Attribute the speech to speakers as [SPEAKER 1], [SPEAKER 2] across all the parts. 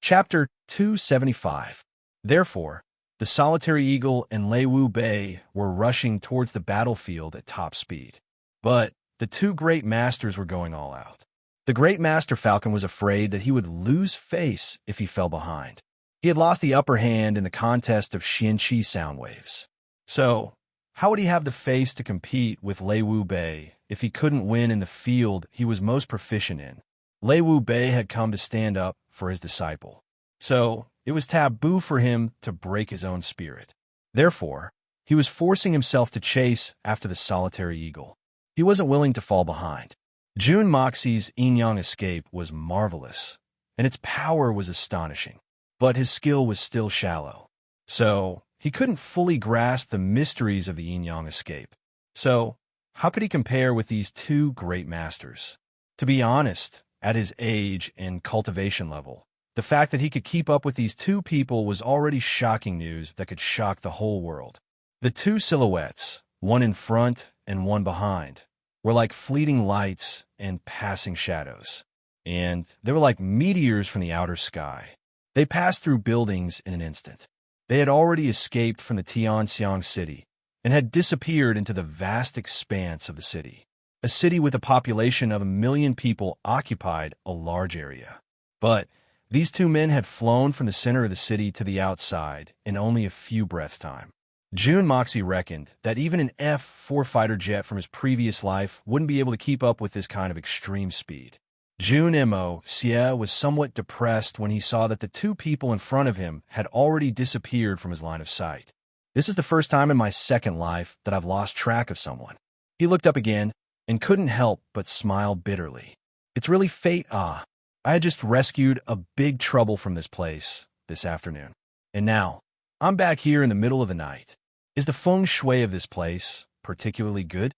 [SPEAKER 1] Chapter 275. Therefore, the solitary eagle and Lei Wu Bei were rushing towards the battlefield at top speed. But the two great masters were going all out. The great master falcon was afraid that he would lose face if he fell behind. He had lost the upper hand in the contest of Xianqi sound waves. So, how would he have the face to compete with Lei Wu Bei if he couldn't win in the field he was most proficient in? Lei Wu Bei had come to stand up for his disciple. So, it was taboo for him to break his own spirit. Therefore, he was forcing himself to chase after the solitary eagle. He wasn't willing to fall behind. Jun Moxie's yin-yang escape was marvelous, and its power was astonishing. But his skill was still shallow. So, he couldn't fully grasp the mysteries of the yin-yang escape. So, how could he compare with these two great masters? To be honest, at his age and cultivation level, the fact that he could keep up with these two people was already shocking news that could shock the whole world. The two silhouettes, one in front and one behind, were like fleeting lights and passing shadows. And they were like meteors from the outer sky. They passed through buildings in an instant. They had already escaped from the Tianxiang city and had disappeared into the vast expanse of the city. A city with a population of 1 million people occupied a large area. But these two men had flown from the center of the city to the outside in only a few breaths' time. Jun Moxie reckoned that even an F-4 fighter jet from his previous life wouldn't be able to keep up with this kind of extreme speed. Jun Mo Xie was somewhat depressed when he saw that the two people in front of him had already disappeared from his line of sight. This is the first time in my second life that I've lost track of someone. He looked up again and couldn't help but smile bitterly. It's really fate, I had just rescued a big trouble from this place this afternoon. And now, I'm back here in the middle of the night. Is the feng shui of this place particularly good?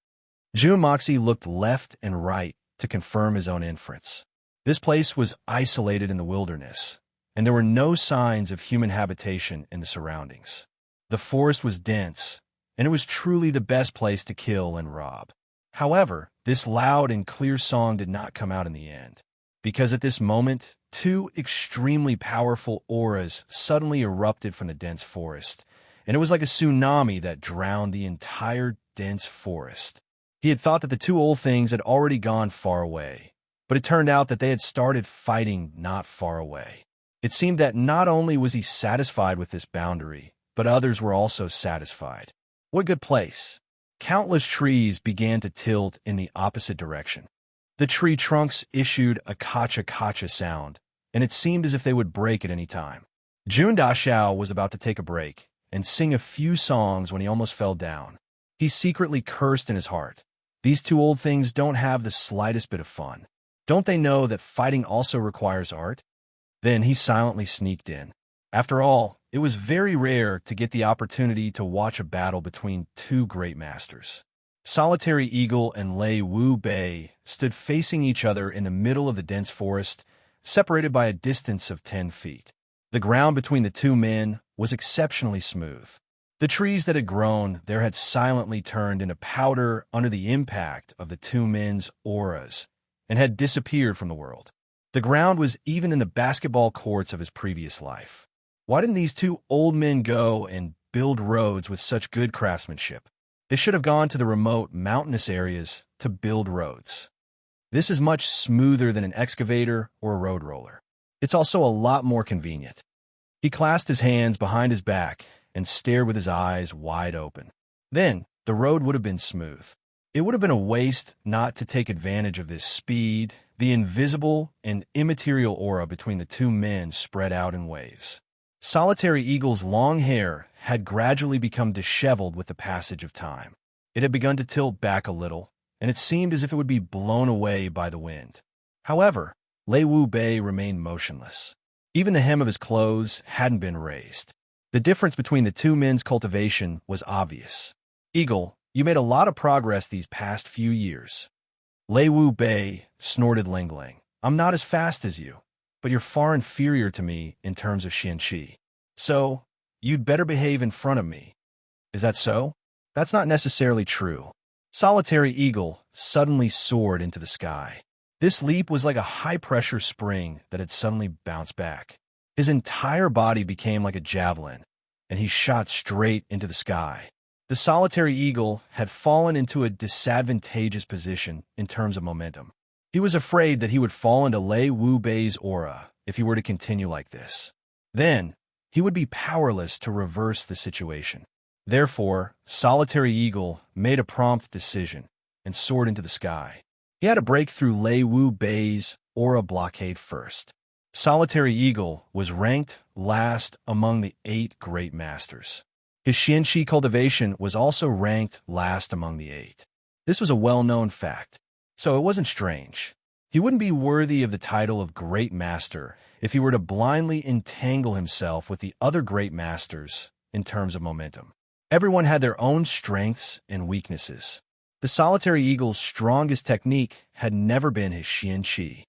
[SPEAKER 1] Jun Moxie looked left and right to confirm his own inference. This place was isolated in the wilderness, and there were no signs of human habitation in the surroundings. The forest was dense, and it was truly the best place to kill and rob. However, this loud and clear song did not come out in the end, because at this moment, two extremely powerful auras suddenly erupted from the dense forest, and it was like a tsunami that drowned the entire dense forest. He had thought that the two old things had already gone far away, but it turned out that they had started fighting not far away. It seemed that not only was he satisfied with this boundary, but others were also satisfied. What good place! Countless trees began to tilt in the opposite direction. The tree trunks issued a kacha-kacha sound, and it seemed as if they would break at any time. Jun Daxiao was about to take a break and sing a few songs when he almost fell down. He secretly cursed in his heart. These two old things don't have the slightest bit of fun. Don't they know that fighting also requires art? Then he silently sneaked in. After all, it was very rare to get the opportunity to watch a battle between two great masters. Solitary Eagle and Lei Wu Bei stood facing each other in the middle of the dense forest, separated by a distance of 10 feet. The ground between the two men was exceptionally smooth. The trees that had grown there had silently turned into powder under the impact of the two men's auras and had disappeared from the world. The ground was even in the basketball courts of his previous life. Why didn't these two old men go and build roads with such good craftsmanship? They should have gone to the remote mountainous areas to build roads. This is much smoother than an excavator or a road roller. It's also a lot more convenient. He clasped his hands behind his back and stared with his eyes wide open. Then, the road would have been smooth. It would have been a waste not to take advantage of this speed, the invisible and immaterial aura between the two men spread out in waves. Solitary Eagle's long hair had gradually become disheveled with the passage of time. It had begun to tilt back a little, and it seemed as if it would be blown away by the wind. However, Lei Wu Bei remained motionless. Even the hem of his clothes hadn't been raised. The difference between the two men's cultivation was obvious. Eagle, you made a lot of progress these past few years. Lei Wu Bei snorted Ling Ling. I'm not as fast as you, but you're far inferior to me in terms of Xianqi. So, you'd better behave in front of me. Is that so? That's not necessarily true. Solitary Eagle suddenly soared into the sky. This leap was like a high-pressure spring that had suddenly bounced back. His entire body became like a javelin, and he shot straight into the sky. The solitary eagle had fallen into a disadvantageous position in terms of momentum. He was afraid that he would fall into Lei Wu Bei's aura if he were to continue like this. Then, he would be powerless to reverse the situation. Therefore, Solitary Eagle made a prompt decision and soared into the sky. He had to break through Lei Wu Bei's aura blockade first. Solitary Eagle was ranked last among the 8 great masters. His Xianqi cultivation was also ranked last among the 8. This was a well-known fact, so it wasn't strange. He wouldn't be worthy of the title of Great Master if he were to blindly entangle himself with the other great masters in terms of momentum. Everyone had their own strengths and weaknesses. The Solitary Eagle's strongest technique had never been his Xianqi.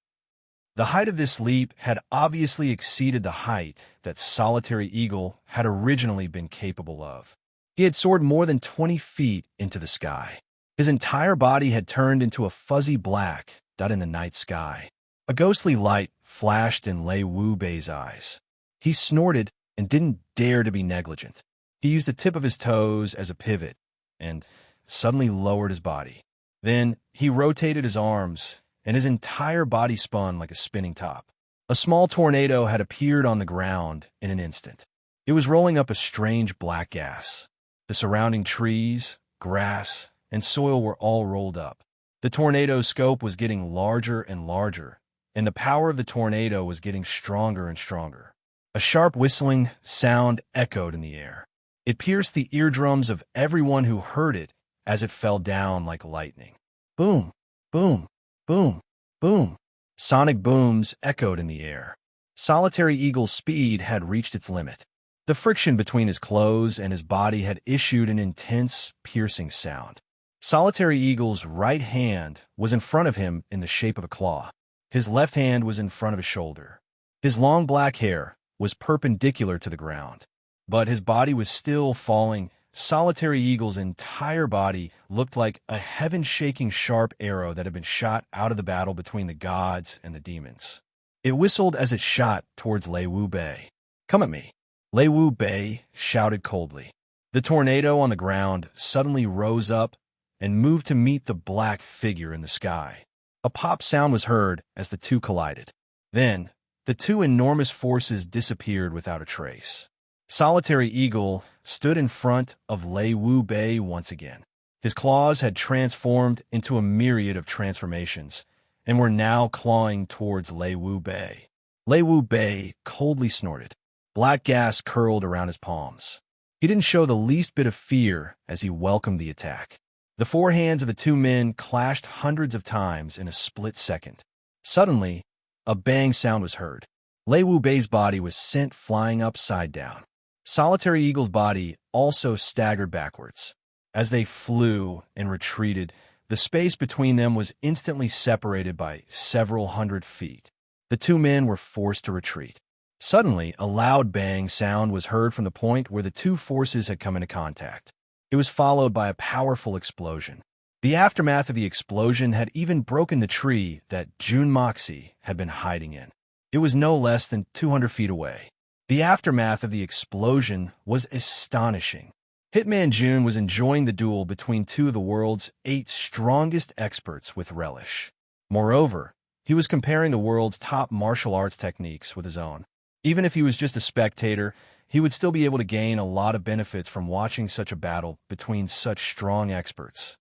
[SPEAKER 1] The height of this leap had obviously exceeded the height that Solitary Eagle had originally been capable of. He had soared more than 20 feet into the sky. His entire body had turned into a fuzzy black dot in the night sky. A ghostly light flashed in Lei Wu Bei's eyes. He snorted and didn't dare to be negligent. He used the tip of his toes as a pivot and suddenly lowered his body. Then he rotated his arms, and his entire body spun like a spinning top. A small tornado had appeared on the ground in an instant. It was rolling up a strange black gas. The surrounding trees, grass, and soil were all rolled up. The tornado's scope was getting larger and larger, and the power of the tornado was getting stronger and stronger. A sharp whistling sound echoed in the air. It pierced the eardrums of everyone who heard it as it fell down like lightning. Boom, boom, boom, boom. Sonic booms echoed in the air. Solitary Eagle's speed had reached its limit. The friction between his clothes and his body had issued an intense, piercing sound. Solitary Eagle's right hand was in front of him in the shape of a claw. His left hand was in front of his shoulder. His long black hair was perpendicular to the ground, but his body was still falling. Solitary Eagle's entire body looked like a heaven-shaking sharp arrow that had been shot out of the battle between the gods and the demons. It whistled as it shot towards Lei Wu Bei. "Come at me," Lei Wu Bei shouted coldly. The tornado on the ground suddenly rose up and moved to meet the black figure in the sky. A pop sound was heard as the two collided. Then, the two enormous forces disappeared without a trace. Solitary Eagle stood in front of Lei Wu Bei once again. His claws had transformed into a myriad of transformations and were now clawing towards Lei Wu Bei. Lei Wu Bei coldly snorted. Black gas curled around his palms. He didn't show the least bit of fear as he welcomed the attack. The forehands of the two men clashed hundreds of times in a split second. Suddenly, a bang sound was heard. Lei Wu Bei's body was sent flying upside down. Solitary Eagle's body also staggered backwards. As they flew and retreated, the space between them was instantly separated by several hundred feet. The two men were forced to retreat. Suddenly, a loud bang sound was heard from the point where the two forces had come into contact. It was followed by a powerful explosion. The aftermath of the explosion had even broken the tree that Jun Moxie had been hiding in. It was no less than 200 feet away. The aftermath of the explosion was astonishing. Hitman Jun was enjoying the duel between two of the world's 8 strongest experts with relish. Moreover, he was comparing the world's top martial arts techniques with his own. Even if he was just a spectator, he would still be able to gain a lot of benefits from watching such a battle between such strong experts.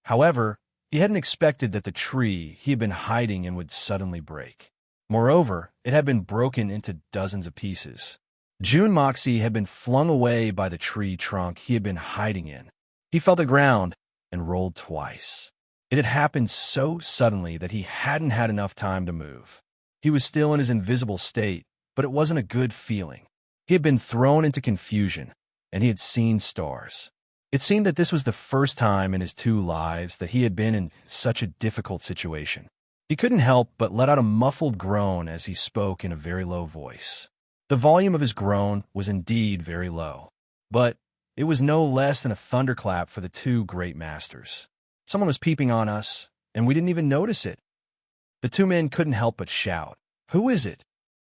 [SPEAKER 1] However, he hadn't expected that the tree he had been hiding in would suddenly break. Moreover, it had been broken into dozens of pieces. Jun Moxie had been flung away by the tree trunk he had been hiding in. He fell to the ground and rolled twice. It had happened so suddenly that he hadn't had enough time to move. He was still in his invisible state, but it wasn't a good feeling. He had been thrown into confusion, and he had seen stars. It seemed that this was the first time in his 2 lives that he had been in such a difficult situation. He couldn't help but let out a muffled groan as he spoke in a very low voice. The volume of his groan was indeed very low, but it was no less than a thunderclap for the 2 great masters. Someone was peeping on us, and we didn't even notice it. The 2 men couldn't help but shout, "Who is it?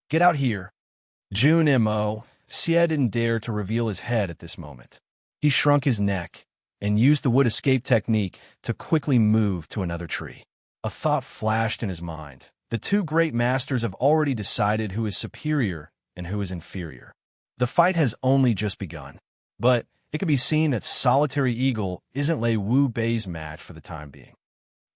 [SPEAKER 1] Get out here!" Jun Mo. Xie didn't dare to reveal his head at this moment. He shrunk his neck and used the wood escape technique to quickly move to another tree. A thought flashed in his mind. The two great masters have already decided who is superior and who is inferior. The fight has only just begun, but it can be seen that Solitary Eagle isn't Lei Wu Bei's match for the time being.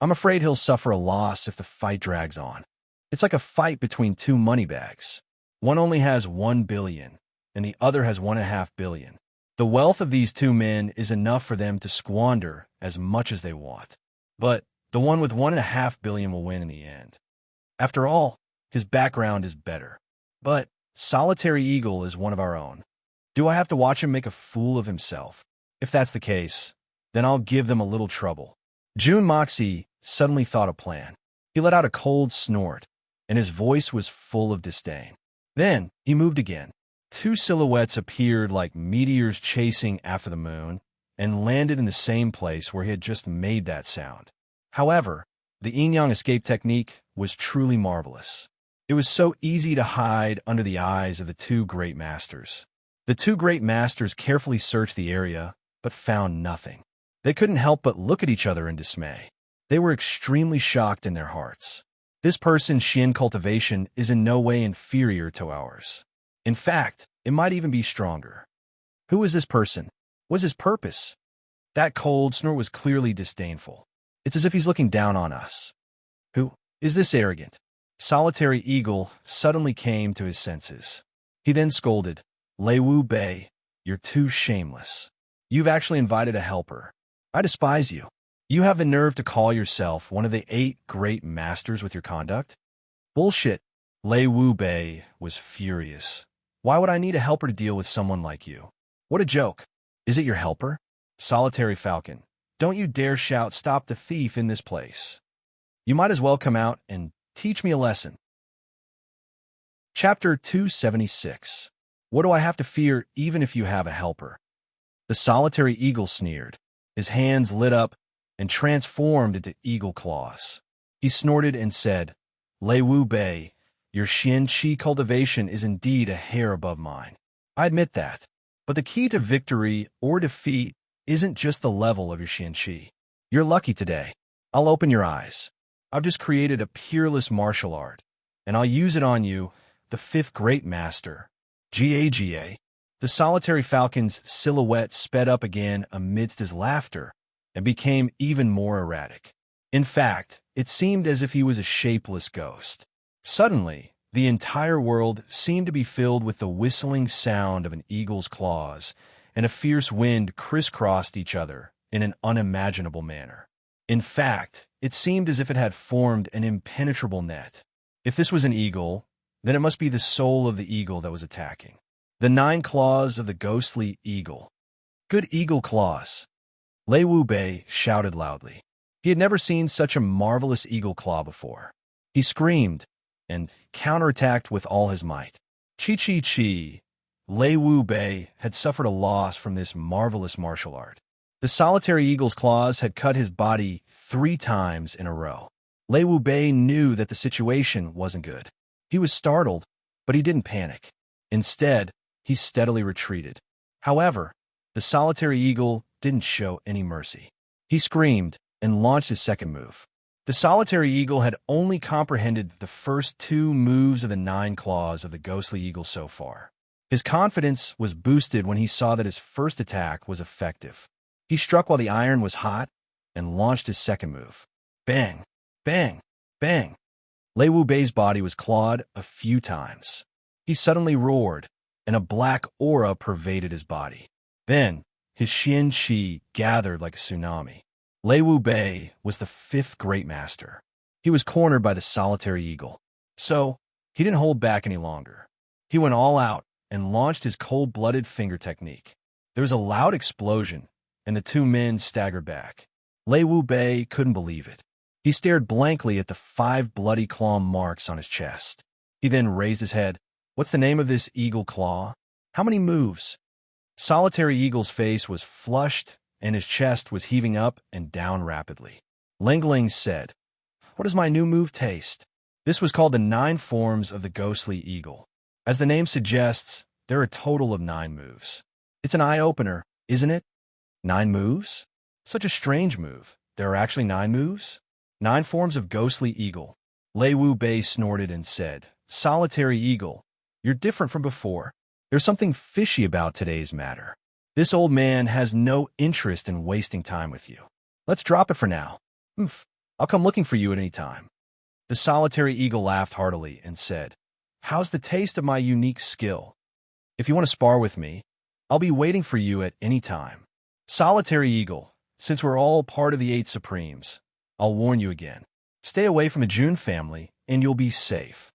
[SPEAKER 1] I'm afraid he'll suffer a loss if the fight drags on. It's like a fight between two money bags. One only has 1 billion, and the other has 1.5 billion. The wealth of these two men is enough for them to squander as much as they want. But the one with 1.5 billion will win in the end. After all, his background is better. But Solitary Eagle is one of our own. Do I have to watch him make a fool of himself? If that's the case, then I'll give them a little trouble. Jun Moxie suddenly thought a plan. He let out a cold snort, and his voice was full of disdain. Then he moved again. Two silhouettes appeared like meteors chasing after the moon and landed in the same place where he had just made that sound. However, the yin-yang escape technique was truly marvelous. It was so easy to hide under the eyes of the two great masters. The two great masters carefully searched the area, but found nothing. They couldn't help but look at each other in dismay. They were extremely shocked in their hearts. This person's Xian cultivation is in no way inferior to ours. In fact, it might even be stronger. Who was this person? What was his purpose? That cold snort was clearly disdainful. It's as if he's looking down on us. Who is this arrogant? Solitary Eagle suddenly came to his senses. He then scolded, Lei Wu Bei, you're too shameless. You've actually invited a helper. I despise you. You have the nerve to call yourself one of the 8 great masters with your conduct? Bullshit. Lei Wu Bei was furious. Why would I need a helper to deal with someone like you? What a joke. Is it your helper? Solitary Falcon, don't you dare shout stop the thief in this place. You might as well come out and teach me a lesson. Chapter 276. What do I have to fear even if you have a helper? The Solitary Eagle sneered. His hands lit up and transformed into eagle claws. He snorted and said, Lei Wu Bei, your Xian Qi cultivation is indeed a hair above mine. I admit that. But the key to victory or defeat isn't just the level of your Xian Qi. You're lucky today. I'll open your eyes. I've just created a peerless martial art, and I'll use it on you, the 5th great master. Ga. The Solitary Falcon's silhouette sped up again amidst his laughter and became even more erratic. In fact, it seemed as if he was a shapeless ghost. Suddenly, the entire world seemed to be filled with the whistling sound of an eagle's claws, and a fierce wind crisscrossed each other in an unimaginable manner. In fact, it seemed as if it had formed an impenetrable net. If this was an eagle, then it must be the soul of the eagle that was attacking. The 9 claws of the ghostly eagle. Good eagle claws. Lei Wu Bei shouted loudly. He had never seen such a marvelous eagle claw before. He screamed and counterattacked with all his might. Chi. Lei Wu Bei had suffered a loss from this marvelous martial art. The Solitary Eagle's claws had cut his body 3 times in a row. Lei Wu Bei knew that the situation wasn't good. He was startled, but he didn't panic. Instead, he steadily retreated. However, the Solitary Eagle didn't show any mercy. He screamed and launched his second move. The Solitary Eagle had only comprehended the first 2 moves of the 9 claws of the ghostly eagle so far. His confidence was boosted when he saw that his first attack was effective. He struck while the iron was hot and launched his second move. Bang! Bang! Bang! Lei Wu Bei's body was clawed a few times. He suddenly roared, and a black aura pervaded his body. Then, his Xian Qi gathered like a tsunami. Lei Wu Bei was the 5th great master. He was cornered by the Solitary Eagle. So, he didn't hold back any longer. He went all out and launched his cold-blooded finger technique. There was a loud explosion, and the 2 men staggered back. Lei Wu Bei couldn't believe it. He stared blankly at the 5 bloody claw marks on his chest. He then raised his head. What's the name of this eagle claw? How many moves? Solitary Eagle's face was flushed, and his chest was heaving up and down rapidly. Lengling said, What does my new move taste? This was called the 9 forms of the ghostly eagle. As the name suggests, there are a total of 9 moves. It's an eye-opener, isn't it? 9 moves? Such a strange move. There are actually 9 moves? 9 forms of ghostly eagle. Lei Wu Bei snorted and said, "Solitary eagle, you're different from before. There's something fishy about today's matter. This old man has no interest in wasting time with you. Let's drop it for now. I'll come looking for you at any time." The solitary eagle laughed heartily and said, "How's the taste of my unique skill? If you want to spar with me, I'll be waiting for you at any time." Solitary eagle, since we're all part of the 8 Supremes, I'll warn you again. Stay away from the Jun family, and you'll be safe.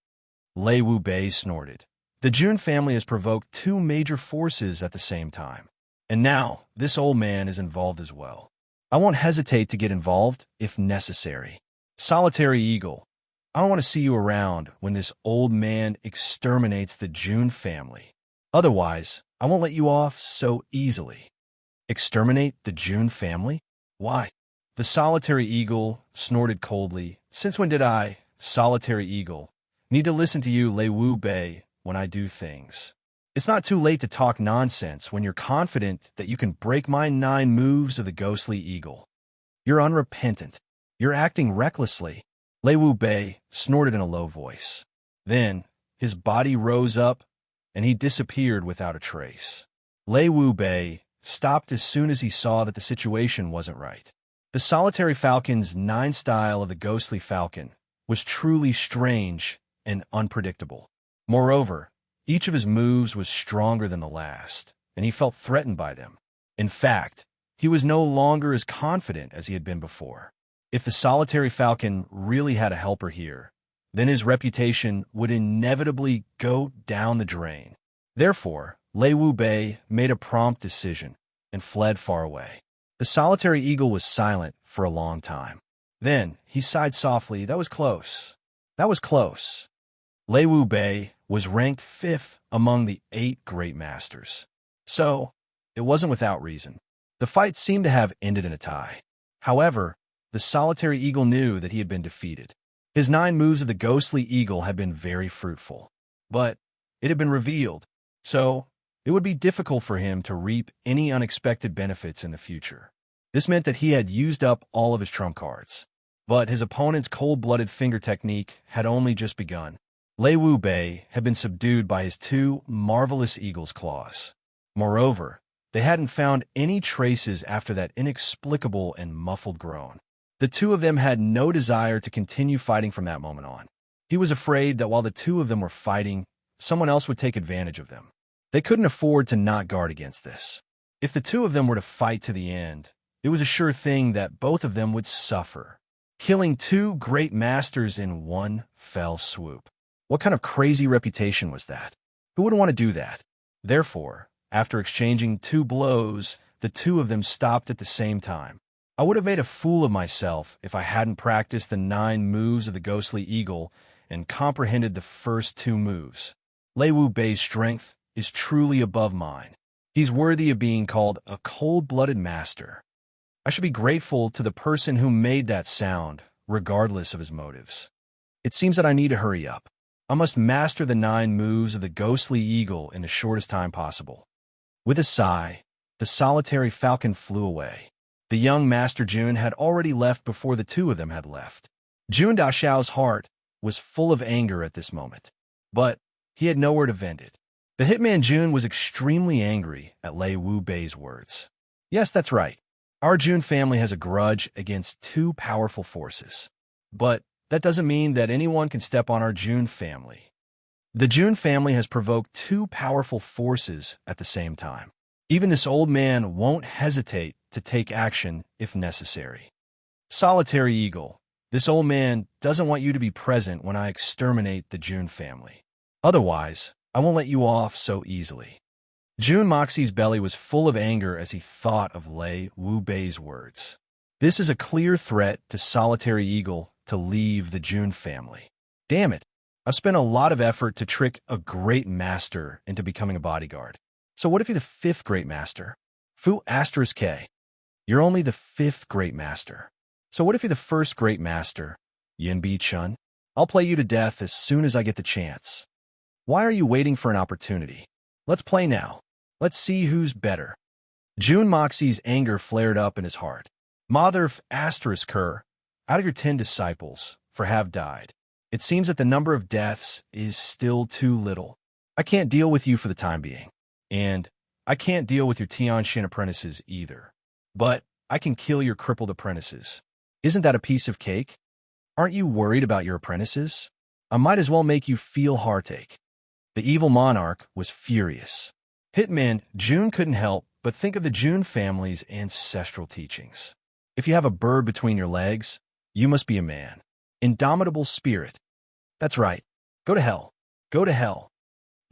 [SPEAKER 1] Lei Wu Bei snorted. The Jun family has provoked 2 major forces at the same time. And now, this old man is involved as well. I won't hesitate to get involved if necessary. Solitary eagle, I don't want to see you around when this old man exterminates the Jun family. Otherwise, I won't let you off so easily. Exterminate the Jun family? Why? The solitary eagle snorted coldly. Since when did I, solitary eagle, need to listen to you, Lei Wu Bei, when I do things? It's not too late to talk nonsense when you're confident that you can break my 9 moves of the ghostly eagle. You're unrepentant. You're acting recklessly. Lei Wu Bei snorted in a low voice. Then, his body rose up, and he disappeared without a trace. Lei Wu Bei stopped as soon as he saw that the situation wasn't right. The solitary falcon's 9 style of the ghostly falcon was truly strange and unpredictable. Moreover, each of his moves was stronger than the last, and he felt threatened by them. In fact, he was no longer as confident as he had been before. If the solitary falcon really had a helper here, then his reputation would inevitably go down the drain. Therefore, Lei Wu Bei made a prompt decision and fled far away. The solitary eagle was silent for a long time. Then he sighed softly. That was close. That was close. Lei Wu Bei was ranked 5th among the 8 great masters. So, it wasn't without reason. The fight seemed to have ended in a tie. However, the solitary eagle knew that he had been defeated. His 9 moves of the ghostly eagle had been very fruitful. But it had been revealed, so it would be difficult for him to reap any unexpected benefits in the future. This meant that he had used up all of his trump cards. But his opponent's cold-blooded finger technique had only just begun. Lei Wu Bei had been subdued by his 2 marvelous eagle's claws. Moreover, they hadn't found any traces after that inexplicable and muffled groan. The 2 of them had no desire to continue fighting from that moment on. He was afraid that while the 2 of them were fighting, someone else would take advantage of them. They couldn't afford to not guard against this. If the 2 of them were to fight to the end, it was a sure thing that both of them would suffer, killing 2 great masters in one fell swoop. What kind of crazy reputation was that? Who wouldn't want to do that? Therefore, after exchanging 2 blows, the 2 of them stopped at the same time. I would have made a fool of myself if I hadn't practiced the 9 moves of the ghostly eagle and comprehended the first 2 moves. Lei Wu Bei's strength is truly above mine. He's worthy of being called a cold-blooded master. I should be grateful to the person who made that sound, regardless of his motives. It seems that I need to hurry up. I must master the 9 moves of the ghostly eagle in the shortest time possible. With a sigh, the solitary falcon flew away. The young Master Jun had already left before the 2 of them had left. Jun Daxiao's heart was full of anger at this moment, but he had nowhere to vent it. The hitman Jun was extremely angry at Lei Wu Bei's words. Yes, that's right. Our Jun family has a grudge against 2 powerful forces. But that doesn't mean that anyone can step on our Jun family. The Jun family has provoked 2 powerful forces at the same time. Even this old man won't hesitate to take action if necessary. Solitary eagle, this old man doesn't want you to be present when I exterminate the Jun family. Otherwise, I won't let you off so easily. Jun Moxie's belly was full of anger as he thought of Lei Wu Bei's words. This is a clear threat to Solitary Eagle to leave the Jun family. Damn it, I've spent a lot of effort to trick a great master into becoming a bodyguard. So what if you're the 5th great master? Fu asterisk K. You're only the 5th great master. So what if you're the 1st great master? Yin Bi Chun? I'll play you to death as soon as I get the chance. Why are you waiting for an opportunity? Let's play now. Let's see who's better. June Moxie's anger flared up in his heart. Mother of asterisk her, out of your 10 disciples, for have died. It seems that the number of deaths is still too little. I can't deal with you for the time being. And I can't deal with your Tianxian apprentices either. But I can kill your crippled apprentices. Isn't that a piece of cake? Aren't you worried about your apprentices? I might as well make you feel heartache. The evil monarch was furious. Hitman June couldn't help but think of the June family's ancestral teachings. If you have a bird between your legs, you must be a man. Indomitable spirit. That's right. Go to hell. Go to hell.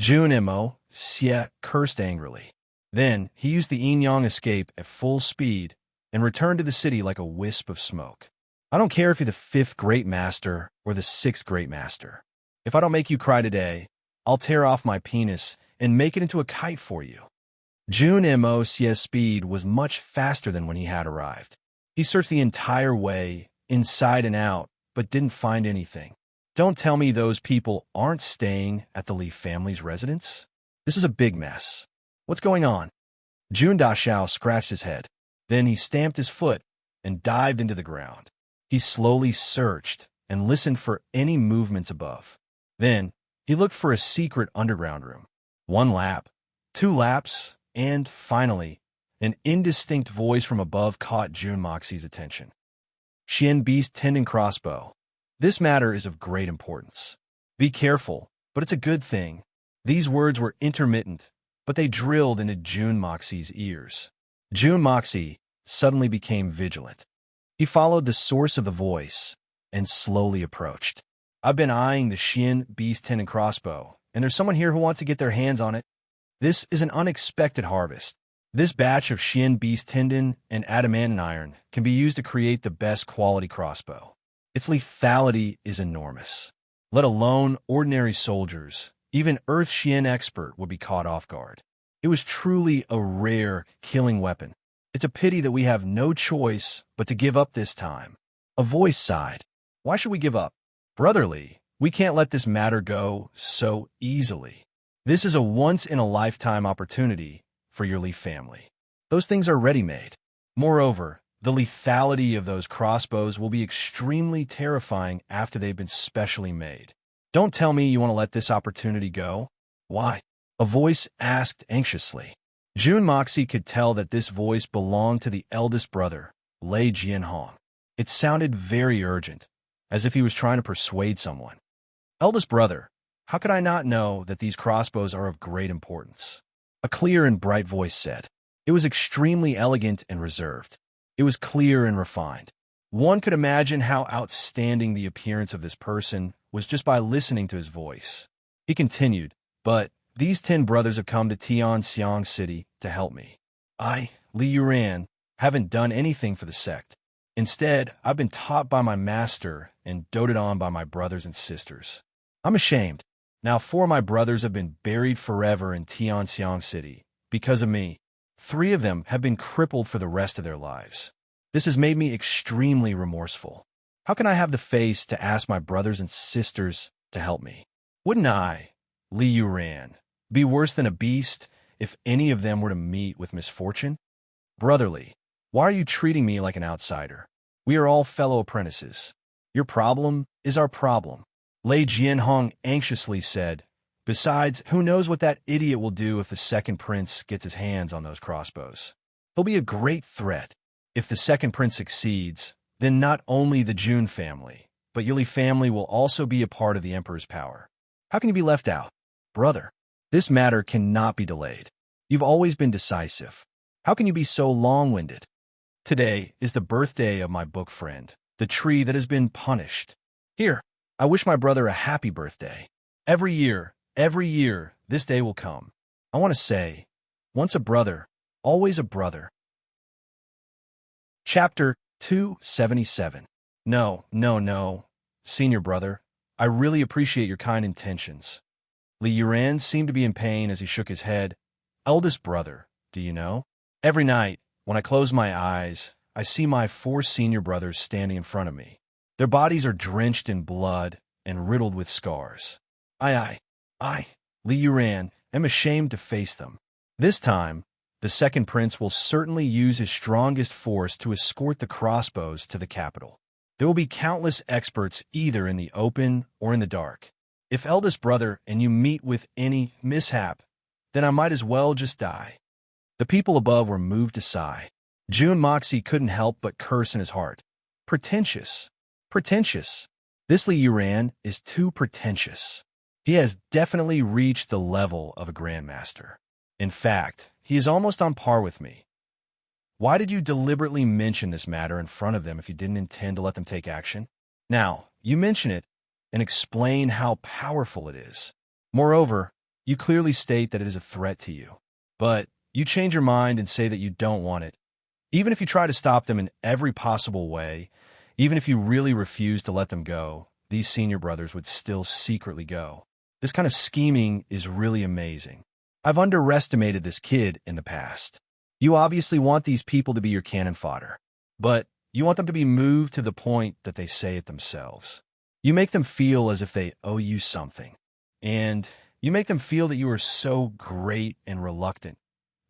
[SPEAKER 1] June Mo. Xie cursed angrily. Then he used the yin-yang escape at full speed and returned to the city like a wisp of smoke. I don't care if you're the 5th great master or the 6th great master. If I don't make you cry today, I'll tear off my penis and make it into a kite for you. June Mo. Xie's speed was much faster than when he had arrived. He searched the entire way, inside and out, but didn't find anything. Don't tell me those people aren't staying at the Li family's residence? This is a big mess. What's going on? June Dashao scratched his head. Then he stamped his foot and dived into the ground. He slowly searched and listened for any movements above. Then he looked for a secret underground room. 1 lap, 2 laps, and finally, an indistinct voice from above caught June Moxie's attention. Xian Beast Tendon Crossbow. This matter is of great importance. Be careful, but it's a good thing. These words were intermittent, but they drilled into June Moxie's ears. June Moxie suddenly became vigilant. He followed the source of the voice and slowly approached. I've been eyeing the Xian Beast Tendon Crossbow, and there's someone here who wants to get their hands on it. This is an unexpected harvest. This batch of Xian Beast Tendon and adamantine iron can be used to create the best quality crossbow. Its lethality is enormous. Let alone ordinary soldiers, even Earth Xian expert would be caught off guard. It was truly a rare killing weapon. It's a pity that we have no choice but to give up this time. A voice sighed. Why should we give up? Brotherly, we can't let this matter go so easily. This is a once-in-a-lifetime opportunity for your Li family. Those things are ready-made. Moreover, the lethality of those crossbows will be extremely terrifying after they've been specially made. Don't tell me you want to let this opportunity go. Why? A voice asked anxiously. June Moxie could tell that this voice belonged to the eldest brother, Lei Jianhong. It sounded very urgent, as if he was trying to persuade someone. Eldest brother, how could I not know that these crossbows are of great importance? A clear and bright voice said. It was extremely elegant and reserved. It was clear and refined. One could imagine how outstanding the appearance of this person was just by listening to his voice. He continued, but these 10 brothers have come to Tianxiang City to help me. I, Li Yuran, haven't done anything for the sect. Instead, I've been taught by my master and doted on by my brothers and sisters. I'm ashamed. Now 4 of my brothers have been buried forever in Tianxiang City. Because of me, 3 of them have been crippled for the rest of their lives. This has made me extremely remorseful. How can I have the face to ask my brothers and sisters to help me? Wouldn't I, Li Yuran, be worse than a beast if any of them were to meet with misfortune? Brotherly, why are you treating me like an outsider? We are all fellow apprentices. Your problem is our problem. Lei Jianhong anxiously said. Besides, who knows what that idiot will do if the second prince gets his hands on those crossbows? He'll be a great threat. If the second prince succeeds, then not only the June family, but your Li family will also be a part of the emperor's power. How can you be left out? Brother, this matter cannot be delayed. You've always been decisive. How can you be so long-winded? Today is the birthday of my book friend, the tree that has been punished. Here, I wish my brother a happy birthday. Every year, this day will come. I want to say, once a brother, always a brother. Chapter 277. No, senior brother. I really appreciate your kind intentions. Li Yuran seemed to be in pain as he shook his head. Eldest brother, do you know? Every night, when I close my eyes, I see my 4 senior brothers standing in front of me. Their bodies are drenched in blood and riddled with scars. I Li Yuran, am ashamed to face them. This time, the second prince will certainly use his strongest force to escort the crossbows to the capital. There will be countless experts either in the open or in the dark. If eldest brother and you meet with any mishap, then I might as well just die. The people above were moved to sigh. Jun Moxie couldn't help but curse in his heart. Pretentious. Pretentious. This Li Yuran is too pretentious. He has definitely reached the level of a grandmaster. In fact, he is almost on par with me. Why did you deliberately mention this matter in front of them if you didn't intend to let them take action? Now, you mention it and explain how powerful it is. Moreover, you clearly state that it is a threat to you. But you change your mind and say that you don't want it. Even if you try to stop them in every possible way, even if you really refuse to let them go, these senior brothers would still secretly go. This kind of scheming is really amazing. I've underestimated this kid in the past. You obviously want these people to be your cannon fodder, but you want them to be moved to the point that they say it themselves. You make them feel as if they owe you something, and you make them feel that you are so great and reluctant.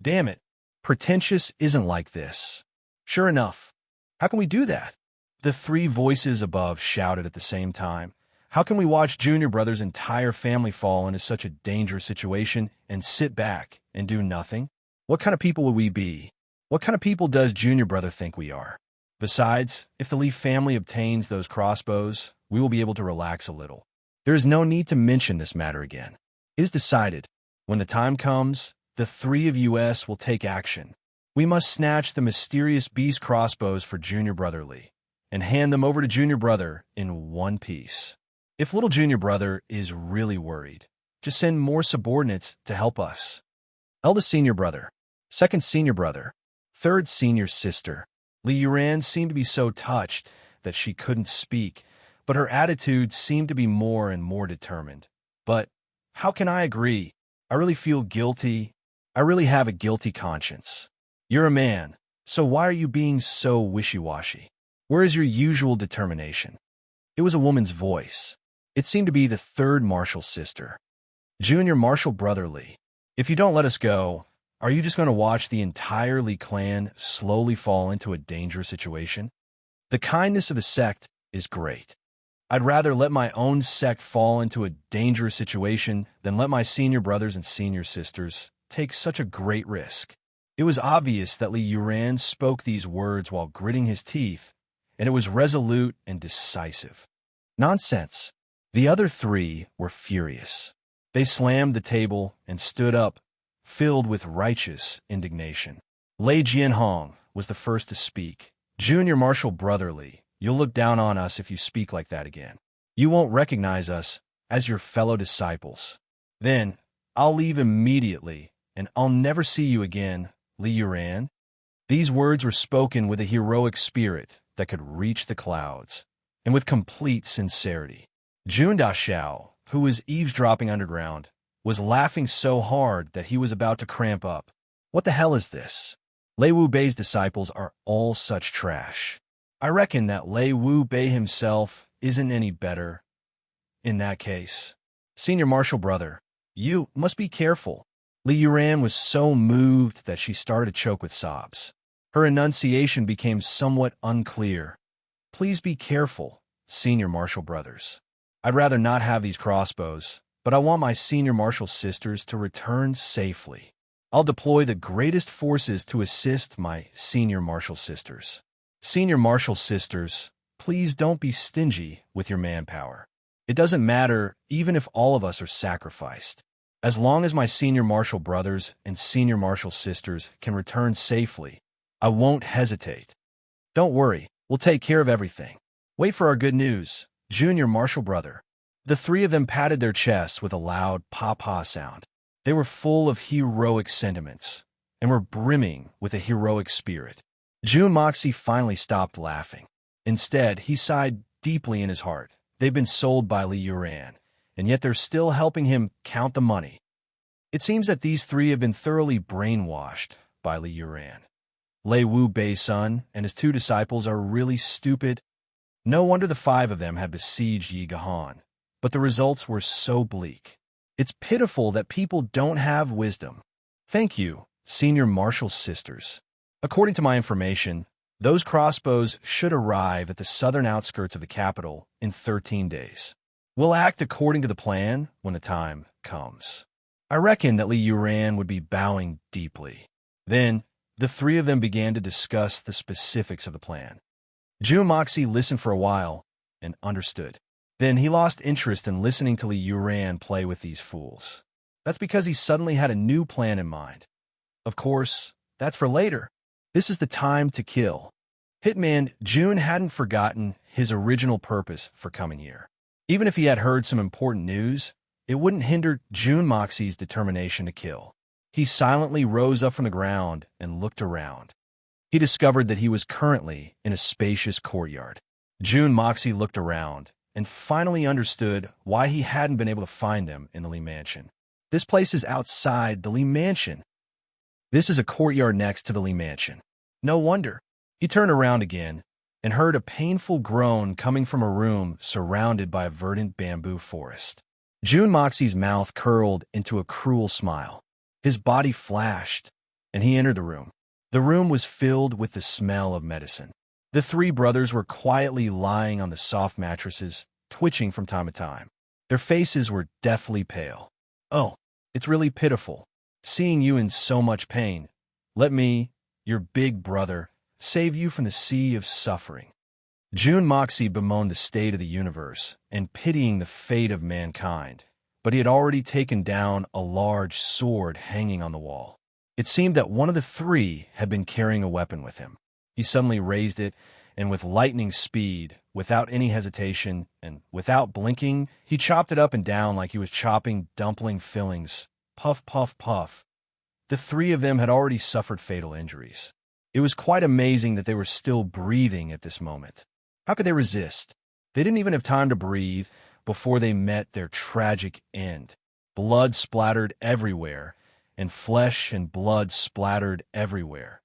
[SPEAKER 1] Damn it, pretentious isn't like this. Sure enough, how can we do that? The three voices above shouted at the same time. How can we watch Junior Brother's entire family fall into such a dangerous situation and sit back and do nothing? What kind of people would we be? What kind of people does Junior Brother think we are? Besides, if the Lee family obtains those crossbows, we will be able to relax a little. There is no need to mention this matter again. It is decided. When the time comes, the three of us will take action. We must snatch the mysterious beast crossbows for Junior Brother Lee and hand them over to Junior Brother in one piece. If little Junior Brother is really worried, just send more subordinates to help us. Eldest Senior Brother, Second Senior Brother, Third Senior Sister. Li Yuran seemed to be so touched that she couldn't speak, but her attitude seemed to be more and more determined. But how can I agree? I really feel guilty. I really have a guilty conscience. You're a man, so why are you being so wishy-washy? Where is your usual determination? It was a woman's voice. It seemed to be the third Marshal sister. Junior Marshal Brother Lee, if you don't let us go, are you just going to watch the entire Lee clan slowly fall into a dangerous situation? The kindness of the sect is great. I'd rather let my own sect fall into a dangerous situation than let my senior brothers and senior sisters take such a great risk. It was obvious that Li Yuran spoke these words while gritting his teeth, and it was resolute and decisive. Nonsense. The other three were furious. They slammed the table and stood up, filled with righteous indignation. Lei Jianhong was the first to speak. Junior Marshal Brother Lee, you'll look down on us if you speak like that again. You won't recognize us as your fellow disciples. Then, I'll leave immediately, and I'll never see you again, Li Yuran. These words were spoken with a heroic spirit that could reach the clouds, and with complete sincerity. Jun Dashao, who was eavesdropping underground, was laughing so hard that he was about to cramp up. What the hell is this? Lei Wu Bei's disciples are all such trash. I reckon that Lei Wu Bei himself isn't any better. In that case, Senior Marshal Brother, you must be careful. Li Yuran was so moved that she started to choke with sobs. Her enunciation became somewhat unclear. Please be careful, Senior Marshal Brothers. I'd rather not have these crossbows, but I want my Senior Marshal sisters to return safely. I'll deploy the greatest forces to assist my Senior Marshal sisters. Senior Marshal sisters, please don't be stingy with your manpower. It doesn't matter even if all of us are sacrificed. As long as my Senior Marshal brothers and Senior Marshal sisters can return safely, I won't hesitate. Don't worry, we'll take care of everything. Wait for our good news, Junior Marshal Brother. The three of them patted their chests with a loud pa-pa sound. They were full of heroic sentiments and were brimming with a heroic spirit. Jun Moxie finally stopped laughing. Instead, he sighed deeply in his heart. They've been sold by Li Yuran, and yet they're still helping him count the money. It seems that these three have been thoroughly brainwashed by Li Yuran. Lei Wu Bei's son and his two disciples are really stupid. No wonder the five of them had besieged Yi Gahan, but the results were so bleak. It's pitiful that people don't have wisdom. Thank you, Senior Marshal Sisters. According to my information, those crossbows should arrive at the southern outskirts of the capital in 13 days. We'll act according to the plan when the time comes. I reckon that Li Yuran would be bowing deeply. Then, the three of them began to discuss the specifics of the plan. Jun Moxie listened for a while and understood. Then he lost interest in listening to Li Yuran play with these fools. That's because he suddenly had a new plan in mind. Of course, that's for later. This is the time to kill. Hitman Jun hadn't forgotten his original purpose for coming here. Even if he had heard some important news, it wouldn't hinder Jun Moxie's determination to kill. He silently rose up from the ground and looked around. He discovered that he was currently in a spacious courtyard. Jun Moxie looked around and finally understood why he hadn't been able to find them in the Li Mansion. This place is outside the Li Mansion. This is a courtyard next to the Li Mansion. No wonder. He turned around again and heard a painful groan coming from a room surrounded by a verdant bamboo forest. Jun Moxie's mouth curled into a cruel smile. His body flashed, and he entered the room. The room was filled with the smell of medicine. The three brothers were quietly lying on the soft mattresses, twitching from time to time. Their faces were deathly pale. Oh, it's really pitiful, seeing you in so much pain. Let me, your big brother, save you from the sea of suffering. Jun Moxie bemoaned the state of the universe and pitying the fate of mankind, but he had already taken down a large sword hanging on the wall. It seemed that one of the three had been carrying a weapon with him. He suddenly raised it, and with lightning speed, without any hesitation, and without blinking, he chopped it up and down like he was chopping dumpling fillings. Puff, puff, puff. The three of them had already suffered fatal injuries. It was quite amazing that they were still breathing at this moment. How could they resist? They didn't even have time to breathe before they met their tragic end. Blood splattered everywhere, and flesh and blood splattered everywhere.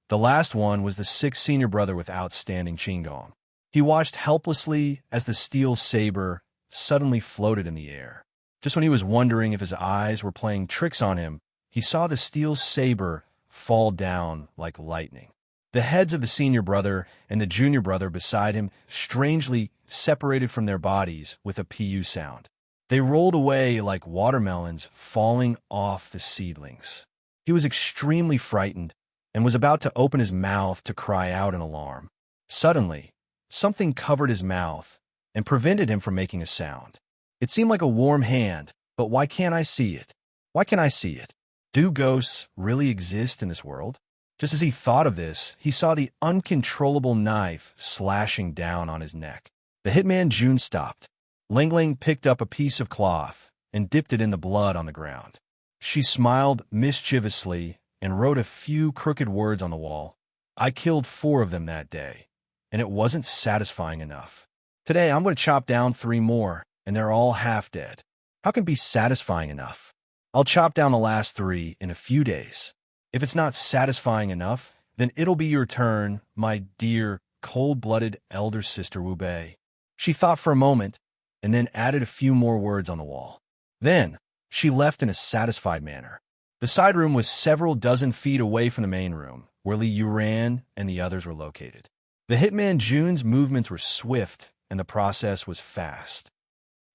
[SPEAKER 1] The last one was the sixth senior brother with outstanding Qigong. He watched helplessly as the steel saber suddenly floated in the air. Just when he was wondering if his eyes were playing tricks on him, he saw the steel saber fall down like lightning. The heads of the senior brother and the junior brother beside him strangely separated from their bodies with a pu sound. They rolled away like watermelons falling off the seedlings. He was extremely frightened and was about to open his mouth to cry out in alarm. Suddenly, something covered his mouth and prevented him from making a sound. It seemed like a warm hand, but why can't I see it? Why can't I see it? Do ghosts really exist in this world? Just as he thought of this, he saw the uncontrollable knife slashing down on his neck. The hitman Jun stopped. Ling Ling picked up a piece of cloth and dipped it in the blood on the ground. She smiled mischievously and wrote a few crooked words on the wall. I killed 4 of them that day, and it wasn't satisfying enough. Today I'm going to chop down 3 more, and they're all half dead. How can it be satisfying enough? I'll chop down the last 3 in a few days. If it's not satisfying enough, then it'll be your turn, my dear, cold-blooded elder sister Wu Bei. She thought for a moment, and then added a few more words on the wall. Then, she left in a satisfied manner. The side room was several dozen feet away from the main room, where Li Yuran and the others were located. The hitman Jun's movements were swift, and the process was fast.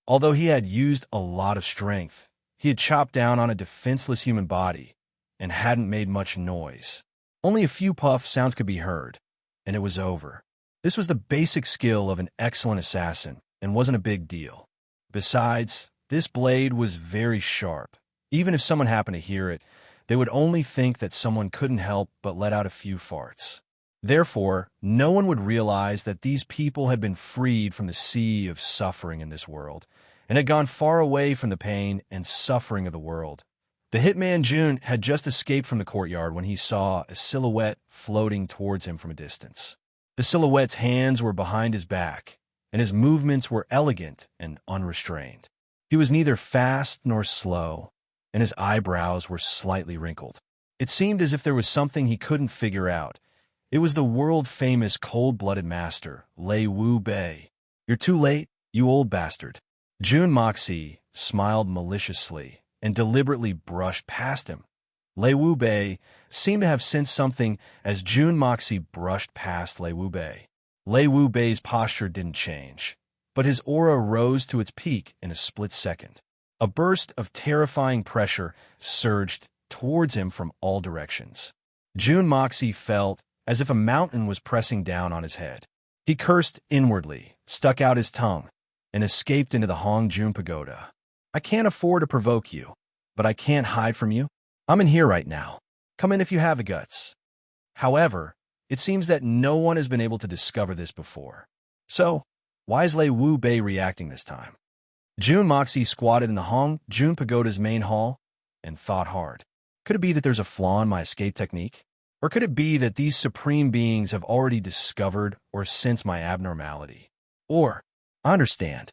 [SPEAKER 1] Although he had used a lot of strength, he had chopped down on a defenseless human body and hadn't made much noise. Only a few puff sounds could be heard, and it was over. This was the basic skill of an excellent assassin and wasn't a big deal. Besides, this blade was very sharp. Even if someone happened to hear it, they would only think that someone couldn't help but let out a few farts. Therefore, no one would realize that these people had been freed from the sea of suffering in this world and had gone far away from the pain and suffering of the world. The hitman Jun had just escaped from the courtyard when he saw a silhouette floating towards him from a distance. The silhouette's hands were behind his back, and his movements were elegant and unrestrained. He was neither fast nor slow, and his eyebrows were slightly wrinkled. It seemed as if there was something he couldn't figure out. It was the world-famous cold-blooded master, Lei Wu Bei. You're too late, you old bastard. Jun Moxie smiled maliciously and deliberately brushed past him. Lei Wu Bei seemed to have sensed something as Jun Moxie brushed past Lei Wu Bei. Lei Wu Bei's posture didn't change, but his aura rose to its peak in a split second. A burst of terrifying pressure surged towards him from all directions. Jun Moxie felt as if a mountain was pressing down on his head. He cursed inwardly, stuck out his tongue, and escaped into the Hong Jun Pagoda. I can't afford to provoke you, but I can't hide from you. I'm in here right now. Come in if you have the guts. However, it seems that no one has been able to discover this before. So, why is Lei Wu Bei reacting this time? Jun Moxie squatted in the Hong Jun Pagoda's main hall and thought hard. Could it be that there's a flaw in my escape technique? Or could it be that these supreme beings have already discovered or sensed my abnormality? Or, I understand.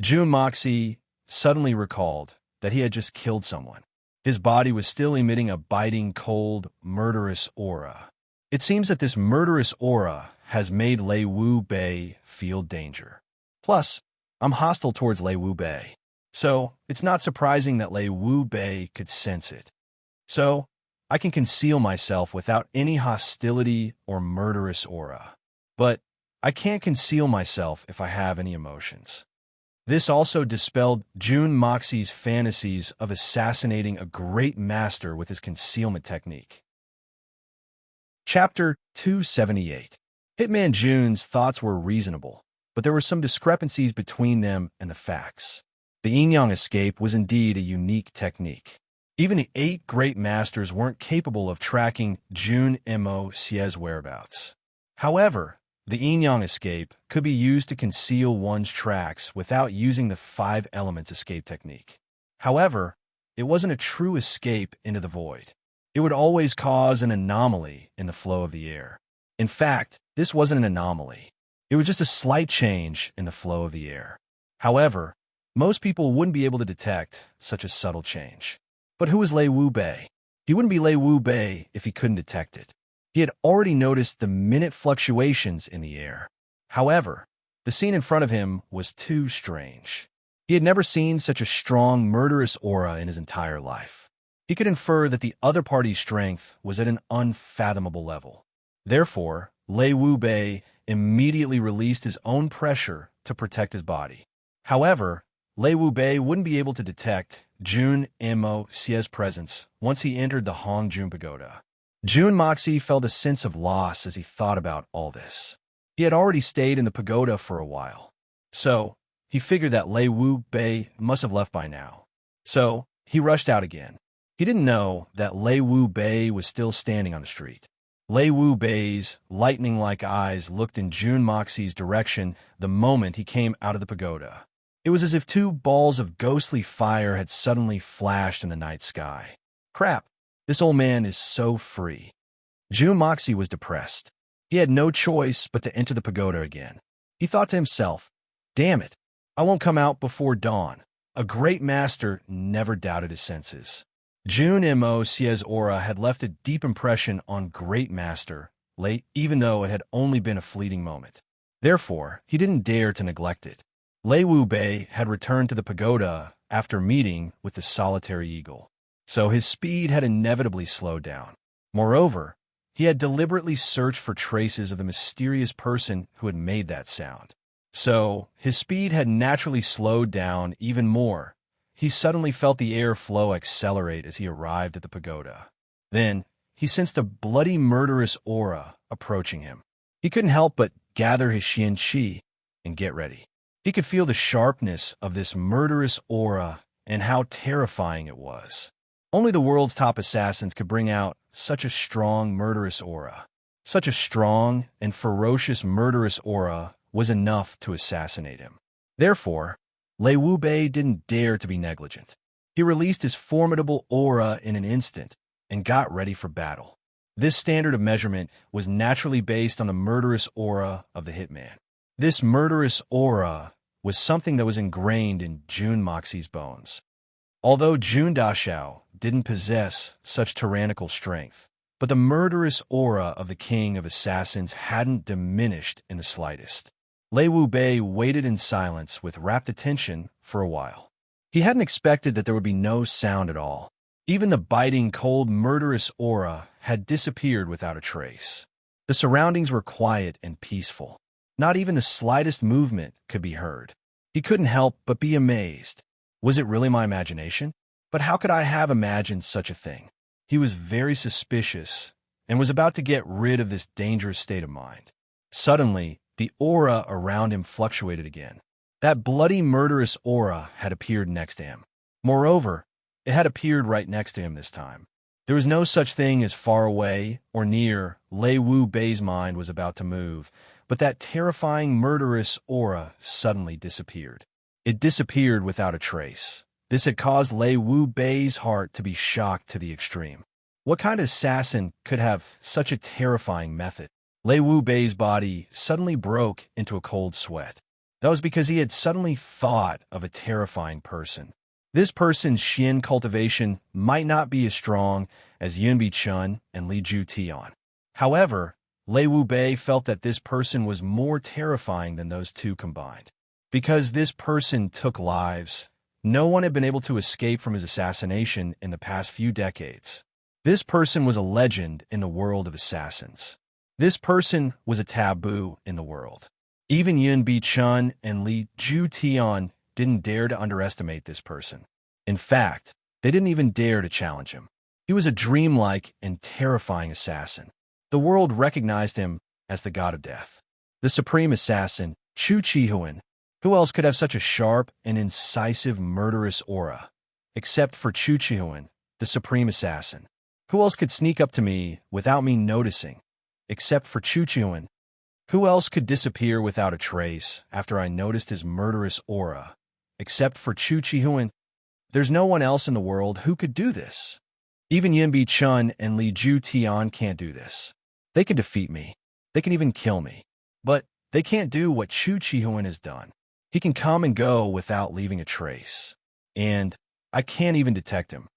[SPEAKER 1] Jun Moxie suddenly recalled that he had just killed someone. His body was still emitting a biting, cold, murderous aura. It seems that this murderous aura has made Lei Wu Bei feel danger. Plus, I'm hostile towards Lei Wu Bei, so it's not surprising that Lei Wu Bei could sense it. So, I can conceal myself without any hostility or murderous aura. But I can't conceal myself if I have any emotions. This also dispelled Jun Moxie's fantasies of assassinating a great master with his concealment technique. Chapter 278. Hitman Jun's thoughts were reasonable, but there were some discrepancies between them and the facts. The yin-yang escape was indeed a unique technique. Even the 8 great masters weren't capable of tracking Jun Moxie's whereabouts. However, the yin-yang escape could be used to conceal one's tracks without using the 5 elements escape technique. However, it wasn't a true escape into the void. It would always cause an anomaly in the flow of the air. In fact, this wasn't an anomaly. It was just a slight change in the flow of the air. However, most people wouldn't be able to detect such a subtle change. But who was Lei Wu Bei? He wouldn't be Lei Wu Bei if he couldn't detect it. He had already noticed the minute fluctuations in the air. However, the scene in front of him was too strange. He had never seen such a strong, murderous aura in his entire life. He could infer that the other party's strength was at an unfathomable level. Therefore, Lei Wu Bei immediately released his own pressure to protect his body. However, Lei Wu Bei wouldn't be able to detect Jun Moxie's presence once he entered the Hong Jun Pagoda. Jun Moxie felt a sense of loss as he thought about all this. He had already stayed in the pagoda for a while, so he figured that Lei Wu Bei must have left by now. So he rushed out again. He didn't know that Lei Wu Bei was still standing on the street. Lei Wu Bei's lightning-like eyes looked in Jun Moxie's direction the moment he came out of the pagoda. It was as if 2 balls of ghostly fire had suddenly flashed in the night sky. Crap, this old man is so free. Jun Moxie was depressed. He had no choice but to enter the pagoda again. He thought to himself, damn it, I won't come out before dawn. A great master never doubted his senses. Jun Moxie's aura had left a deep impression on great master Lei, even though it had only been a fleeting moment. Therefore, he didn't dare to neglect it. Lei Wu Bei had returned to the pagoda after meeting with the solitary eagle, so his speed had inevitably slowed down. Moreover, he had deliberately searched for traces of the mysterious person who had made that sound. So, his speed had naturally slowed down even more. He suddenly felt the air flow accelerate as he arrived at the pagoda. Then, he sensed a bloody, murderous aura approaching him. He couldn't help but gather his Xian Qi and get ready. He could feel the sharpness of this murderous aura and how terrifying it was. Only the world's top assassins could bring out such a strong, murderous aura. Such a strong and ferocious murderous aura was enough to assassinate him. Therefore, Lei Wu Bei didn't dare to be negligent. He released his formidable aura in an instant and got ready for battle. This standard of measurement was naturally based on the murderous aura of the hitman. This murderous aura was something that was ingrained in Jun Moxie's bones. Although Jun Dashao didn't possess such tyrannical strength, but the murderous aura of the king of assassins hadn't diminished in the slightest. Lei Wu Bei waited in silence with rapt attention for a while. He hadn't expected that there would be no sound at all. Even the biting, cold, murderous aura had disappeared without a trace. The surroundings were quiet and peaceful. Not even the slightest movement could be heard. He couldn't help but be amazed. Was it really my imagination? But how could I have imagined such a thing? He was very suspicious and was about to get rid of this dangerous state of mind. Suddenly, the aura around him fluctuated again. That bloody, murderous aura had appeared next to him. Moreover, it had appeared right next to him this time. There was no such thing as far away or near. Lei Wu Bei's mind was about to move, but that terrifying, murderous aura suddenly disappeared. It disappeared without a trace. This had caused Lei Wu Bei's heart to be shocked to the extreme. What kind of assassin could have such a terrifying method? Lei Wu Bei's body suddenly broke into a cold sweat. That was because he had suddenly thought of a terrifying person. This person's Xian cultivation might not be as strong as Yunbi Chun and Li Ju Tian. However, Lei Wu Bei felt that this person was more terrifying than those two combined. Because this person took lives, no one had been able to escape from his assassination in the past few decades. This person was a legend in the world of assassins. This person was a taboo in the world. Even Yunbi Chun and Li Ju Tian didn't dare to underestimate this person. In fact, they didn't even dare to challenge him. He was a dreamlike and terrifying assassin. The world recognized him as the god of death. The supreme assassin, Chu Chihuan. Who else could have such a sharp and incisive murderous aura? Except for Chu Chihuan, the supreme assassin. Who else could sneak up to me without me noticing? Except for Chu Chihuan. Who else could disappear without a trace after I noticed his murderous aura? Except for Chu Chihuan. There's no one else in the world who could do this. Even Yunbi Chun and Li Ju Tian can't do this. They can defeat me. They can even kill me. But they can't do what Chu Chihuan has done. He can come and go without leaving a trace. And I can't even detect him.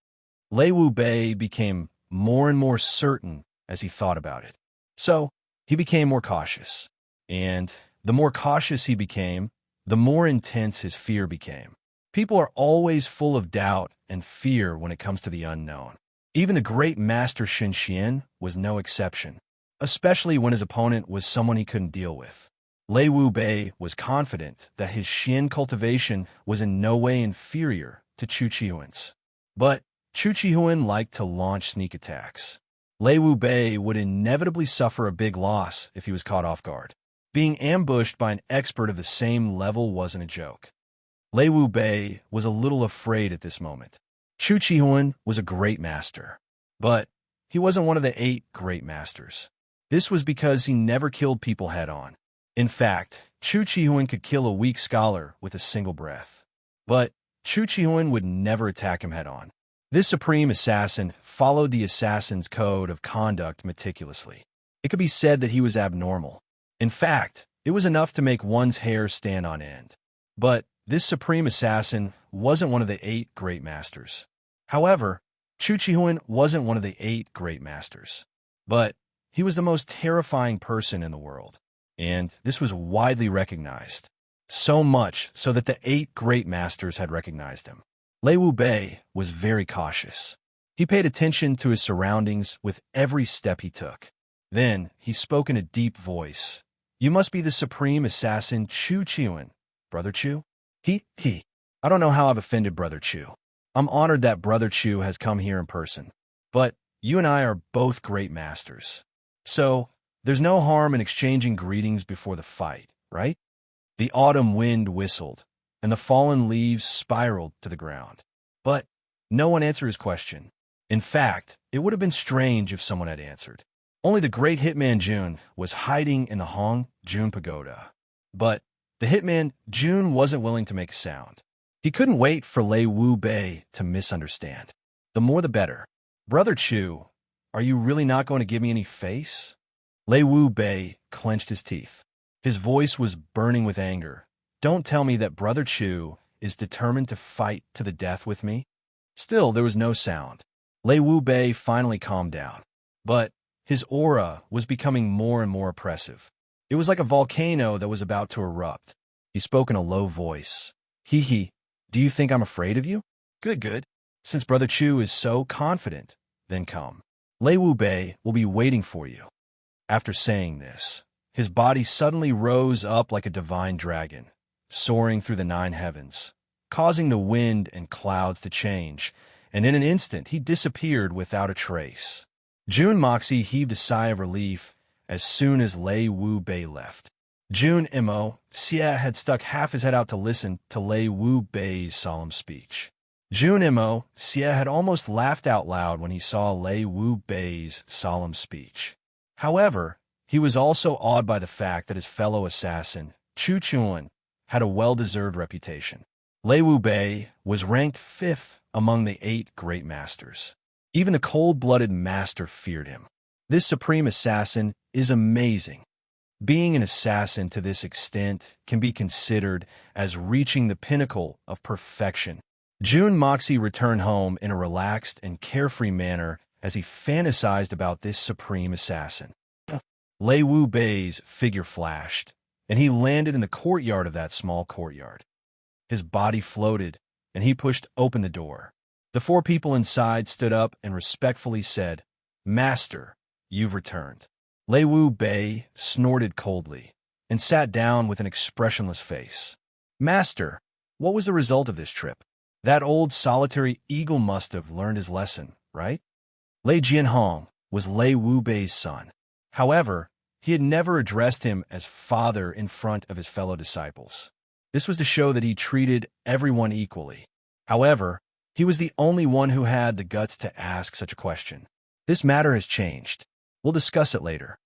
[SPEAKER 1] Lei Wu Bei became more and more certain as he thought about it. So, he became more cautious. And the more cautious he became, the more intense his fear became. People are always full of doubt and fear when it comes to the unknown. Even the great master Shen Xian was no exception, especially when his opponent was someone he couldn't deal with. Lei Wu Bei was confident that his Xian cultivation was in no way inferior to Chu Chihuan's. But Chu Chihuan liked to launch sneak attacks. Lei Wu Bei would inevitably suffer a big loss if he was caught off guard. Being ambushed by an expert of the same level wasn't a joke. Lei Wu Bei was a little afraid at this moment. Chu Chihuan was a great master, but he wasn't one of the 8 great masters. This was because he never killed people head-on. In fact, Chu Chihuan could kill a weak scholar with a single breath. But Chu Chihuan would never attack him head-on. This supreme assassin followed the assassin's code of conduct meticulously. It could be said that he was abnormal. In fact, it was enough to make one's hair stand on end. But this supreme assassin wasn't one of the 8 great masters. However, Chu Chihuan wasn't one of the 8 great masters. But he was the most terrifying person in the world. And this was widely recognized. So much so that the 8 great masters had recognized him. Lei Wu Bei was very cautious. He paid attention to his surroundings with every step he took. Then he spoke in a deep voice. "You must be the supreme assassin Chu Chihuan, Brother Chu?" I don't know how I've offended Brother Chu. I'm honored that Brother Chu has come here in person. But you and I are both great masters. So, there's no harm in exchanging greetings before the fight, right? The autumn wind whistled, and the fallen leaves spiraled to the ground. But no one answered his question. In fact, it would have been strange if someone had answered. Only the great hitman Jun was hiding in the Hong Jun Pagoda. But the hitman Jun wasn't willing to make a sound. He couldn't wait for Lei Wu Bei to misunderstand. The more the better. "Brother Chu, are you really not going to give me any face?" Lei Wu Bei clenched his teeth. His voice was burning with anger. "Don't tell me that Brother Chu is determined to fight to the death with me?" Still, there was no sound. Lei Wu Bei finally calmed down. But his aura was becoming more and more oppressive. It was like a volcano that was about to erupt. He spoke in a low voice. Do you think I'm afraid of you? Good, good. Since Brother Chu is so confident, then come. Lei Wu Bei will be waiting for you. After saying this, his body suddenly rose up like a divine dragon, soaring through the 9 heavens, causing the wind and clouds to change, and in an instant he disappeared without a trace. Jun Moxie heaved a sigh of relief as soon as Lei Wu Bei left. Jun Mo Xie had stuck half his head out to listen to Lei Wu Bei's solemn speech. Jun Mo Xie had almost laughed out loud when he saw Lei Wu Bei's solemn speech. However, he was also awed by the fact that his fellow assassin, Chu Chuan, had a well-deserved reputation. Lei Wu Bei was ranked 5th among the 8 great masters. Even the cold-blooded master feared him. This supreme assassin is amazing. Being an assassin to this extent can be considered as reaching the pinnacle of perfection. Jun Moxie returned home in a relaxed and carefree manner as he fantasized about this supreme assassin. Lei Wu Bei's figure flashed, and he landed in the courtyard of that small courtyard. His body floated, and he pushed open the door. The 4 people inside stood up and respectfully said, "Master, you've returned." Lei Wu Bei snorted coldly and sat down with an expressionless face. "Master, what was the result of this trip? That old solitary eagle must have learned his lesson, right?" Lei Jianhong was Lei Wu Bei's son. However, he had never addressed him as father in front of his fellow disciples. This was to show that he treated everyone equally. However, he was the only one who had the guts to ask such a question. This matter has changed. We'll discuss it later.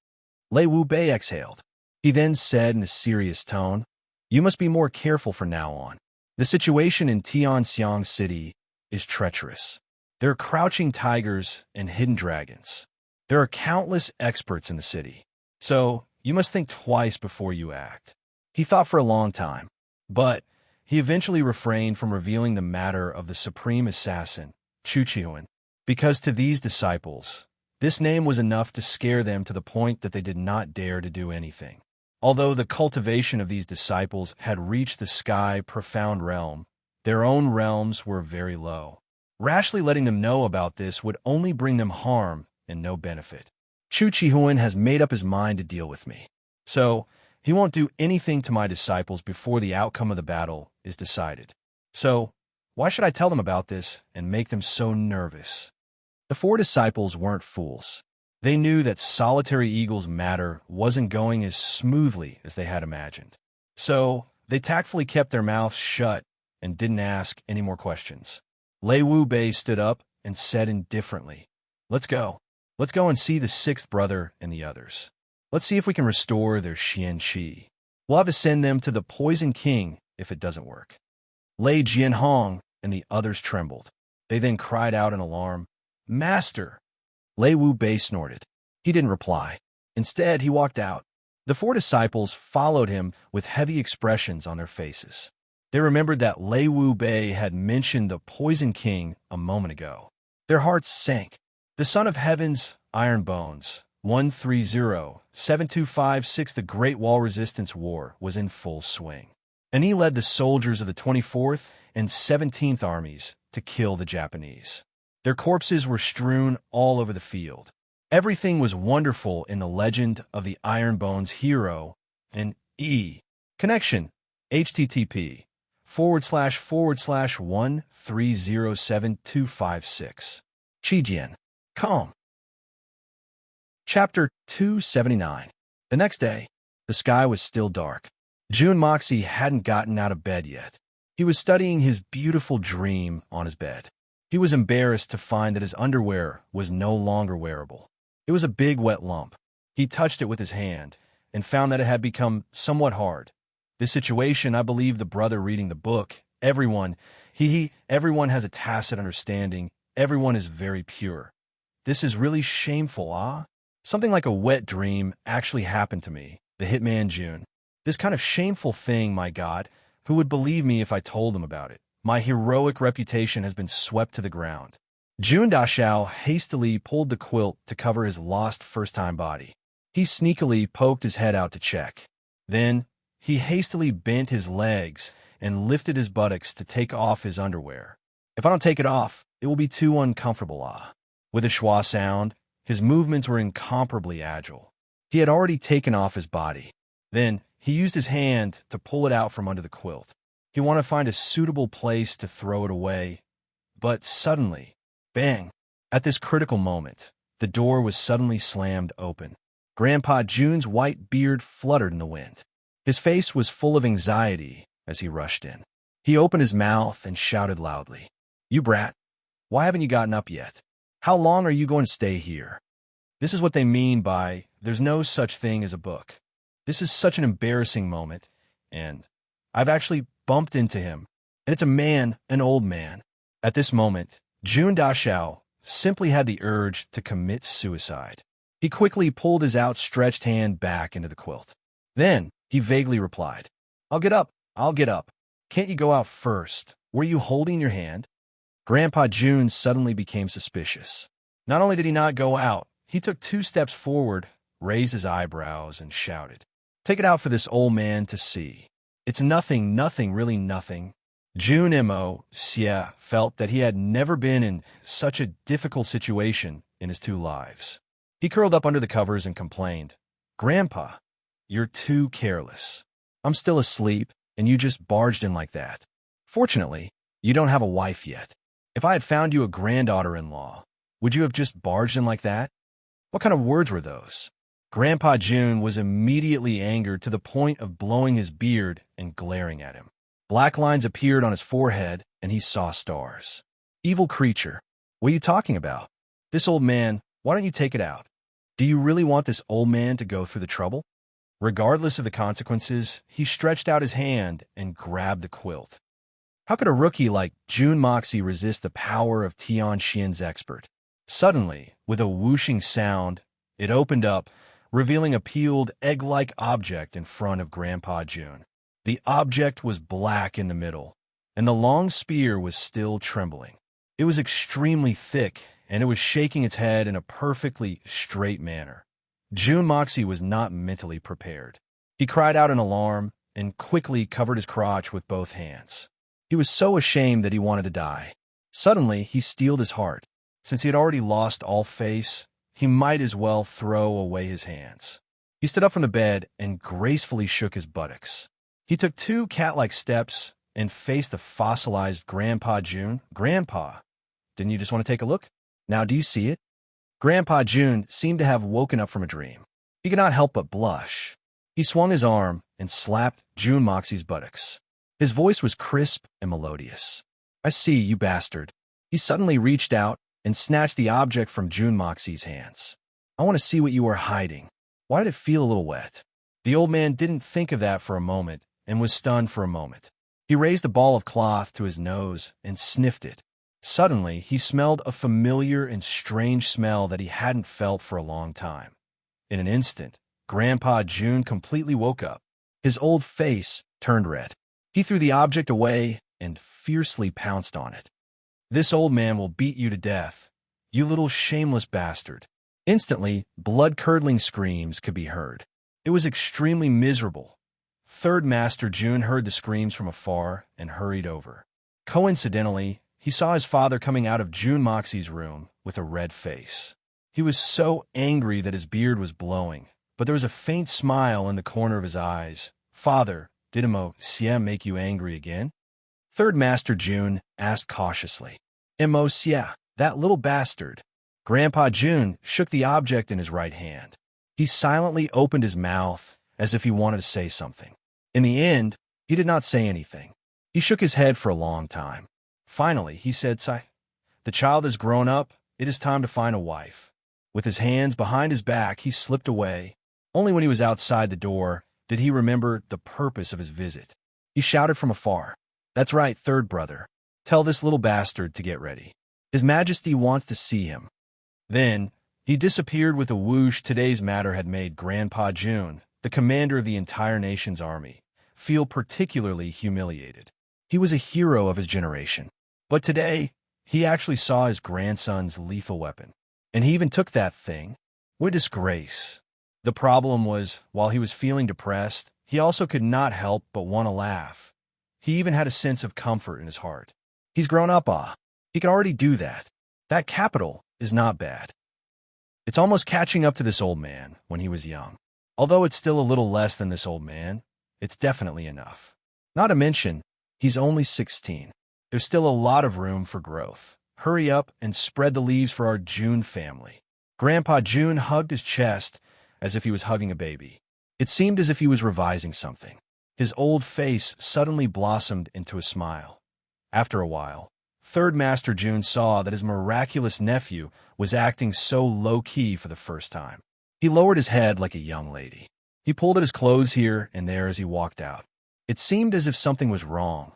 [SPEAKER 1] Lei Wu Bei exhaled. He then said in a serious tone, "You must be more careful from now on. The situation in Tianxiang City is treacherous. There are crouching tigers and hidden dragons. There are countless experts in the city. So, you must think twice before you act." He thought for a long time, but he eventually refrained from revealing the matter of the supreme assassin, Chu Chuan, because to these disciples, this name was enough to scare them to the point that they did not dare to do anything. Although the cultivation of these disciples had reached the sky profound realm, their own realms were very low. Rashly letting them know about this would only bring them harm and no benefit. Chu Chihuan has made up his mind to deal with me. So, he won't do anything to my disciples before the outcome of the battle is decided. So, why should I tell them about this and make them so nervous? The 4 disciples weren't fools. They knew that solitary eagle's matter wasn't going as smoothly as they had imagined. So, they tactfully kept their mouths shut and didn't ask any more questions. Lei Wu Bei stood up and said indifferently, "Let's go. Let's go and see the 6th brother and the others. Let's see if we can restore their Xian Qi. We'll have to send them to the Poison King if it doesn't work." Lei Jianhong and the others trembled. They then cried out in alarm, "Master!" Lei Wu Bei snorted. He didn't reply. Instead, he walked out. The 4 disciples followed him with heavy expressions on their faces. They remembered that Lei Wu Bei had mentioned the Poison King a moment ago. Their hearts sank. The Son of Heaven's Iron Bones, 130-7256, the Great Wall Resistance War was in full swing. And he led the soldiers of the 24th and 17th armies to kill the Japanese. Their corpses were strewn all over the field. Everything was wonderful in the legend of the Iron Bones hero and connection, http://1307256. Chijian. Calm. Chapter 279. The next day, the sky was still dark. Jun Moxie hadn't gotten out of bed yet. He was studying his beautiful dream on his bed. He was embarrassed to find that his underwear was no longer wearable. It was a big wet lump. He touched it with his hand and found that it had become somewhat hard. This situation, I believe the brother reading the book, everyone has a tacit understanding. Everyone is very pure. This is really shameful, ah? Something like a wet dream actually happened to me, the hitman Jun. This kind of shameful thing, my God, who would believe me if I told them about it? My heroic reputation has been swept to the ground. Jun Dashao hastily pulled the quilt to cover his lost first-time body. He sneakily poked his head out to check. Then, he hastily bent his legs and lifted his buttocks to take off his underwear. If I don't take it off, it will be too uncomfortable, ah. With a schwa sound, his movements were incomparably agile. He had already taken off his body. Then, he used his hand to pull it out from under the quilt. He wanted to find a suitable place to throw it away. But suddenly, bang! At this critical moment, the door was suddenly slammed open. Grandpa June's white beard fluttered in the wind. His face was full of anxiety as he rushed in. He opened his mouth and shouted loudly, "You brat! Why haven't you gotten up yet? How long are you going to stay here?" This is what they mean by, "There's no such thing as a book." This is such an embarrassing moment, and I've actually bumped into him, and it's a man, an old man. At this moment, Jun Dashao simply had the urge to commit suicide. He quickly pulled his outstretched hand back into the quilt. Then, he vaguely replied, I'll get up. Can't you go out first? Were you holding your hand?" Grandpa June suddenly became suspicious. Not only did he not go out, he took 2 steps forward, raised his eyebrows, and shouted, "Take it out for this old man to see. It's nothing, really nothing." Jun Mo Xie felt that he had never been in such a difficult situation in his 2 lives. He curled up under the covers and complained, "Grandpa, you're too careless. I'm still asleep, and you just barged in like that. Fortunately, you don't have a wife yet. If I had found you a granddaughter-in-law, would you have just barged in like that?" What kind of words were those? Grandpa June was immediately angered to the point of blowing his beard and glaring at him. Black lines appeared on his forehead, and he saw stars. "Evil creature, what are you talking about? This old man, why don't you take it out? Do you really want this old man to go through the trouble?" Regardless of the consequences, he stretched out his hand and grabbed the quilt. How could a rookie like Jun Moxie resist the power of Tian Xian's expert? Suddenly, with a whooshing sound, it opened up, revealing a peeled, egg-like object in front of Grandpa June. The object was black in the middle, and the long spear was still trembling. It was extremely thick, and it was shaking its head in a perfectly straight manner. Jun Moxie was not mentally prepared. He cried out in alarm and quickly covered his crotch with both hands. He was so ashamed that he wanted to die. Suddenly, he steeled his heart. Since he had already lost all face, he might as well throw away his hands. He stood up from the bed and gracefully shook his buttocks. He took 2 cat-like steps and faced the fossilized Grandpa June. "Grandpa, didn't you just want to take a look? Now do you see it?" Grandpa June seemed to have woken up from a dream. He could not help but blush. He swung his arm and slapped Jun Moxie's buttocks. His voice was crisp and melodious. "I see, you bastard." He suddenly reached out and snatched the object from Jun Moxie's hands. "I want to see what you are hiding. Why did it feel a little wet?" The old man didn't think of that for a moment and was stunned for a moment. He raised the ball of cloth to his nose and sniffed it. Suddenly, he smelled a familiar and strange smell that he hadn't felt for a long time. In an instant, Grandpa June completely woke up. His old face turned red. He threw the object away and fiercely pounced on it. "This old man will beat you to death, you little shameless bastard." Instantly, blood-curdling screams could be heard. It was extremely miserable. Third Master June heard the screams from afar and hurried over. Coincidentally, he saw his father coming out of Jun Moxie's room with a red face. He was so angry that his beard was blowing, but there was a faint smile in the corner of his eyes. "Father, did Mo Xie make you angry again?" Third Master June asked cautiously. "Mo Xie, that little bastard." Grandpa June shook the object in his right hand. He silently opened his mouth as if he wanted to say something. In the end, he did not say anything. He shook his head for a long time. Finally, he said, "The child has grown up. It is time to find a wife." With his hands behind his back, he slipped away. Only when he was outside the door did he remember the purpose of his visit. He shouted from afar, "That's right, third brother. Tell this little bastard to get ready. His Majesty wants to see him." Then, he disappeared with a whoosh. Today's matter had made Grandpa June, the commander of the entire nation's army, feel particularly humiliated. He was a hero of his generation. But today, he actually saw his grandson's lethal weapon. And he even took that thing. What a disgrace. The problem was, while he was feeling depressed, he also could not help but want to laugh. He even had a sense of comfort in his heart. He's grown up, He can already do that. That capital is not bad. It's almost catching up to this old man when he was young. Although it's still a little less than this old man, it's definitely enough. Not to mention, he's only 16. There's still a lot of room for growth. Hurry up and spread the leaves for our June family. Grandpa June hugged his chest as if he was hugging a baby. It seemed as if he was revising something. His old face suddenly blossomed into a smile. After a while, Third Master June saw that his miraculous nephew was acting so low-key for the first time. He lowered his head like a young lady. He pulled at his clothes here and there as he walked out. It seemed as if something was wrong.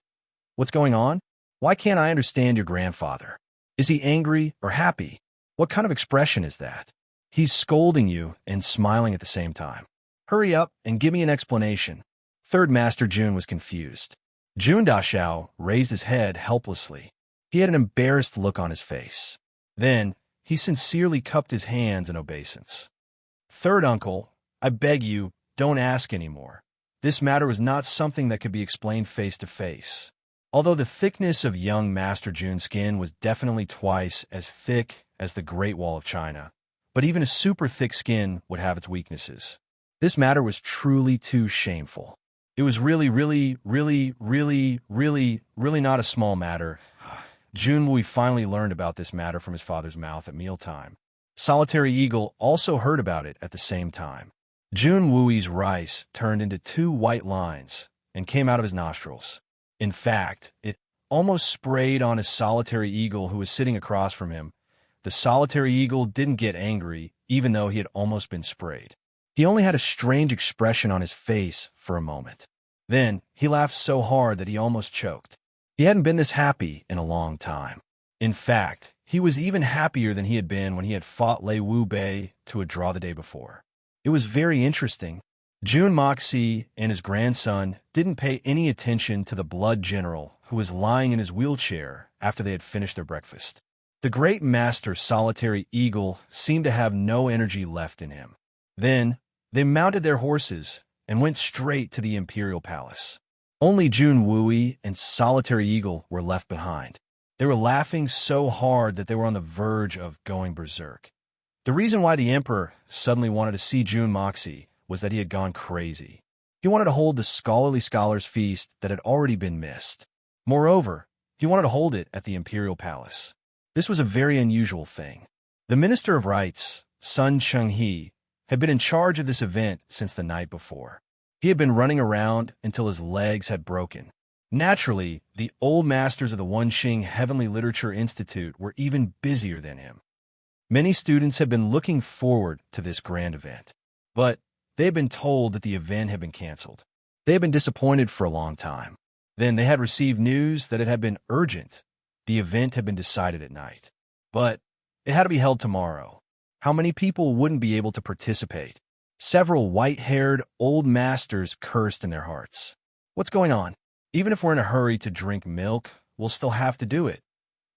[SPEAKER 1] What's going on? Why can't I understand your grandfather? Is he angry or happy? What kind of expression is that? He's scolding you and smiling at the same time. Hurry up and give me an explanation. Third Master June was confused. June Dashao raised his head helplessly. He had an embarrassed look on his face. Then, he sincerely cupped his hands in obeisance. Third uncle, I beg you, don't ask anymore. This matter was not something that could be explained face to face. Although the thickness of young Master June's skin was definitely twice as thick as the Great Wall of China, but even a super thick skin would have its weaknesses. This matter was truly too shameful. It was really not a small matter. June Wui finally learned about this matter from his father's mouth at mealtime. Solitary Eagle also heard about it at the same time. June Wui's rice turned into 2 white lines and came out of his nostrils. In fact, it almost sprayed on his Solitary Eagle who was sitting across from him. The Solitary Eagle didn't get angry, even though he had almost been sprayed. He only had a strange expression on his face for a moment. Then, he laughed so hard that he almost choked. He hadn't been this happy in a long time. In fact, he was even happier than he had been when he had fought Lei Wu Bei to a draw the day before. It was very interesting. Jun Moxie and his grandson didn't pay any attention to the blood general who was lying in his wheelchair after they had finished their breakfast. The great master Solitary Eagle seemed to have no energy left in him. Then, they mounted their horses and went straight to the imperial palace. Only Jun Wui and Solitary Eagle were left behind. They were laughing so hard that they were on the verge of going berserk. The reason why the emperor suddenly wanted to see Jun Moxie was that he had gone crazy. He wanted to hold the scholarly scholars' feast that had already been missed. Moreover, he wanted to hold it at the imperial palace. This was a very unusual thing. The Minister of Rites, Sun Chenghe, had been in charge of this event since the night before. He had been running around until his legs had broken. Naturally, the old masters of the Wenxing Heavenly Literature Institute were even busier than him. Many students had been looking forward to this grand event, but they had been told that the event had been canceled. They had been disappointed for a long time. Then they had received news that it had been urgent. The event had been decided at night, but it had to be held tomorrow. How many people wouldn't be able to participate? Several white-haired old masters cursed in their hearts. What's going on? Even if we're in a hurry to drink milk, we'll still have to do it.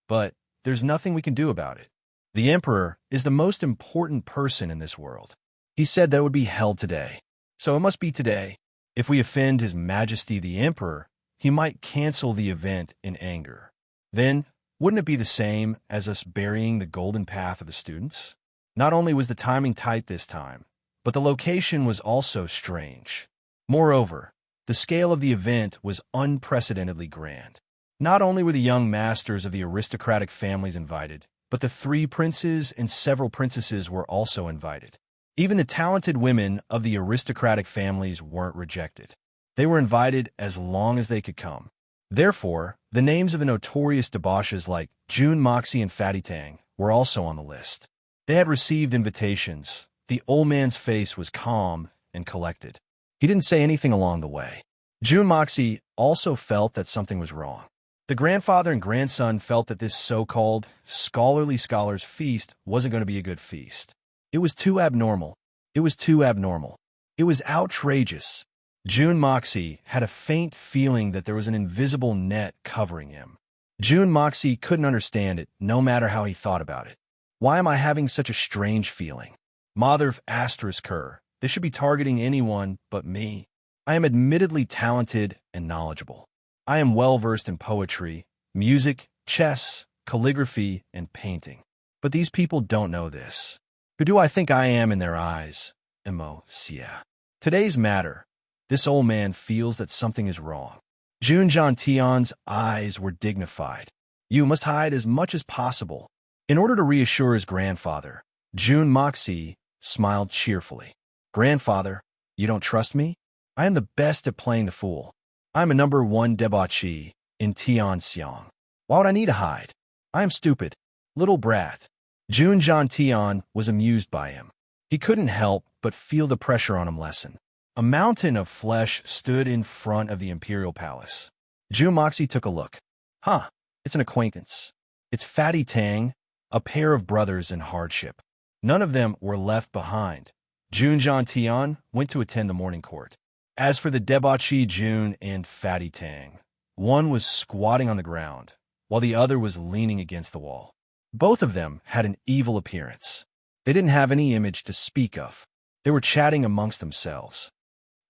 [SPEAKER 1] But there's nothing we can do about it. The emperor is the most important person in this world. He said that it would be held today. So it must be today. If we offend His Majesty the Emperor, he might cancel the event in anger. Then, wouldn't it be the same as us burying the golden path of the students? Not only was the timing tight this time, but the location was also strange. Moreover, the scale of the event was unprecedentedly grand. Not only were the young masters of the aristocratic families invited, but the 3 princes and several princesses were also invited. Even the talented women of the aristocratic families weren't rejected. They were invited as long as they could come. Therefore, the names of the notorious debauches like Jun Moxie and Fatty Tang were also on the list. They had received invitations. The old man's face was calm and collected. He didn't say anything along the way. Jun Moxie also felt that something was wrong. The grandfather and grandson felt that this so-called scholarly scholars' feast wasn't going to be a good feast. It was too abnormal. It was too abnormal. It was outrageous. Jun Moxie had a faint feeling that there was an invisible net covering him. Jun Moxie couldn't understand it, no matter how he thought about it. Why am I having such a strange feeling? Mother of asterisk her. This should be targeting anyone but me. I am admittedly talented and knowledgeable. I am well-versed in poetry, music, chess, calligraphy, and painting. But these people don't know this. Who do I think I am in their eyes? Emocia. Today's matter. This old man feels that something is wrong. Jun Tian's eyes were dignified. You must hide as much as possible. In order to reassure his grandfather, Jun Moxie smiled cheerfully. Grandfather, you don't trust me? I am the best at playing the fool. I'm a #1 debauchee in Tianxiang. Why would I need to hide? I am stupid. Little brat. Jun Tian was amused by him. He couldn't help but feel the pressure on him lessen. A mountain of flesh stood in front of the imperial palace. Jun Moxie took a look. Huh, it's an acquaintance. It's Fatty Tang, a pair of brothers in hardship. None of them were left behind. Jun Tian went to attend the morning court. As for the debauchee Jun and Fatty Tang, one was squatting on the ground, while the other was leaning against the wall. Both of them had an evil appearance. They didn't have any image to speak of. They were chatting amongst themselves.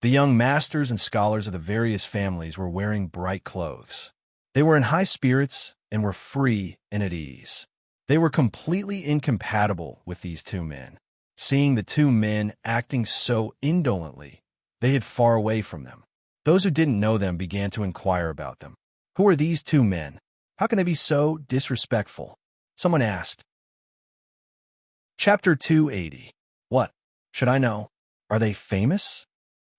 [SPEAKER 1] The young masters and scholars of the various families were wearing bright clothes. They were in high spirits and were free and at ease. They were completely incompatible with these two men. Seeing the two men acting so indolently, they hid far away from them. Those who didn't know them began to inquire about them. Who are these two men? How can they be so disrespectful? Someone asked. Chapter 280. What? Should I know? Are they famous?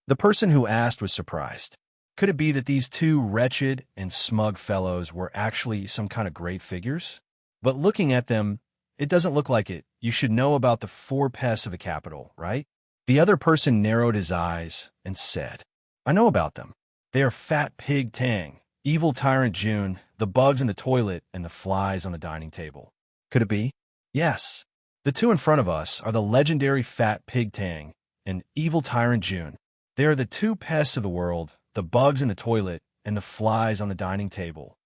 [SPEAKER 1] The person who asked was surprised. Could it be that these two wretched and smug fellows were actually some kind of great figures? But looking at them, it doesn't look like it. You should know about the 4 pests of the capital, right? The other person narrowed his eyes and said, I know about them. They are Fat Pig Tang, Evil Tyrant June, the bugs in the toilet, and the flies on the dining table. Could it be? Yes. The two in front of us are the legendary Fat Pig Tang and Evil Tyrant June. They are the 2 pests of the world, the bugs in the toilet, and the flies on the dining table.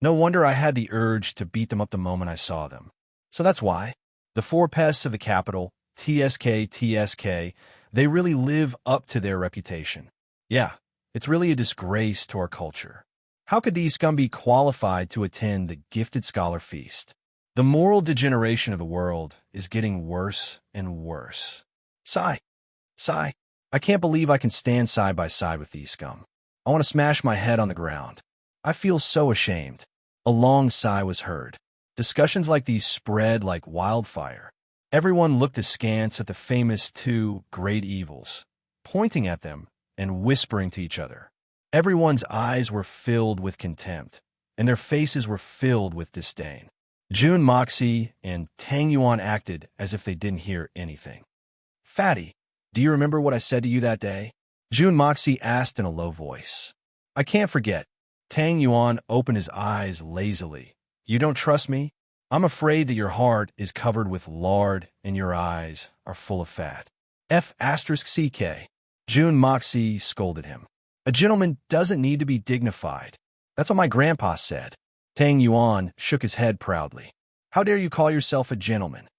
[SPEAKER 1] No wonder I had the urge to beat them up the moment I saw them. So that's why. The 4 pests of the capital, TSK, they really live up to their reputation. Yeah, it's really a disgrace to our culture. How could these scum be qualified to attend the gifted scholar feast? The moral degeneration of the world is getting worse and worse. Sigh. I can't believe I can stand side by side with these scum. I want to smash my head on the ground. I feel so ashamed. A long sigh was heard. Discussions like these spread like wildfire. Everyone looked askance at the famous 2 great evils, pointing at them and whispering to each other. Everyone's eyes were filled with contempt, and their faces were filled with disdain. Jun Moxie and Tang Yuan acted as if they didn't hear anything. Fatty, do you remember what I said to you that day? Jun Moxie asked in a low voice. I can't forget. Tang Yuan opened his eyes lazily. You don't trust me? I'm afraid that your heart is covered with lard and your eyes are full of fat. F***CK. Jun Moxie scolded him. A gentleman doesn't need to be dignified. That's what my grandpa said. Tang Yuan shook his head proudly. How dare you call yourself a gentleman?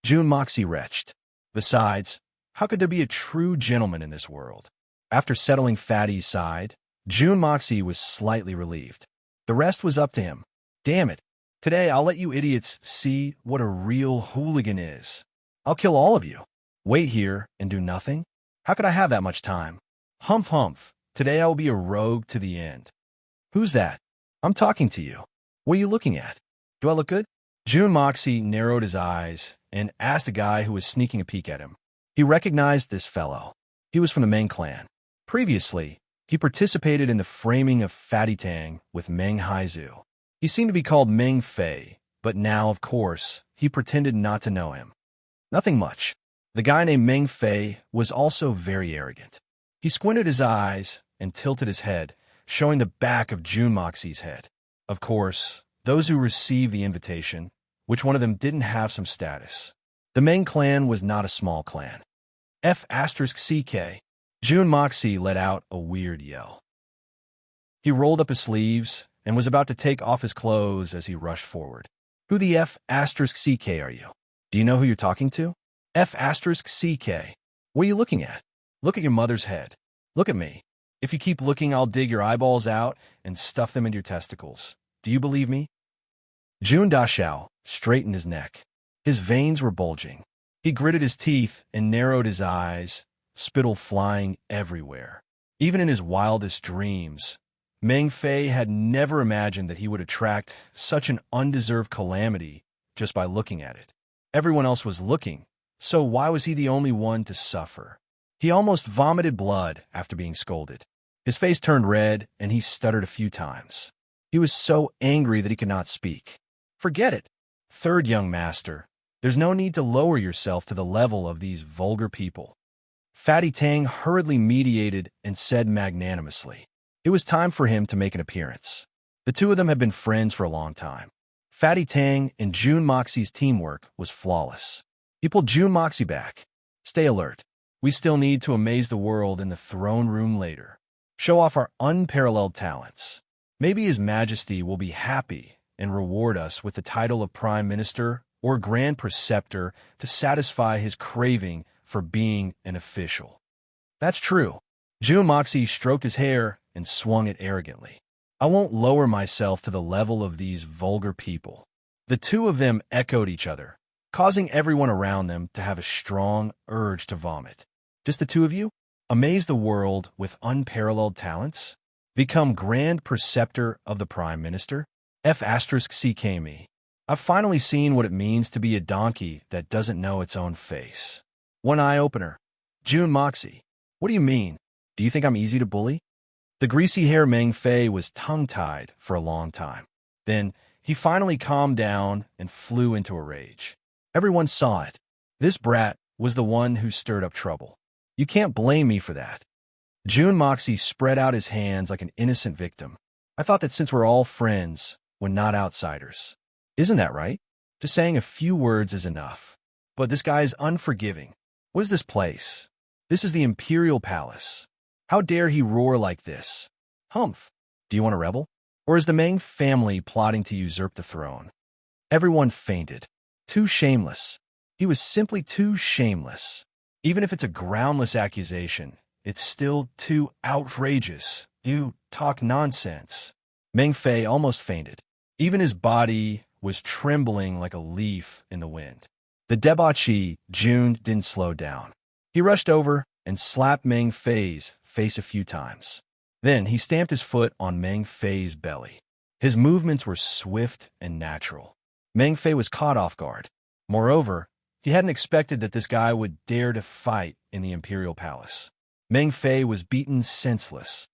[SPEAKER 1] Jun Moxie retched. Besides, how could there be a true gentleman in this world? After settling Fatty's side, Jun Moxie was slightly relieved. The rest was up to him. Damn it. Today I'll let you idiots see what a real hooligan is. I'll kill all of you. Wait here and do nothing? How could I have that much time? Humph. Today I will be a rogue to the end. Who's that? I'm talking to you. What are you looking at? Do I look good? Jun Moxie narrowed his eyes and asked a guy who was sneaking a peek at him. He recognized this fellow. He was from the Meng clan. Previously, he participated in the framing of Fatty Tang with Meng Haizu. He seemed to be called Meng Fei, but now, of course, he pretended not to know him. Nothing much. The guy named Meng Fei was also very arrogant. He squinted his eyes and tilted his head, showing the back of Jun Moxie's head. Of course, those who received the invitation, which one of them didn't have some status. The Meng clan was not a small clan. F***CK. Jun Moxie let out a weird yell. He rolled up his sleeves and was about to take off his clothes as he rushed forward. Who the F***CK are you? Do you know who you're talking to? F***CK. What are you looking at? Look at your mother's head. Look at me. If you keep looking, I'll dig your eyeballs out and stuff them into your testicles. Do you believe me? Jun Dashao straightened his neck. His veins were bulging. He gritted his teeth and narrowed his eyes, spittle flying everywhere. Even in his wildest dreams, Meng Fei had never imagined that he would attract such an undeserved calamity just by looking at it. Everyone else was looking, so why was he the only one to suffer? He almost vomited blood after being scolded. His face turned red, and he stuttered a few times. He was so angry that he could not speak. Forget it. Third young master, there's no need to lower yourself to the level of these vulgar people. Fatty Tang hurriedly mediated and said magnanimously. It was time for him to make an appearance. The two of them had been friends for a long time. Fatty Tang and Jun Moxie's teamwork was flawless. He pulled Jun Moxie back. Stay alert. We still need to amaze the world in the throne room later. Show off our unparalleled talents. Maybe His Majesty will be happy and reward us with the title of Prime Minister or Grand Preceptor to satisfy his craving for being an official. That's true. Jun Moxie stroked his hair and swung it arrogantly. I won't lower myself to the level of these vulgar people. The two of them echoed each other, causing everyone around them to have a strong urge to vomit. Just the two of you? Amaze the world with unparalleled talents? Become Grand Preceptor of the Prime Minister? F*CK me. I've finally seen what it means to be a donkey that doesn't know its own face. One eye-opener. Jun Moxie, what do you mean? Do you think I'm easy to bully? The greasy-haired Meng Fei was tongue-tied for a long time. Then he finally calmed down and flew into a rage. Everyone saw it. This brat was the one who stirred up trouble. You can't blame me for that. Jun Moxie spread out his hands like an innocent victim. I thought that since we're all friends, we're not outsiders. Isn't that right? Just saying a few words is enough. But this guy is unforgiving. What is this place? This is the Imperial Palace. How dare he roar like this? Humph. Do you want to rebel? Or is the Meng family plotting to usurp the throne? Everyone fainted. Too shameless. He was simply too shameless. Even if it's a groundless accusation, it's still too outrageous. You talk nonsense. Meng Fei almost fainted. Even his body was trembling like a leaf in the wind. The debauchee, Jun, didn't slow down. He rushed over and slapped Meng Fei's face a few times. Then he stamped his foot on Meng Fei's belly. His movements were swift and natural. Meng Fei was caught off guard. Moreover, he hadn't expected that this guy would dare to fight in the Imperial Palace. Meng Fei was beaten senseless.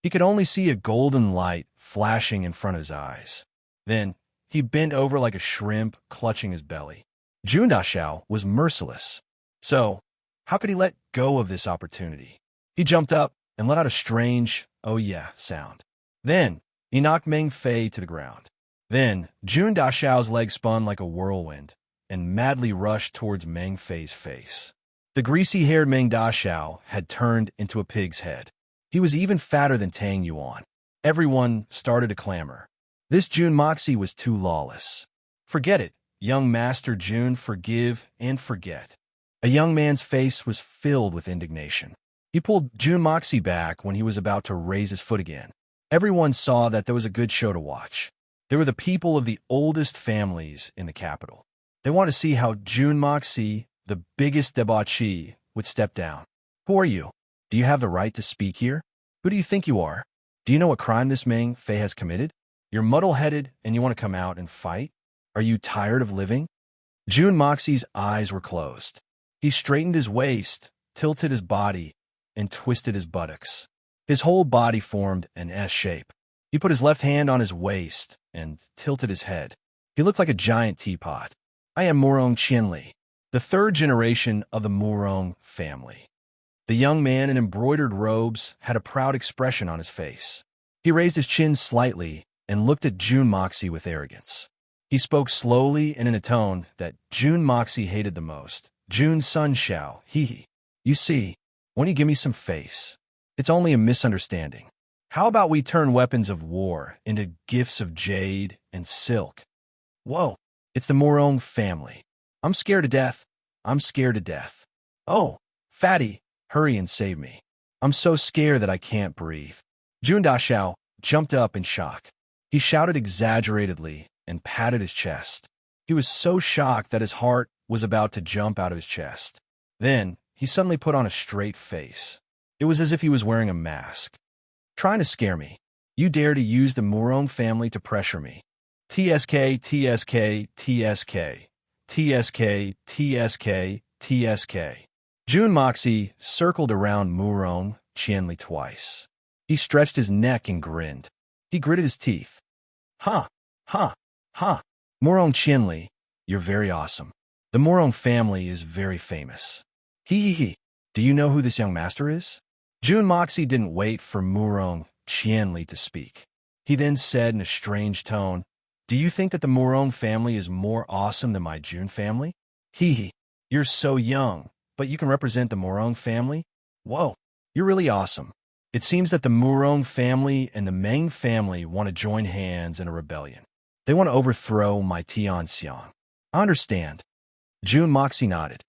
[SPEAKER 1] He could only see a golden light flashing in front of his eyes. Then he bent over like a shrimp, clutching his belly. Jun Dashao was merciless. So, how could he let go of this opportunity? He jumped up and let out a strange, oh yeah, sound. Then he knocked Meng Fei to the ground. Then Jun Dashao's leg spun like a whirlwind and madly rushed towards Meng Fei's face. The greasy-haired Meng Dashao had turned into a pig's head. He was even fatter than Tang Yuan. Everyone started to clamor. This Jun Moxie was too lawless. Forget it, young Master Jun, forgive and forget. A young man's face was filled with indignation. He pulled Jun Moxie back when he was about to raise his foot again. Everyone saw that there was a good show to watch. They were the people of the oldest families in the capital. They wanted to see how Jun Moxie, the biggest debauchee, would step down. Who are you? Do you have the right to speak here? Who do you think you are? Do you know what crime this Meng Fei has committed? You're muddle-headed and you want to come out and fight? Are you tired of living? Jun Moxie's eyes were closed. He straightened his waist, tilted his body, and twisted his buttocks. His whole body formed an S shape. He put his left hand on his waist and tilted his head. He looked like a giant teapot. I am Murong Qianli, the third generation of the Murong family. The young man in embroidered robes had a proud expression on his face. He raised his chin slightly and looked at Jun Moxie with arrogance. He spoke slowly and in a tone that Jun Moxie hated the most. Jun Sun Xiao, hee. You see, won't you give me some face? It's only a misunderstanding. How about we turn weapons of war into gifts of jade and silk? Whoa, it's the Murong family. I'm scared to death. I'm scared to death. Oh, Fatty, hurry and save me. I'm so scared that I can't breathe. Jun Dashao jumped up in shock. He shouted exaggeratedly and patted his chest. He was so shocked that his heart was about to jump out of his chest. Then, he suddenly put on a straight face. It was as if he was wearing a mask. Trying to scare me. You dare to use the Murong family to pressure me. TSK, TSK, TSK, TSK, TSK, TSK. Jun Moxie circled around Murong Qianli twice. He stretched his neck and grinned. He gritted his teeth. Ha! Ha! Ha! Murong Qianli, you're very awesome. The Murong family is very famous. Hee hee hee. Do you know who this young master is? Jun Moxie didn't wait for Murong Qianli to speak. He then said in a strange tone, Do you think that the Murong family is more awesome than my Jun family? Hee hee. You're so young, but you can represent the Murong family? Whoa, you're really awesome. It seems that the Murong family and the Meng family want to join hands in a rebellion. They want to overthrow my Tianxiang. I understand. Jun Moxie nodded.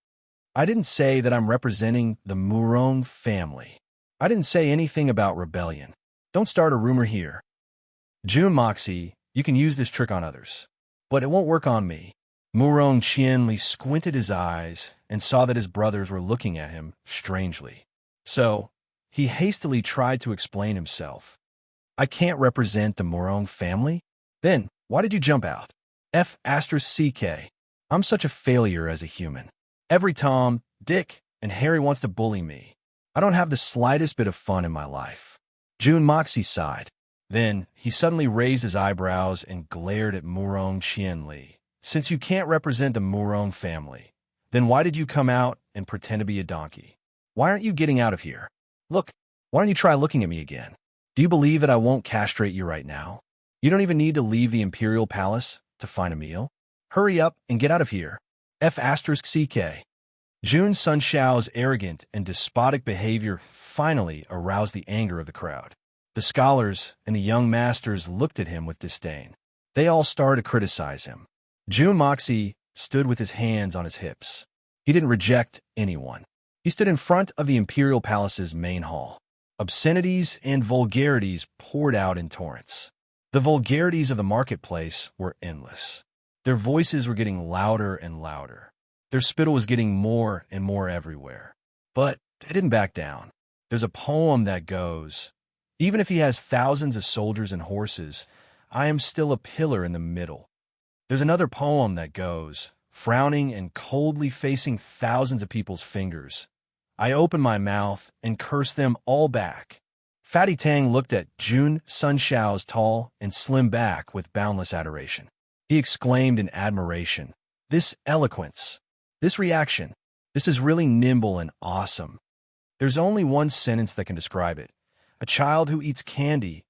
[SPEAKER 1] I didn't say that I'm representing the Murong family. I didn't say anything about rebellion. Don't start a rumor here. Jun Moxie, you can use this trick on others, but it won't work on me. Murong Qianli squinted his eyes and saw that his brothers were looking at him strangely. So, he hastily tried to explain himself. I can't represent the Murong family? Then, why did you jump out? F***CK. I'm such a failure as a human. Every Tom, Dick, and Harry wants to bully me. I don't have the slightest bit of fun in my life. Jun Moxie sighed. Then, he suddenly raised his eyebrows and glared at Murong Qianli. Since you can't represent the Murong family, then why did you come out and pretend to be a donkey? Why aren't you getting out of here? Look, why don't you try looking at me again? Do you believe that I won't castrate you right now? You don't even need to leave the Imperial Palace to find a meal. Hurry up and get out of here. F***CK. Jun Sunshao's arrogant and despotic behavior finally aroused the anger of the crowd. The scholars and the young masters looked at him with disdain. They all started to criticize him. Jun Moxie stood with his hands on his hips. He didn't reject anyone. He stood in front of the Imperial Palace's main hall. Obscenities and vulgarities poured out in torrents. The vulgarities of the marketplace were endless. Their voices were getting louder and louder. Their spittle was getting more and more everywhere. But they didn't back down. There's a poem that goes, Even if he has thousands of soldiers and horses, I am still a pillar in the middle. There's another poem that goes, Frowning and coldly facing thousands of people's fingers, I open my mouth and curse them all back. Fatty Tang looked at Jun Sunshao's tall and slim back with boundless adoration. He exclaimed in admiration, This eloquence, this reaction, this is really nimble and awesome. There's only one sentence that can describe it. A child who eats candy.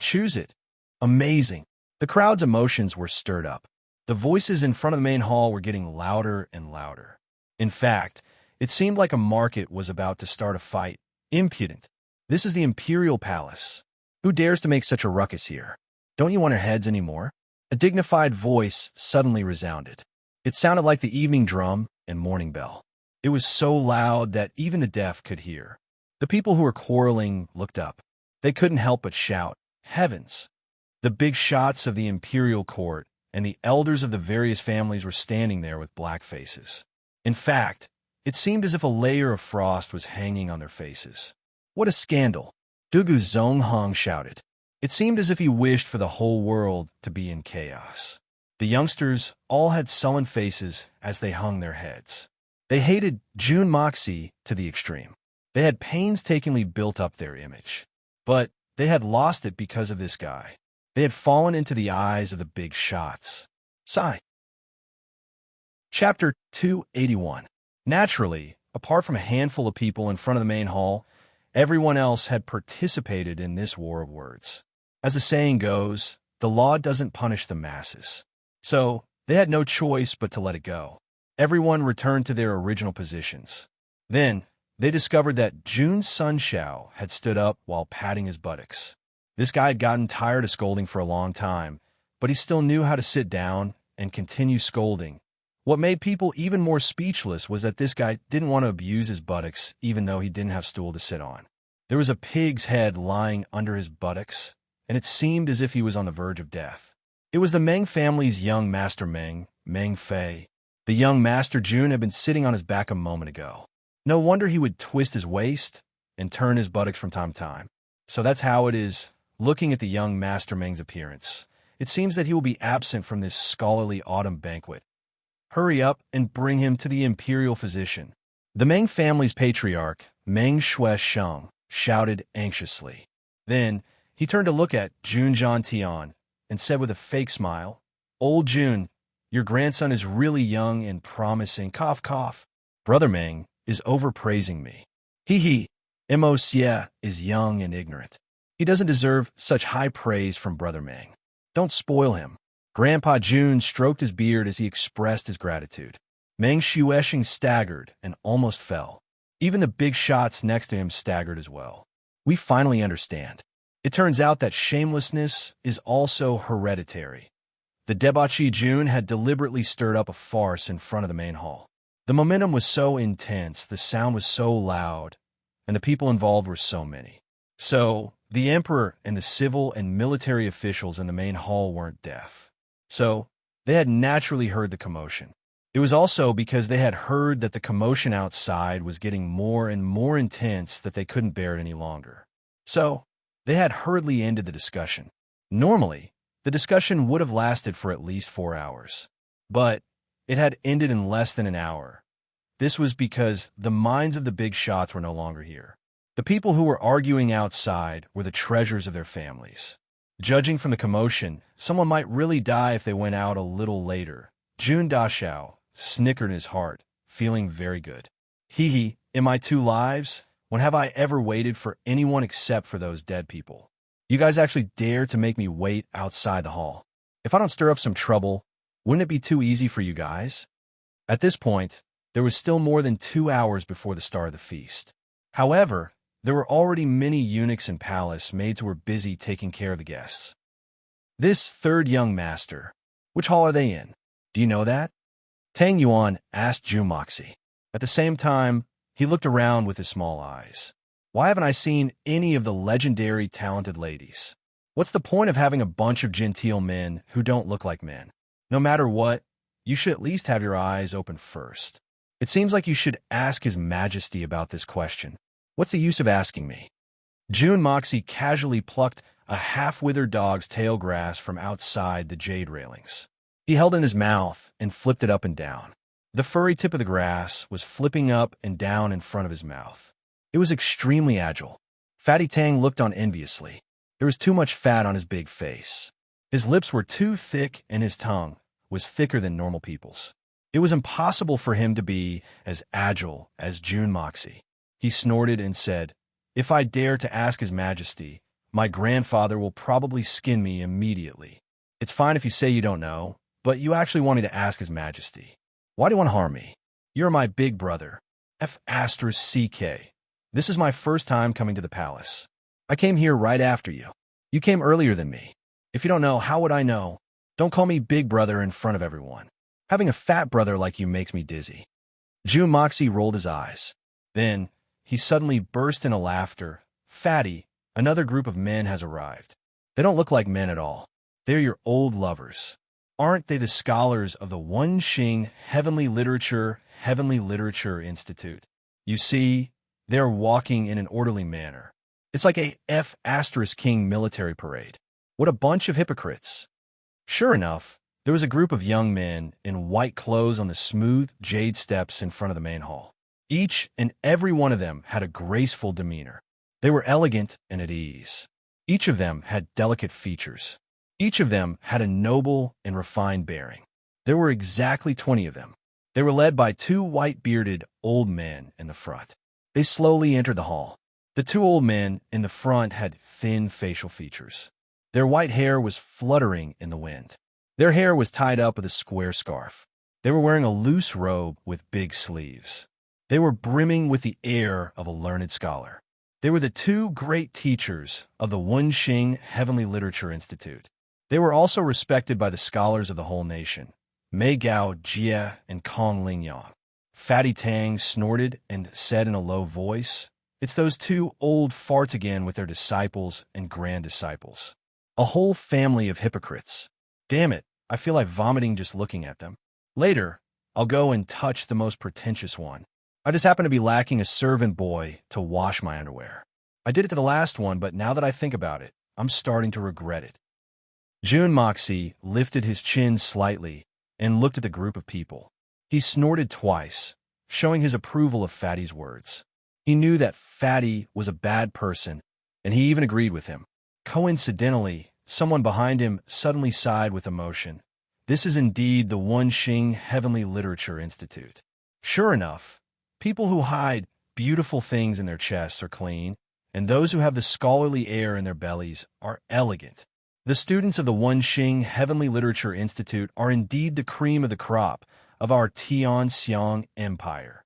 [SPEAKER 1] Choose it. Amazing. The crowd's emotions were stirred up. The voices in front of the main hall were getting louder and louder. In fact, it seemed like a market was about to start a fight. Impudent. This is the Imperial Palace. Who dares to make such a ruckus here? Don't you want our heads anymore? A dignified voice suddenly resounded. It sounded like the evening drum and morning bell. It was so loud that even the deaf could hear. The people who were quarreling looked up. They couldn't help but shout, Heavens! The big shots of the imperial court and the elders of the various families were standing there with black faces. In fact, it seemed as if a layer of frost was hanging on their faces. What a scandal! Dugu Zonghong shouted. It seemed as if he wished for the whole world to be in chaos. The youngsters all had sullen faces as they hung their heads. They hated Jun Moxie to the extreme. They had painstakingly built up their image. But they had lost it because of this guy. They had fallen into the eyes of the big shots. Sigh. Chapter 281. Naturally, apart from a handful of people in front of the main hall, everyone else had participated in this war of words. As the saying goes, the law doesn't punish the masses. So, they had no choice but to let it go. Everyone returned to their original positions. Then, they discovered that Jun Sunshao had stood up while patting his buttocks. This guy had gotten tired of scolding for a long time, but he still knew how to sit down and continue scolding. What made people even more speechless was that this guy didn't want to abuse his buttocks even though he didn't have stool to sit on. There was a pig's head lying under his buttocks, and it seemed as if he was on the verge of death. It was the Meng family's young master Meng Fei. The young master Jun had been sitting on his back a moment ago. No wonder he would twist his waist and turn his buttocks from time to time. So that's how it is. Looking at the young master Meng's appearance, it seems that he will be absent from this scholarly autumn banquet. Hurry up and bring him to the imperial physician. The Meng family's patriarch, Meng Shui Sheng, shouted anxiously. Then he turned to look at Jun Tian and said with a fake smile, "Old Jun, your grandson is really young and promising. Cough, cough. Brother Meng is overpraising me. He, Xie is young and ignorant. He doesn't deserve such high praise from Brother Meng. Don't spoil him." Grandpa Jun stroked his beard as he expressed his gratitude. Meng Shuesheng staggered and almost fell. Even the big shots next to him staggered as well. We finally understand. It turns out that shamelessness is also hereditary. The debauchee Jun had deliberately stirred up a farce in front of the main hall. The momentum was so intense, the sound was so loud, and the people involved were so many. So, the emperor and the civil and military officials in the main hall weren't deaf. So, they had naturally heard the commotion. It was also because they had heard that the commotion outside was getting more and more intense that they couldn't bear it any longer. So, they had hurriedly ended the discussion. Normally, the discussion would have lasted for at least 4 hours. But it had ended in less than an hour. This was because the minds of the big shots were no longer here. The people who were arguing outside were the treasures of their families. Judging from the commotion, someone might really die if they went out a little later. Jun Dashao snickered in his heart, feeling very good. In my 2 lives, when have I ever waited for anyone except for those dead people? You guys actually dare to make me wait outside the hall. If I don't stir up some trouble, wouldn't it be too easy for you guys? At this point, there was still more than 2 hours before the start of the feast. However, there were already many eunuchs and palace maids who were busy taking care of the guests. This third young master, which hall are they in? Do you know that? Tang Yuan asked Zhu Moxie. At the same time, he looked around with his small eyes. Why haven't I seen any of the legendary talented ladies? What's the point of having a bunch of genteel men who don't look like men? No matter what, you should at least have your eyes open first. It seems like you should ask His Majesty about this question. What's the use of asking me? Jun Moxie casually plucked a half-withered dog's tail grass from outside the jade railings. He held it in his mouth and flipped it up and down. The furry tip of the grass was flipping up and down in front of his mouth. It was extremely agile. Fatty Tang looked on enviously. There was too much fat on his big face. His lips were too thick and his tongue was thicker than normal people's. It was impossible for him to be as agile as Jun Moxie. He snorted and said, "If I dare to ask His Majesty, my grandfather will probably skin me immediately. It's fine if you say you don't know, but you actually want me to ask His Majesty. Why do you want to harm me? You're my big brother, F***CK. This is my first time coming to the palace. I came here right after you. You came earlier than me. If you don't know, how would I know? Don't call me big brother in front of everyone. Having a fat brother like you makes me dizzy." Jun Moxie rolled his eyes. Then, he suddenly burst into laughter. "Fatty, another group of men has arrived. They don't look like men at all. They're your old lovers. Aren't they the scholars of the Wenxing Heavenly Literature Institute? You see, they're walking in an orderly manner. It's like a F***king military parade. What a bunch of hypocrites." Sure enough, there was a group of young men in white clothes on the smooth jade steps in front of the main hall. Each and every one of them had a graceful demeanor. They were elegant and at ease. Each of them had delicate features. Each of them had a noble and refined bearing. There were exactly 20 of them. They were led by 2 white-bearded old men in the front. They slowly entered the hall. The 2 old men in the front had thin facial features. Their white hair was fluttering in the wind. Their hair was tied up with a square scarf. They were wearing a loose robe with big sleeves. They were brimming with the air of a learned scholar. They were the 2 great teachers of the Wenxing Heavenly Literature Institute. They were also respected by the scholars of the whole nation, Mei Gao Jie and Kong Lingyang. Fatty Tang snorted and said in a low voice, It's those two old farts again with their disciples and grand disciples. A whole family of hypocrites. Damn it, I feel like vomiting just looking at them. Later, I'll go and touch the most pretentious one. I just happen to be lacking a servant boy to wash my underwear. I did it to the last one, but now that I think about it, I'm starting to regret it. Jun Moxie lifted his chin slightly and looked at the group of people. He snorted twice, showing his approval of Fatty's words. He knew that Fatty was a bad person, and he even agreed with him. Coincidentally, someone behind him suddenly sighed with emotion. This is indeed the Wenxing Heavenly Literature Institute. Sure enough, people who hide beautiful things in their chests are clean, and those who have the scholarly air in their bellies are elegant. The students of the Wenxing Heavenly Literature Institute are indeed the cream of the crop of our Tianxiang Empire.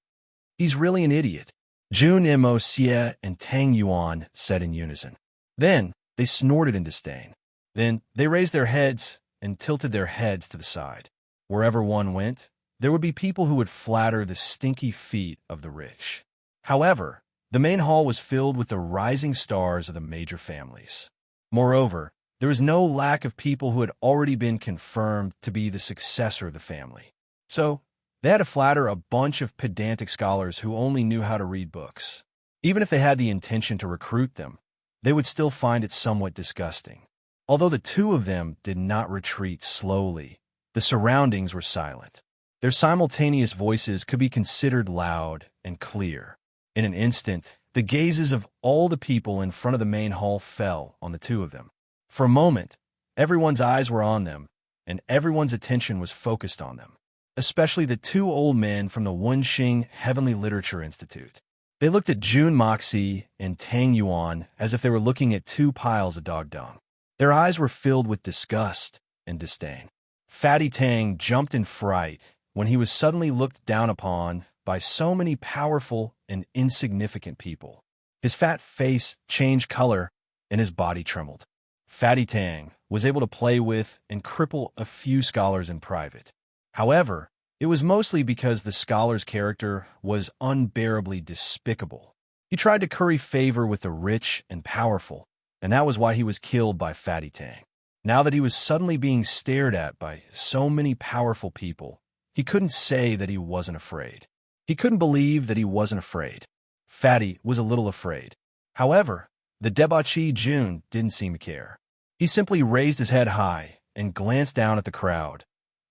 [SPEAKER 1] He's really an idiot, Jun Mo Xie and Tang Yuan said in unison. Then they snorted in disdain. Then they raised their heads and tilted their heads to the side. Wherever one went, there would be people who would flatter the stinky feet of the rich. However, the main hall was filled with the rising stars of the major families. Moreover, there was no lack of people who had already been confirmed to be the successor of the family. So, they had to flatter a bunch of pedantic scholars who only knew how to read books. Even if they had the intention to recruit them, they would still find it somewhat disgusting. Although the two of them did not retreat slowly, the surroundings were silent. Their simultaneous voices could be considered loud and clear. In an instant, the gazes of all the people in front of the main hall fell on the two of them. For a moment, everyone's eyes were on them, and everyone's attention was focused on them, especially the two old men from the Wenxing Heavenly Literature Institute. They looked at Jun Moxie and Tang Yuan as if they were looking at two piles of dog dung. Their eyes were filled with disgust and disdain. Fatty Tang jumped in fright when he was suddenly looked down upon by so many powerful and insignificant people. His fat face changed color and his body trembled. Fatty Tang was able to play with and cripple a few scholars in private. However, it was mostly because the scholar's character was unbearably despicable. He tried to curry favor with the rich and powerful, and that was why he was killed by Fatty Tang. Now that he was suddenly being stared at by so many powerful people, he couldn't say that he wasn't afraid. He couldn't believe that he wasn't afraid. Fatty was a little afraid. However, the debauchee Jun didn't seem to care. He simply raised his head high and glanced down at the crowd.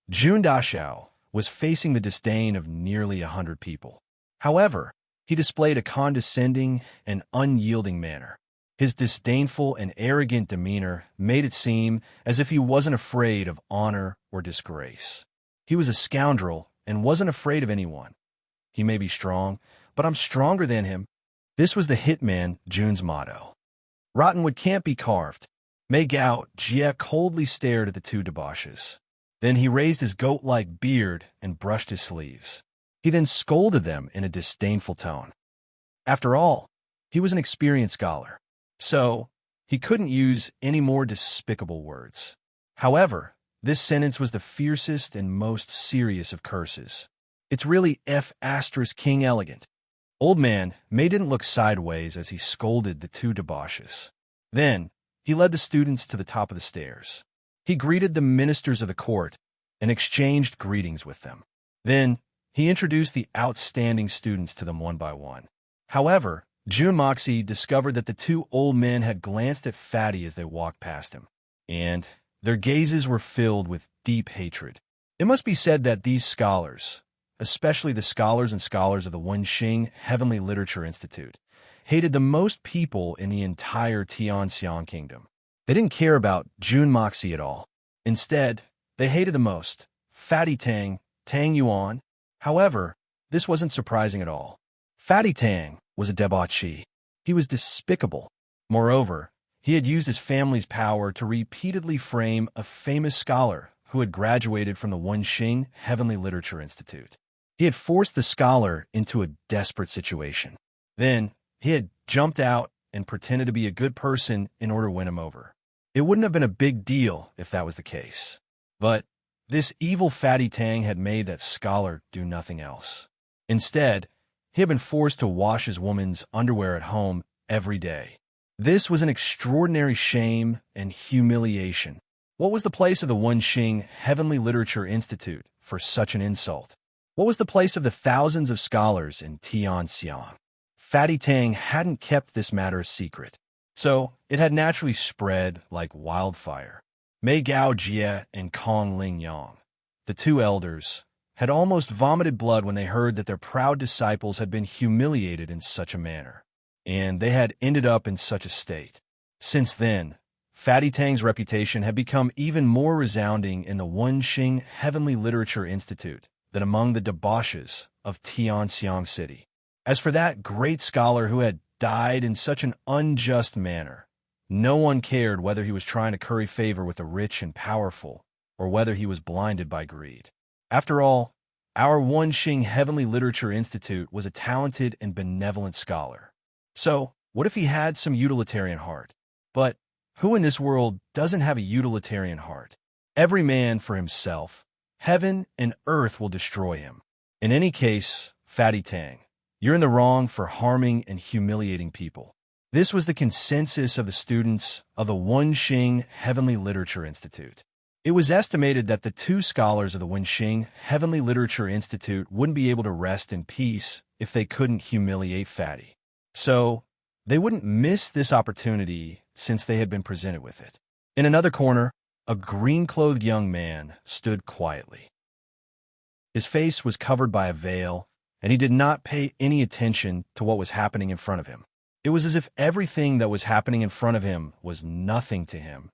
[SPEAKER 1] Jun Dashao was facing the disdain of nearly 100 people. However, he displayed a condescending and unyielding manner. His disdainful and arrogant demeanor made it seem as if he wasn't afraid of honor or disgrace. He was a scoundrel and wasn't afraid of anyone. He may be strong, but I'm stronger than him. This was the hitman Jun's motto. Rottenwood can't be carved. Mei Gao Jie coldly stared at the two debauches. Then he raised his goat-like beard and brushed his sleeves. He then scolded them in a disdainful tone. After all, he was an experienced scholar, so he couldn't use any more despicable words. However, this sentence was the fiercest and most serious of curses. It's really King elegant. Old man Mei didn't look sideways as he scolded the two debauches. Then, he led the students to the top of the stairs. He greeted the ministers of the court and exchanged greetings with them. Then, he introduced the outstanding students to them one by one. However, Jun Moxie discovered that the two old men had glanced at Fatty as they walked past him, and their gazes were filled with deep hatred. It must be said that these scholars, especially the scholars and scholars of the Wenxing Heavenly Literature Institute, hated the most people in the entire Tianxiang kingdom. They didn't care about Jun Moxie at all. Instead, they hated the most Fatty Tang, Tang Yuan. However, this wasn't surprising at all. Fatty Tang was a debauchee. He was despicable. Moreover, he had used his family's power to repeatedly frame a famous scholar who had graduated from the Wenxing Heavenly Literature Institute. He had forced the scholar into a desperate situation. Then, he had jumped out and pretended to be a good person in order to win him over. It wouldn't have been a big deal if that was the case. But this evil Fatty Tang had made that scholar do nothing else. Instead, He had been forced to wash his woman's underwear at home every day. This was an extraordinary shame and humiliation. What was the place of the Wenxing Heavenly Literature Institute for such an insult? What was the place of the thousands of scholars in Tianxiang? Fatty Tang hadn't kept this matter a secret, so it had naturally spread like wildfire. Mei Gao Jie and Kong Ling Yang, the two elders, had almost vomited blood when they heard that their proud disciples had been humiliated in such a manner, and they had ended up in such a state. Since then, Fatty Tang's reputation had become even more resounding in the Wenxing Heavenly Literature Institute than among the debauches of Tianxiang City. As for that great scholar who had died in such an unjust manner, no one cared whether he was trying to curry favor with the rich and powerful, or whether he was blinded by greed. After all, our Wenxing Heavenly Literature Institute was a talented and benevolent scholar. So, what if he had some utilitarian heart? But who in this world doesn't have a utilitarian heart? Every man for himself. Heaven and earth will destroy him. In any case, Fatty Tang, you're in the wrong for harming and humiliating people. This was the consensus of the students of the Wenxing Heavenly Literature Institute. It was estimated that the two scholars of the Wenxing Heavenly Literature Institute wouldn't be able to rest in peace if they couldn't humiliate Fatty. So, they wouldn't miss this opportunity since they had been presented with it. In another corner, a green-clothed young man stood quietly. His face was covered by a veil, and he did not pay any attention to what was happening in front of him. It was as if everything that was happening in front of him was nothing to him,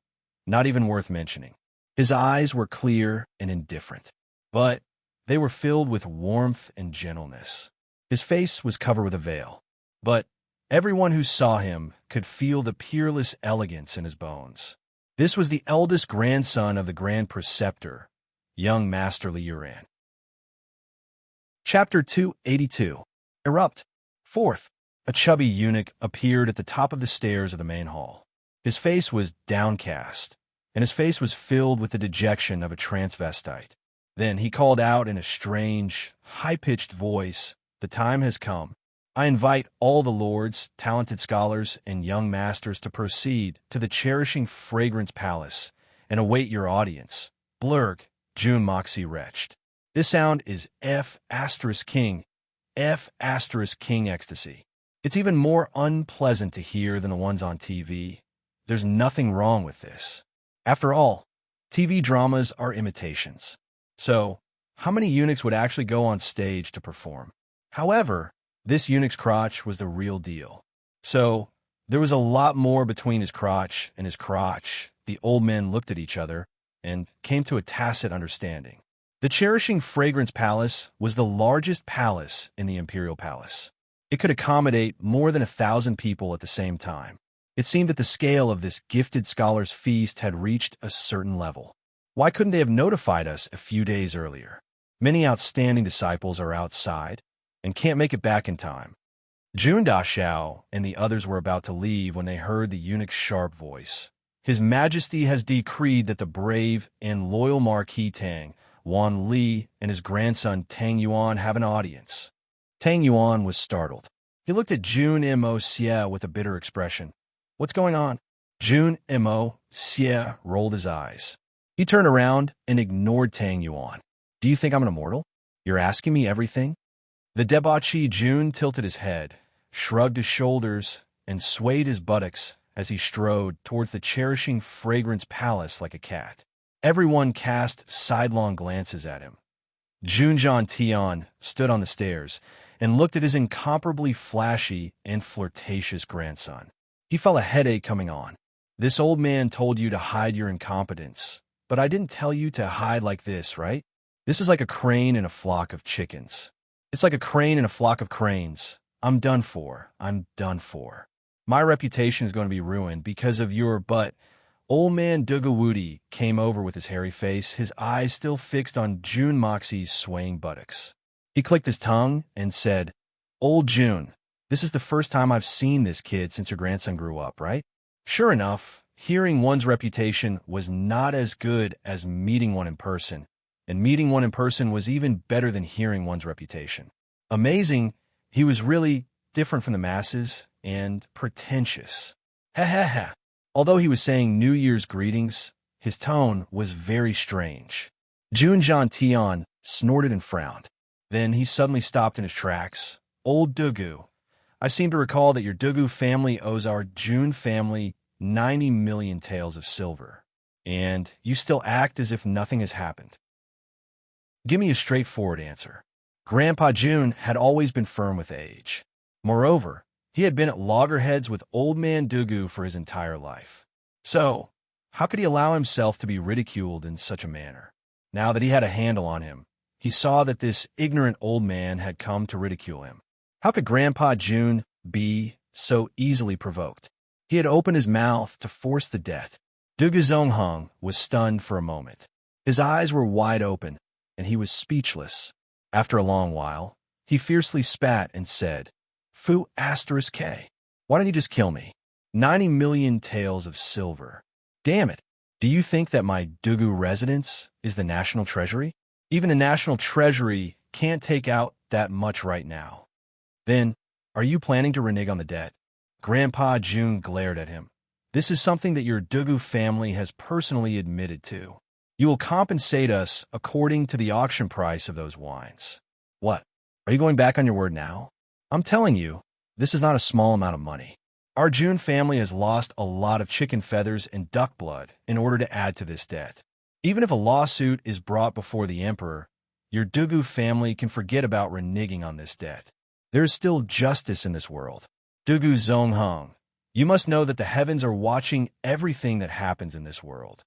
[SPEAKER 1] not even worth mentioning. His eyes were clear and indifferent, but they were filled with warmth and gentleness. His face was covered with a veil, but everyone who saw him could feel the peerless elegance in his bones. This was the eldest grandson of the Grand Preceptor, young Master Li Yuran. Chapter 282. Erupt. Fourth, a chubby eunuch appeared at the top of the stairs of the main hall. His face was downcast, and his face was filled with the dejection of a transvestite. Then he called out in a strange, high-pitched voice, "The time has come. I invite all the lords, talented scholars, and young masters to proceed to the Cherishing Fragrance Palace and await your audience. Blurg, June Moxie retched." This sound is F*King ecstasy. It's even more unpleasant to hear than the ones on TV. There's nothing wrong with this. After all, TV dramas are imitations. So, how many eunuchs would actually go on stage to perform? However, this eunuch's crotch was the real deal. So, there was a lot more between his crotch and his crotch. The old men looked at each other and came to a tacit understanding. The Cherishing Fragrance Palace was the largest palace in the Imperial Palace. It could accommodate more than 1,000 people at the same time. It seemed that the scale of this gifted scholar's feast had reached a certain level. Why couldn't they have notified us a few days earlier? Many outstanding disciples are outside and can't make it back in time. Jun Dashao and the others were about to leave when they heard the eunuch's sharp voice. His Majesty has decreed that the brave and loyal Marquis Tang, Wan Li, and his grandson Tang Yuan have an audience. Tang Yuan was startled. He looked at Jun Mo Xie with a bitter expression. "What's going on?" Jun Mo Xie rolled his eyes. He turned around and ignored Tang Yuan. "Do you think I'm an immortal? You're asking me everything?" The debauchee Jun tilted his head, shrugged his shoulders, and swayed his buttocks as he strode towards the Cherishing Fragrance Palace like a cat. Everyone cast sidelong glances at him. Junjian Tian stood on the stairs and looked at his incomparably flashy and flirtatious grandson. He felt a headache coming on. "This old man told you to hide your incompetence, but I didn't tell you to hide like this, right? This is like a crane in a flock of chickens. It's like a crane in a flock of cranes. I'm done for. I'm done for. My reputation is going to be ruined because of your butt." Old man Dugawudi came over with his hairy face, his eyes still fixed on Jun Moxie's swaying buttocks. He clicked his tongue and said, "Old Jun, this is the first time I've seen this kid since your grandson grew up, right?" Sure enough, hearing one's reputation was not as good as meeting one in person, and meeting one in person was even better than hearing one's reputation. Amazing He was really different from the masses and pretentious. Ha ha ha. Although he was saying New Year's greetings, his tone was very strange. Jun Tian snorted and frowned. Then he suddenly stopped in his tracks. Old Dugu, I seem to recall that your Dugu family owes our Jun family 90 million taels of silver, and you still act as if nothing has happened. Give me a straightforward answer. Grandpa Jun had always been firm with age. Moreover, he had been at loggerheads with old man Dugu for his entire life. So, how could he allow himself to be ridiculed in such a manner? Now that he had a handle on him, he saw that this ignorant old man had come to ridicule him. How could Grandpa Jun be so easily provoked? He had opened his mouth to force the debt. Dugu Zongheng was stunned for a moment. His eyes were wide open, and he was speechless. After a long while, he fiercely spat and said, Fu asterisk K. Why don't you just kill me? 90 million taels of silver. Damn it. Do you think that my Dugu residence is the national treasury? Even the national treasury can't take out that much right now. Then, are you planning to renege on the debt? Grandpa Jun glared at him. This is something that your Dugu family has personally admitted to. You will compensate us according to the auction price of those wines. What? Are you going back on your word now? I'm telling you, this is not a small amount of money. Our Jun family has lost a lot of chicken feathers and duck blood in order to add to this debt. Even if a lawsuit is brought before the emperor, your Dugu family can forget about reneging on this debt. There is still justice in this world. Dugu Zongheng, you must know that the heavens are watching everything that happens in this world.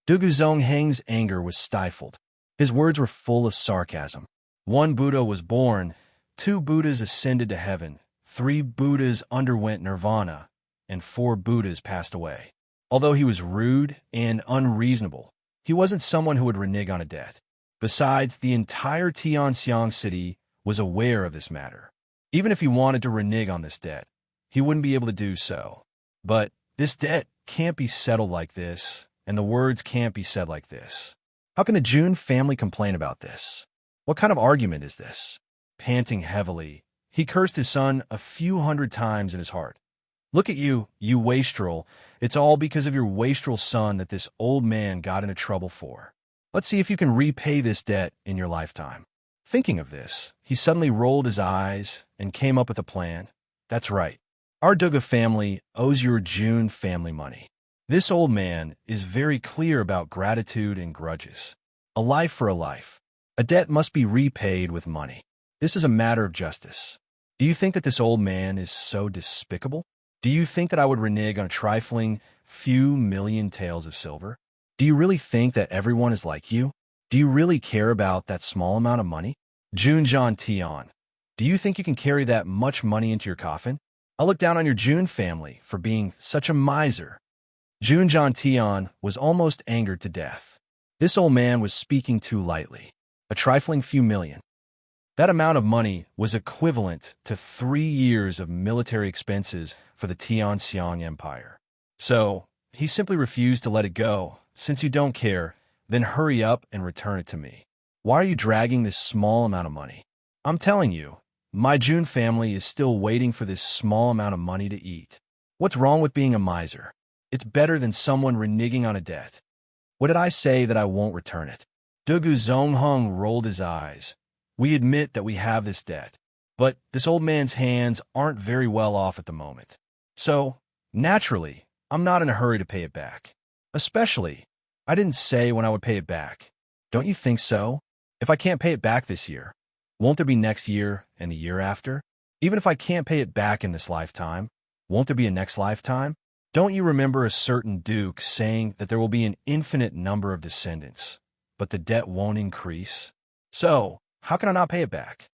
[SPEAKER 1] Dugu Zongheng's anger was stifled. His words were full of sarcasm. 1 Buddha was born, 2 Buddhas ascended to heaven, 3 Buddhas underwent nirvana, and 4 Buddhas passed away. Although he was rude and unreasonable, he wasn't someone who would renege on a debt. Besides, the entire Tianxiang city was aware of this matter. Even if he wanted to renege on this debt, he wouldn't be able to do so. But this debt can't be settled like this, and the words can't be said like this. How can the Jun family complain about this? What kind of argument is this? Panting heavily, he cursed his son a few hundred times in his heart. Look at you, you wastrel. It's all because of your wastrel son that this old man got into trouble for. Let's see if you can repay this debt in your lifetime. Thinking of this, he suddenly rolled his eyes and came up with a plan. That's right. Our Duga family owes your Jun family money. This old man is very clear about gratitude and grudges. A life for a life. A debt must be repaid with money. This is a matter of justice. Do you think that this old man is so despicable? Do you think that I would renege on a trifling few million taels of silver? Do you really think that everyone is like you? Do you really care about that small amount of money? Jun Tian, do you think you can carry that much money into your coffin? I'll look down on your Jun family for being such a miser. Jun Tian was almost angered to death. This old man was speaking too lightly. A trifling few million. That amount of money was equivalent to 3 years of military expenses for the Tianxiang Empire. So, he simply refused to let it go. Since you don't care, then hurry up and return it to me. Why are you dragging this small amount of money? I'm telling you, my Jun family is still waiting for this small amount of money to eat. What's wrong with being a miser? It's better than someone reneging on a debt. What did I say that I won't return it? Dugu Zongheng rolled his eyes. We admit that we have this debt, but this old man's hands aren't very well off at the moment. So, naturally, I'm not in a hurry to pay it back. Especially, I didn't say when I would pay it back. Don't you think so? If I can't pay it back this year, won't there be next year and the year after? Even if I can't pay it back in this lifetime, won't there be a next lifetime? Don't you remember a certain duke saying that there will be an infinite number of descendants, but the debt won't increase? So, how can I not pay it back?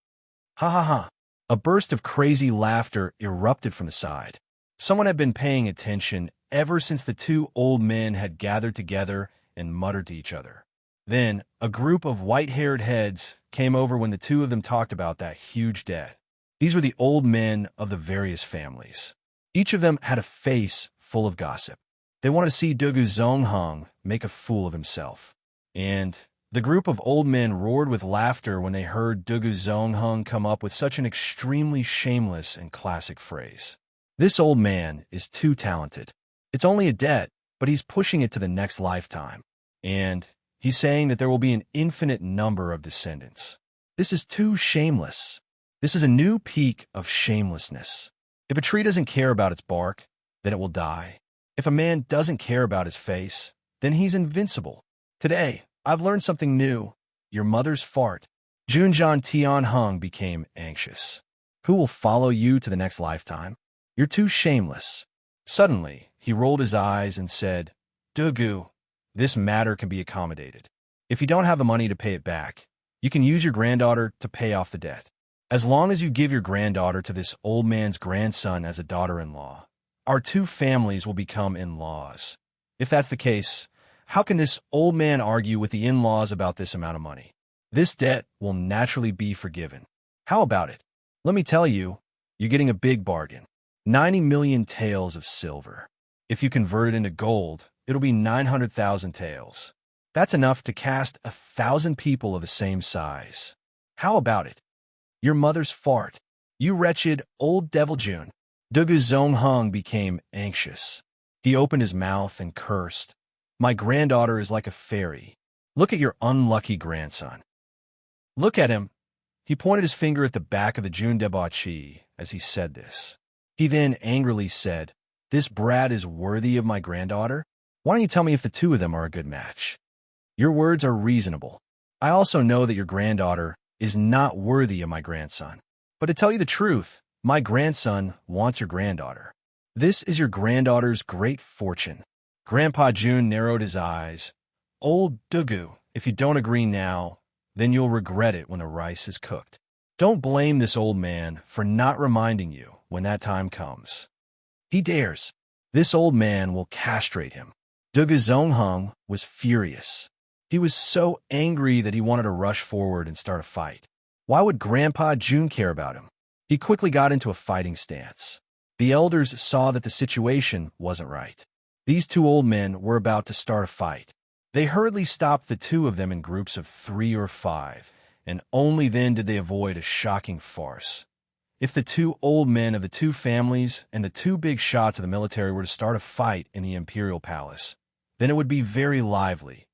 [SPEAKER 1] Ha ha ha. A burst of crazy laughter erupted from the side. Someone had been paying attention ever since the 2 old men had gathered together and muttered to each other. Then, a group of white-haired heads came over when the 2 of them talked about that huge debt. These were the old men of the various families. Each of them had a face full of gossip. They wanted to see Dugu Zongheng make a fool of himself. And The group of old men roared with laughter when they heard Dugu Zongheng come up with such an extremely shameless and classic phrase. This old man is too talented. It's only a debt, but he's pushing it to the next lifetime. And he's saying that there will be an infinite number of descendants. This is too shameless. This is a new peak of shamelessness. If a tree doesn't care about its bark, then it will die. If a man doesn't care about his face, then he's invincible. Today, I've learned something new. Your mother's fart. Junjian Tianheng became anxious. Who will follow you to the next lifetime? You're too shameless. Suddenly, he rolled his eyes and said, Dugu, this matter can be accommodated. If you don't have the money to pay it back, you can use your granddaughter to pay off the debt. As long as you give your granddaughter to this old man's grandson as a daughter-in-law, our two families will become in-laws. If that's the case, how can this old man argue with the in-laws about this amount of money? This debt will naturally be forgiven. How about it? Let me tell you, you're getting a big bargain. 90 million taels of silver. If you convert it into gold, it'll be 900,000 taels. That's enough to cast 1,000 people of the same size. How about it? Your mother's fart. You wretched old devil June. Dugu Zongheng became anxious. He opened his mouth and cursed. My granddaughter is like a fairy. Look at your unlucky grandson. Look at him. He pointed his finger at the back of the June debauchee as he said this. He then angrily said, This brat is worthy of my granddaughter? Why don't you tell me if the two of them are a good match? Your words are reasonable. I also know that your granddaughter is not worthy of my grandson. But to tell you the truth, my grandson wants your granddaughter. This is your granddaughter's great fortune. Grandpa June narrowed his eyes. Old Dugu, if you don't agree now, then you'll regret it when the rice is cooked. Don't blame this old man for not reminding you when that time comes. He dares. This old man will castrate him. Dugu Zongheng was furious. He was so angry that he wanted to rush forward and start a fight. Why would Grandpa June care about him? He quickly got into a fighting stance. The elders saw that the situation wasn't right. These two old men were about to start a fight. They hurriedly stopped the two of them in groups of 3 or 5, and only then did they avoid a shocking farce. If the two old men of the two families and the two big shots of the military were to start a fight in the imperial palace, then it would be very lively.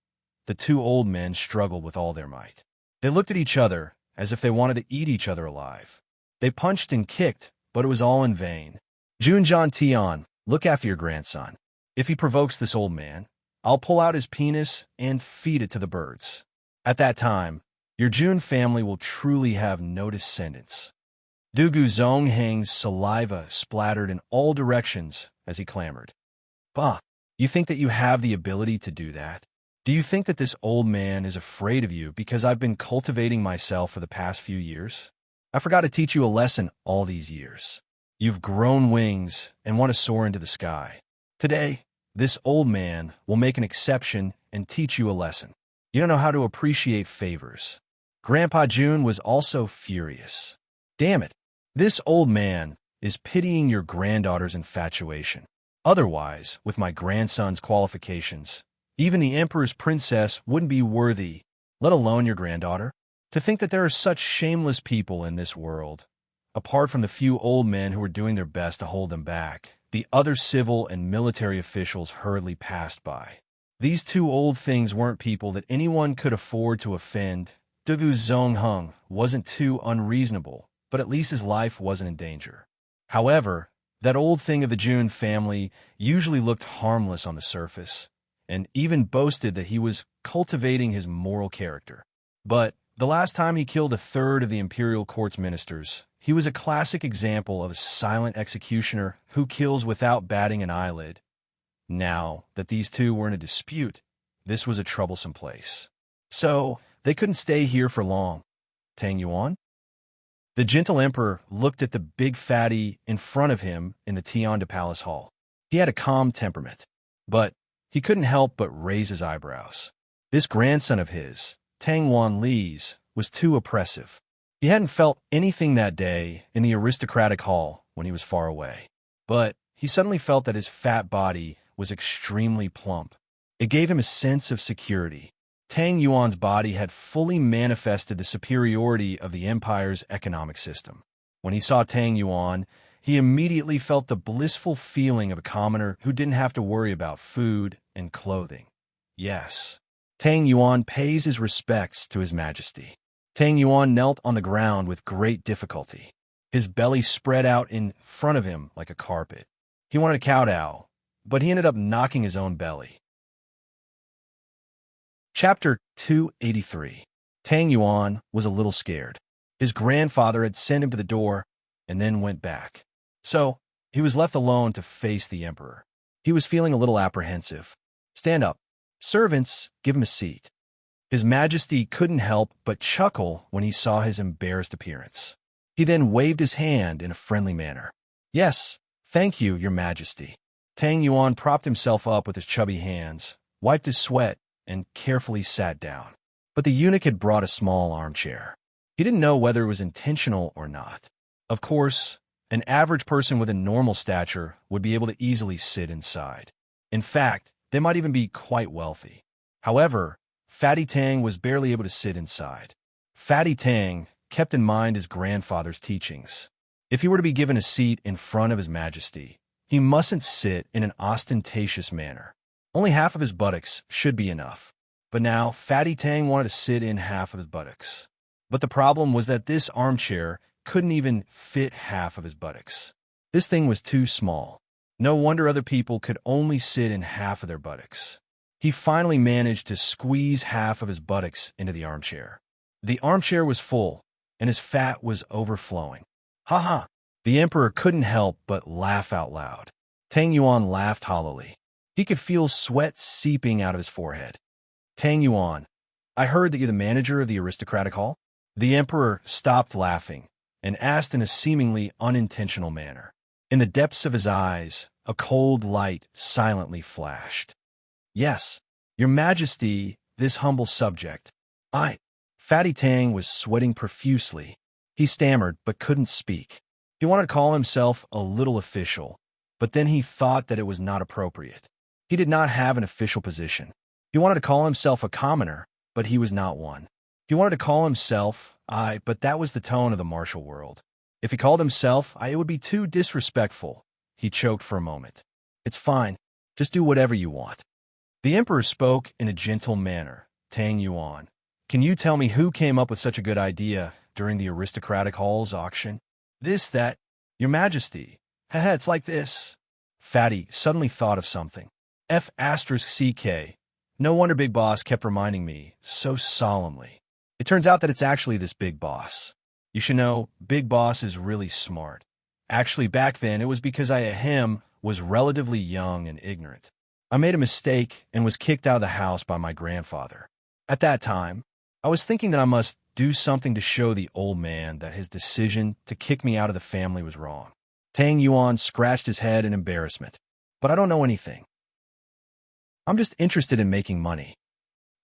[SPEAKER 1] The two old men struggled with all their might. They looked at each other as if they wanted to eat each other alive. They punched and kicked, but it was all in vain. Junjian Tian, look after your grandson. If he provokes this old man, I'll pull out his penis and feed it to the birds. At that time, your June family will truly have no descendants. Dugu Zongheng's saliva splattered in all directions as he clamored. Bah, you think that you have the ability to do that? Do you think that this old man is afraid of you because I've been cultivating myself for the past few years? I forgot to teach you a lesson all these years. You've grown wings and want to soar into the sky. Today, this old man will make an exception and teach you a lesson. You don't know how to appreciate favors. Grandpa June was also furious. Damn it, this old man is pitying your granddaughter's infatuation. Otherwise, with my grandson's qualifications, even the emperor's princess wouldn't be worthy, let alone your granddaughter. To think that there are such shameless people in this world. Apart from the few old men who were doing their best to hold them back, the other civil and military officials hurriedly passed by. These two old things weren't people that anyone could afford to offend. Dugu Zongheng wasn't too unreasonable, but at least his life wasn't in danger. However, that old thing of the June family usually looked harmless on the surface, and even boasted that he was cultivating his moral character. But the last time he killed a third of the imperial court's ministers, he was a classic example of a silent executioner who kills without batting an eyelid. Now that these two were in a dispute, this was a troublesome place. So they couldn't stay here for long. Tang Yuan? The gentle emperor looked at the big fatty in front of him in the Tianda Palace Hall. He had a calm temperament, but he couldn't help but raise his eyebrows. This grandson of his, Tang Wan Li's, was too oppressive. He hadn't felt anything that day in the aristocratic hall when he was far away. But he suddenly felt that his fat body was extremely plump. It gave him a sense of security. Tang Yuan's body had fully manifested the superiority of the empire's economic system. When he saw Tang Yuan, he immediately felt the blissful feeling of a commoner who didn't have to worry about food and clothing. Yes, Tang Yuan pays his respects to His Majesty. Tang Yuan knelt on the ground with great difficulty. His belly spread out in front of him like a carpet. He wanted to kowtow, but he ended up knocking his own belly. Chapter 283. Tang Yuan was a little scared. His grandfather had sent him to the door and then went back. So, he was left alone to face the emperor. He was feeling a little apprehensive. "Stand up. Servants, give him a seat." His Majesty couldn't help but chuckle when he saw his embarrassed appearance. He then waved his hand in a friendly manner. "Yes, thank you, Your Majesty." Tang Yuan propped himself up with his chubby hands, wiped his sweat, and carefully sat down. But the eunuch had brought a small armchair. He didn't know whether it was intentional or not. Of course, an average person with a normal stature would be able to easily sit inside. In fact, they might even be quite wealthy. However, Fatty Tang was barely able to sit inside. Fatty Tang kept in mind his grandfather's teachings. If he were to be given a seat in front of His Majesty, he mustn't sit in an ostentatious manner. Only half of his buttocks should be enough. But now, Fatty Tang wanted to sit in half of his buttocks. But the problem was that this armchair couldn't even fit half of his buttocks. This thing was too small. No wonder other people could only sit in half of their buttocks. He finally managed to squeeze half of his buttocks into the armchair. The armchair was full, and his fat was overflowing. "Ha ha!" The emperor couldn't help but laugh out loud. Tang Yuan laughed hollowly. He could feel sweat seeping out of his forehead. "Tang Yuan, I heard that you're the manager of the aristocratic hall?" The emperor stopped laughing and asked in a seemingly unintentional manner. In the depths of his eyes, a cold light silently flashed. "Yes, Your Majesty, this humble subject. Fatty Tang was sweating profusely. He stammered but couldn't speak. He wanted to call himself a little official, but then he thought that it was not appropriate. He did not have an official position. He wanted to call himself a commoner, but he was not one. He wanted to call himself but that was the tone of the martial world. If he called himself it would be too disrespectful. He choked for a moment. "It's fine. Just do whatever you want." The emperor spoke in a gentle manner. "Tang Yuan, can you tell me who came up with such a good idea during the aristocratic hall's auction?" That, Your Majesty. Haha, it's like this." Fatty suddenly thought of something. F***CK. No wonder Big Boss kept reminding me so solemnly. It turns out that it's actually this Big Boss. You should know, Big Boss is really smart. Actually, back then, it was because was relatively young and ignorant. I made a mistake and was kicked out of the house by my grandfather. At that time, I was thinking that I must do something to show the old man that his decision to kick me out of the family was wrong. Tang Yuan scratched his head in embarrassment. "But I don't know anything. I'm just interested in making money."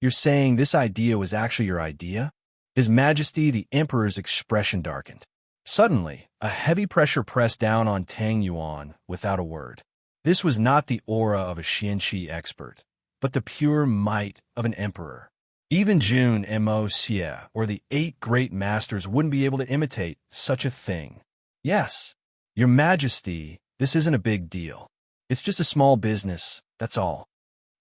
[SPEAKER 1] "You're saying this idea was actually your idea?" His Majesty the Emperor's expression darkened. Suddenly, a heavy pressure pressed down on Tang Yuan without a word. This was not the aura of a Xianqi expert, but the pure might of an emperor. Even Jun Mo Xie or the 8 great masters wouldn't be able to imitate such a thing. "Yes, Your Majesty, this isn't a big deal. It's just a small business, that's all."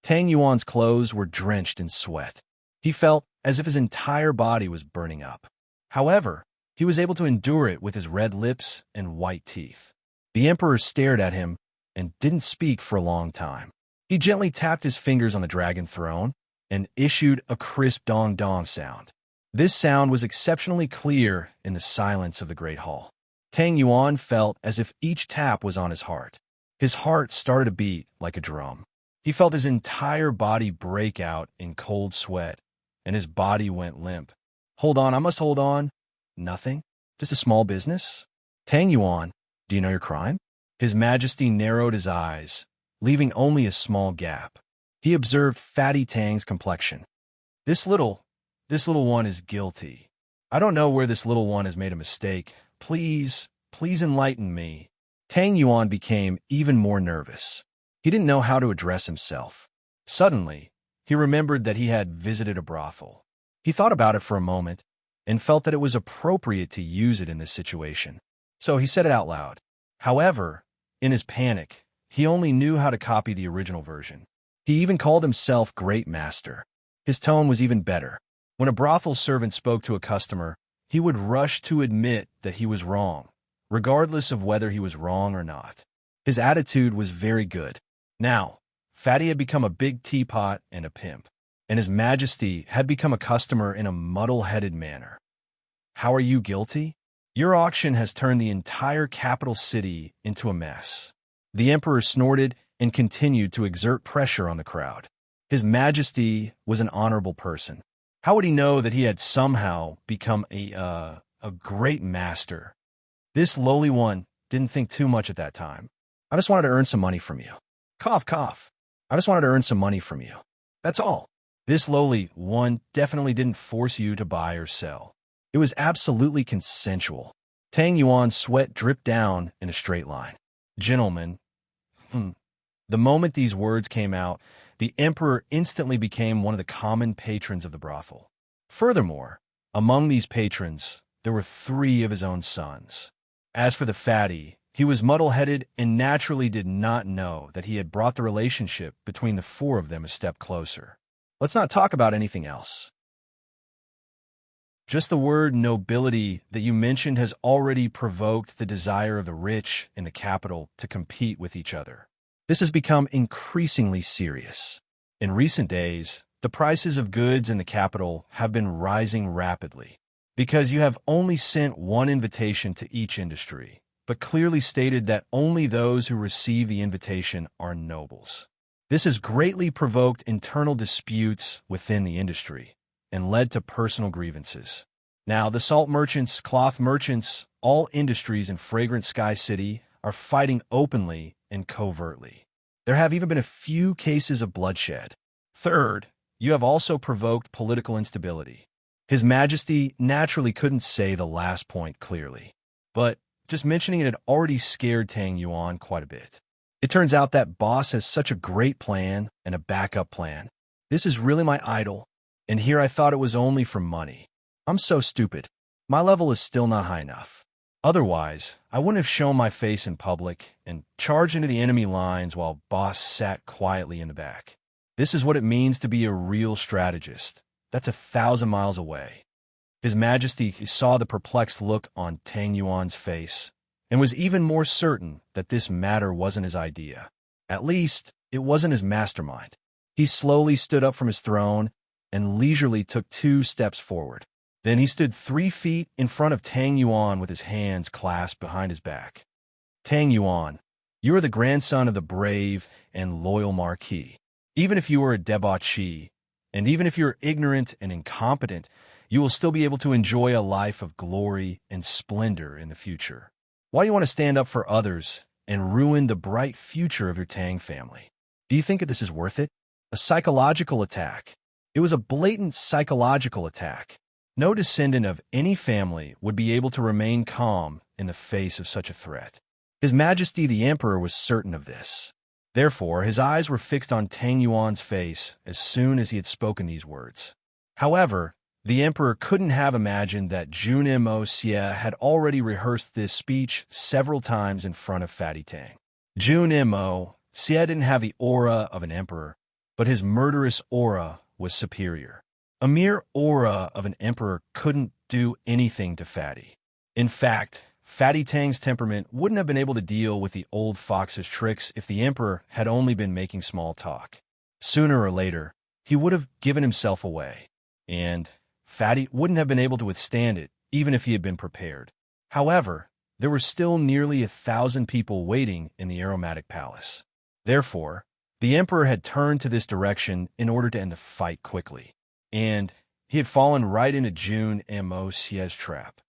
[SPEAKER 1] Tang Yuan's clothes were drenched in sweat. He felt as if his entire body was burning up. However, he was able to endure it with his red lips and white teeth. The emperor stared at him and didn't speak for a long time. He gently tapped his fingers on the dragon throne and issued a crisp dong-dong sound. This sound was exceptionally clear in the silence of the great hall. Tang Yuan felt as if each tap was on his heart. His heart started to beat like a drum. He felt his entire body break out in cold sweat, and his body went limp. "Hold on, I must hold on." "Nothing? Just a small business?" "Tang Yuan, do you know your crime?" His Majesty narrowed his eyes, leaving only a small gap. He observed Fatty Tang's complexion. This little one is guilty. I don't know where this little one has made a mistake. Please enlighten me." Tang Yuan became even more nervous. He didn't know how to address himself. Suddenly, He remembered that he had visited a brothel. He thought about it for a moment and felt that it was appropriate to use it in this situation. So he said it out loud. However, in his panic, he only knew how to copy the original version. He even called himself Great Master. His tone was even better. When a brothel servant spoke to a customer, he would rush to admit that he was wrong, regardless of whether he was wrong or not. His attitude was very good. Now, Fatty had become a big teapot and a pimp, and His Majesty had become a customer in a muddle-headed manner. How are you guilty? Your auction has turned the entire capital city into a mess. The Emperor snorted and continued to exert pressure on the crowd. His Majesty was an honorable person. How would he know that he had somehow become a great master? This lowly one didn't think too much at that time. I just wanted to earn some money from you. Cough, cough. I just wanted to earn some money from you. That's all. This lowly one definitely didn't force you to buy or sell. It was absolutely consensual. Tang Yuan's sweat dripped down in a straight line. Gentlemen, the moment these words came out, the Emperor instantly became one of the common patrons of the brothel. Furthermore, among these patrons, there were 3 of his own sons. As for the fatty, he was muddle-headed and naturally did not know that he had brought the relationship between the 4 of them a step closer. Let's not talk about anything else. Just the word nobility that you mentioned has already provoked the desire of the rich in the capital to compete with each other. This has become increasingly serious. In recent days, the prices of goods in the capital have been rising rapidly because you have only sent one invitation to each industry, but clearly stated that only those who receive the invitation are nobles. This has greatly provoked internal disputes within the industry and led to personal grievances. Now, the salt merchants, cloth merchants, all industries in Fragrant Sky City are fighting openly and covertly. There have even been a few cases of bloodshed. Third, you have also provoked political instability. His Majesty naturally couldn't say the last point clearly, but just mentioning it had already scared Tang Yuan quite a bit. It turns out that boss has such a great plan and a backup plan. This is really my idol, and here I thought it was only for money. I'm so stupid. My level is still not high enough. Otherwise, I wouldn't have shown my face in public and charged into the enemy lines while boss sat quietly in the back. This is what it means to be a real strategist. That's 1,000 miles away. His Majesty saw the perplexed look on Tang Yuan's face and was even more certain that this matter wasn't his idea. At least, it wasn't his mastermind. He slowly stood up from his throne and leisurely took 2 steps forward. Then he stood 3 feet in front of Tang Yuan with his hands clasped behind his back. Tang Yuan, you are the grandson of the brave and loyal Marquis. Even if you are a debauchee, and even if you're ignorant and incompetent, you will still be able to enjoy a life of glory and splendor in the future. Why do you want to stand up for others and ruin the bright future of your Tang family? Do you think that this is worth it? A psychological attack. It was a blatant psychological attack. No descendant of any family would be able to remain calm in the face of such a threat. His Majesty the Emperor was certain of this. Therefore, his eyes were fixed on Tang Yuan's face as soon as he had spoken these words. However, the Emperor couldn't have imagined that Jun Mo Xie had already rehearsed this speech several times in front of Fatty Tang. Jun Mo Xie didn't have the aura of an emperor, but his murderous aura was superior. A mere aura of an emperor couldn't do anything to Fatty. In fact, Fatty Tang's temperament wouldn't have been able to deal with the old fox's tricks if the emperor had only been making small talk. Sooner or later, he would have given himself away, and Fatty wouldn't have been able to withstand it, even if he had been prepared. However, there were still nearly 1,000 people waiting in the aromatic palace. Therefore, the emperor had turned to this direction in order to end the fight quickly, and he had fallen right into Jun Mo Xie's trap.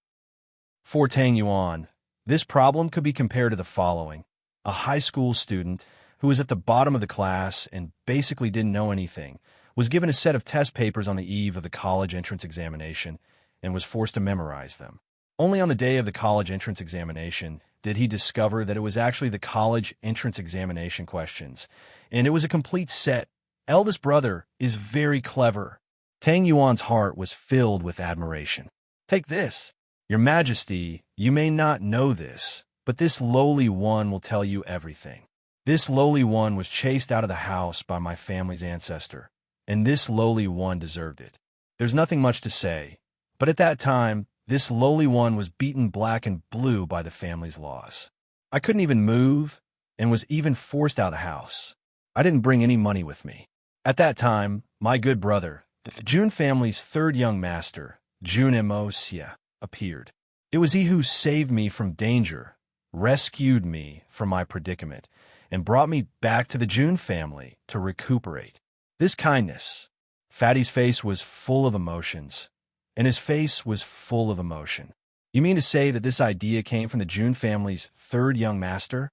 [SPEAKER 1] For Tang Yuan, this problem could be compared to the following. A high school student who was at the bottom of the class and basically didn't know anything was given a set of test papers on the eve of the college entrance examination and was forced to memorize them. Only on the day of the college entrance examination did he discover that it was actually the college entrance examination questions, and it was a complete set, eldest brother is very clever." Tang Yuan's heart was filled with admiration. "Take this. Your Majesty, you may not know this, but this lowly one will tell you everything. This lowly one was chased out of the house by my family's ancestor, and this lowly one deserved it. There's nothing much to say, but at that time, this lowly one was beaten black and blue by the family's laws. I couldn't even move and was even forced out of the house. I didn't bring any money with me. At that time, my good brother, the Jun family's third young master, Jun Emosia, appeared. It was he who saved me from danger, rescued me from my predicament, and brought me back to the Jun family to recuperate. This kindness." Fatty's face was full of emotions, and his face was full of emotion. "You mean to say that this idea came from the Jun family's third young master?"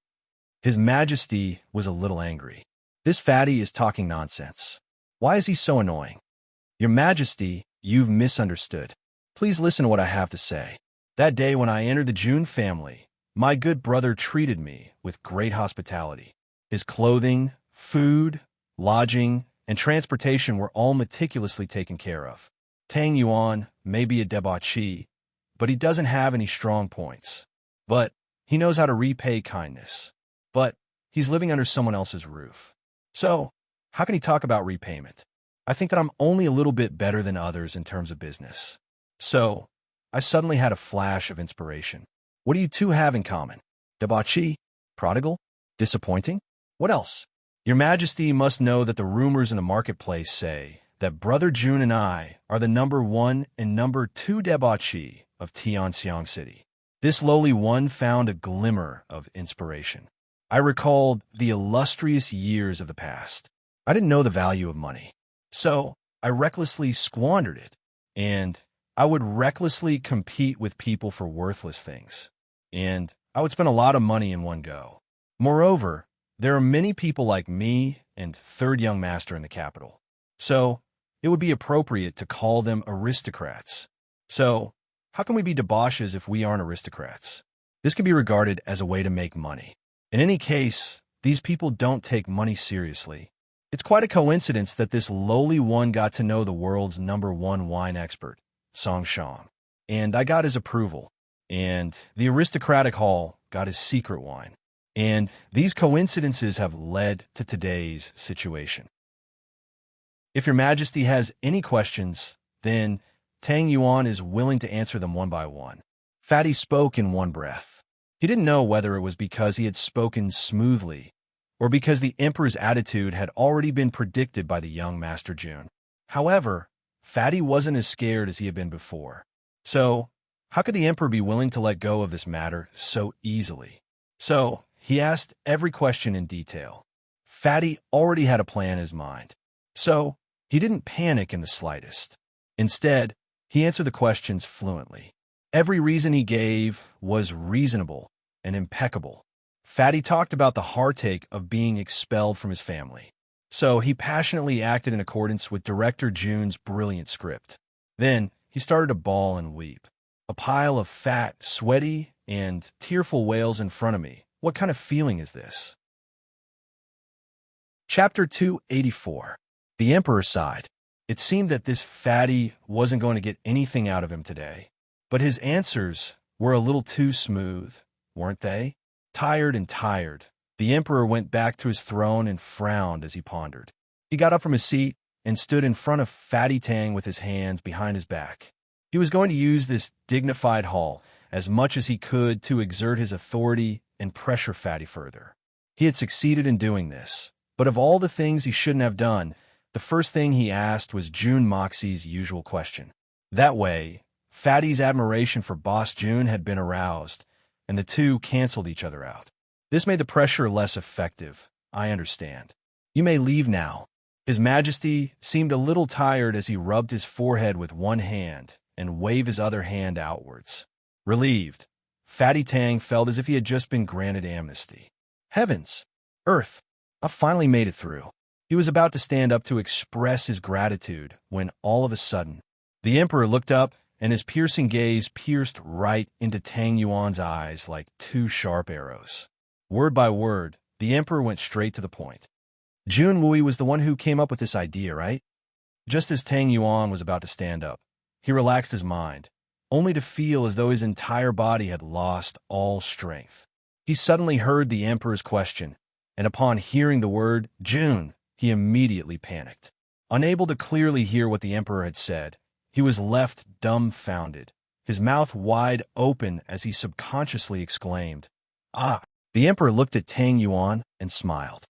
[SPEAKER 1] His Majesty was a little angry. "This fatty is talking nonsense. Why is he so annoying?" "Your Majesty, you've misunderstood. Please listen to what I have to say. That day when I entered the Jun family, my good brother treated me with great hospitality. His clothing, food, lodging, and transportation were all meticulously taken care of. Tang Yuan may be a debauchee, but he doesn't have any strong points. But he knows how to repay kindness. But he's living under someone else's roof. So, how can he talk about repayment? I think that I'm only a little bit better than others in terms of business." So, I suddenly had a flash of inspiration. "What do you two have in common? Debauchee? Prodigal? Disappointing? What else?" "Your Majesty must know that the rumors in the marketplace say that Brother Jun and I are the number 1 and number 2 debauchee of Tianxiang City." This lowly one found a glimmer of inspiration. I recalled the illustrious years of the past. I didn't know the value of money. So, I recklessly squandered it, and I would recklessly compete with people for worthless things. And I would spend a lot of money in one go. Moreover, there are many people like me and third young master in the capital. So, it would be appropriate to call them aristocrats. So, how can we be debauches if we aren't aristocrats? This can be regarded as a way to make money. In any case, these people don't take money seriously. It's quite a coincidence that this lowly one got to know the world's number 1 wine expert, Song Shang. And I got his approval. And the aristocratic hall got his secret wine. And these coincidences have led to today's situation. If your Majesty has any questions, then Tang Yuan is willing to answer them one by one. Fatty spoke in one breath. He didn't know whether it was because he had spoken smoothly or because the emperor's attitude had already been predicted by the young Master Jun. However, Fatty wasn't as scared as he had been before. So, how could the emperor be willing to let go of this matter so easily? So, he asked every question in detail. Fatty already had a plan in his mind. So, he didn't panic in the slightest. Instead, he answered the questions fluently. Every reason he gave was reasonable and impeccable. Fatty talked about the heartache of being expelled from his family. So he passionately acted in accordance with Director Jun's brilliant script. Then he started to bawl and weep. A pile of fat, sweaty, and tearful whales in front of me. What kind of feeling is this? Chapter 284. The Emperor sighed. It seemed that this fatty wasn't going to get anything out of him today. But his answers were a little too smooth, weren't they? Tired, the emperor went back to his throne and frowned as he pondered. He got up from his seat and stood in front of Fatty Tang with his hands behind his back. He was going to use this dignified hall as much as he could to exert his authority and pressure Fatty further. He had succeeded in doing this, but of all the things he shouldn't have done, the first thing he asked was Jun Moxie's usual question. That way, Fatty's admiration for Boss Jun had been aroused, and the two canceled each other out. This made the pressure less effective, I understand. You may leave now. His Majesty seemed a little tired as he rubbed his forehead with one hand and waved his other hand outwards. Relieved, Fatty Tang felt as if he had just been granted amnesty. Heavens! Earth! I finally made it through. He was about to stand up to express his gratitude when, all of a sudden, the Emperor looked up and his piercing gaze pierced right into Tang Yuan's eyes like two sharp arrows. Word by word, the Emperor went straight to the point. Jun Wui was the one who came up with this idea, right? Just as Tang Yuan was about to stand up, he relaxed his mind, only to feel as though his entire body had lost all strength. He suddenly heard the emperor's question, and upon hearing the word Jun, he immediately panicked. Unable to clearly hear what the emperor had said, he was left dumbfounded, his mouth wide open as he subconsciously exclaimed, "Ah!" The emperor looked at Tang Yuan and smiled.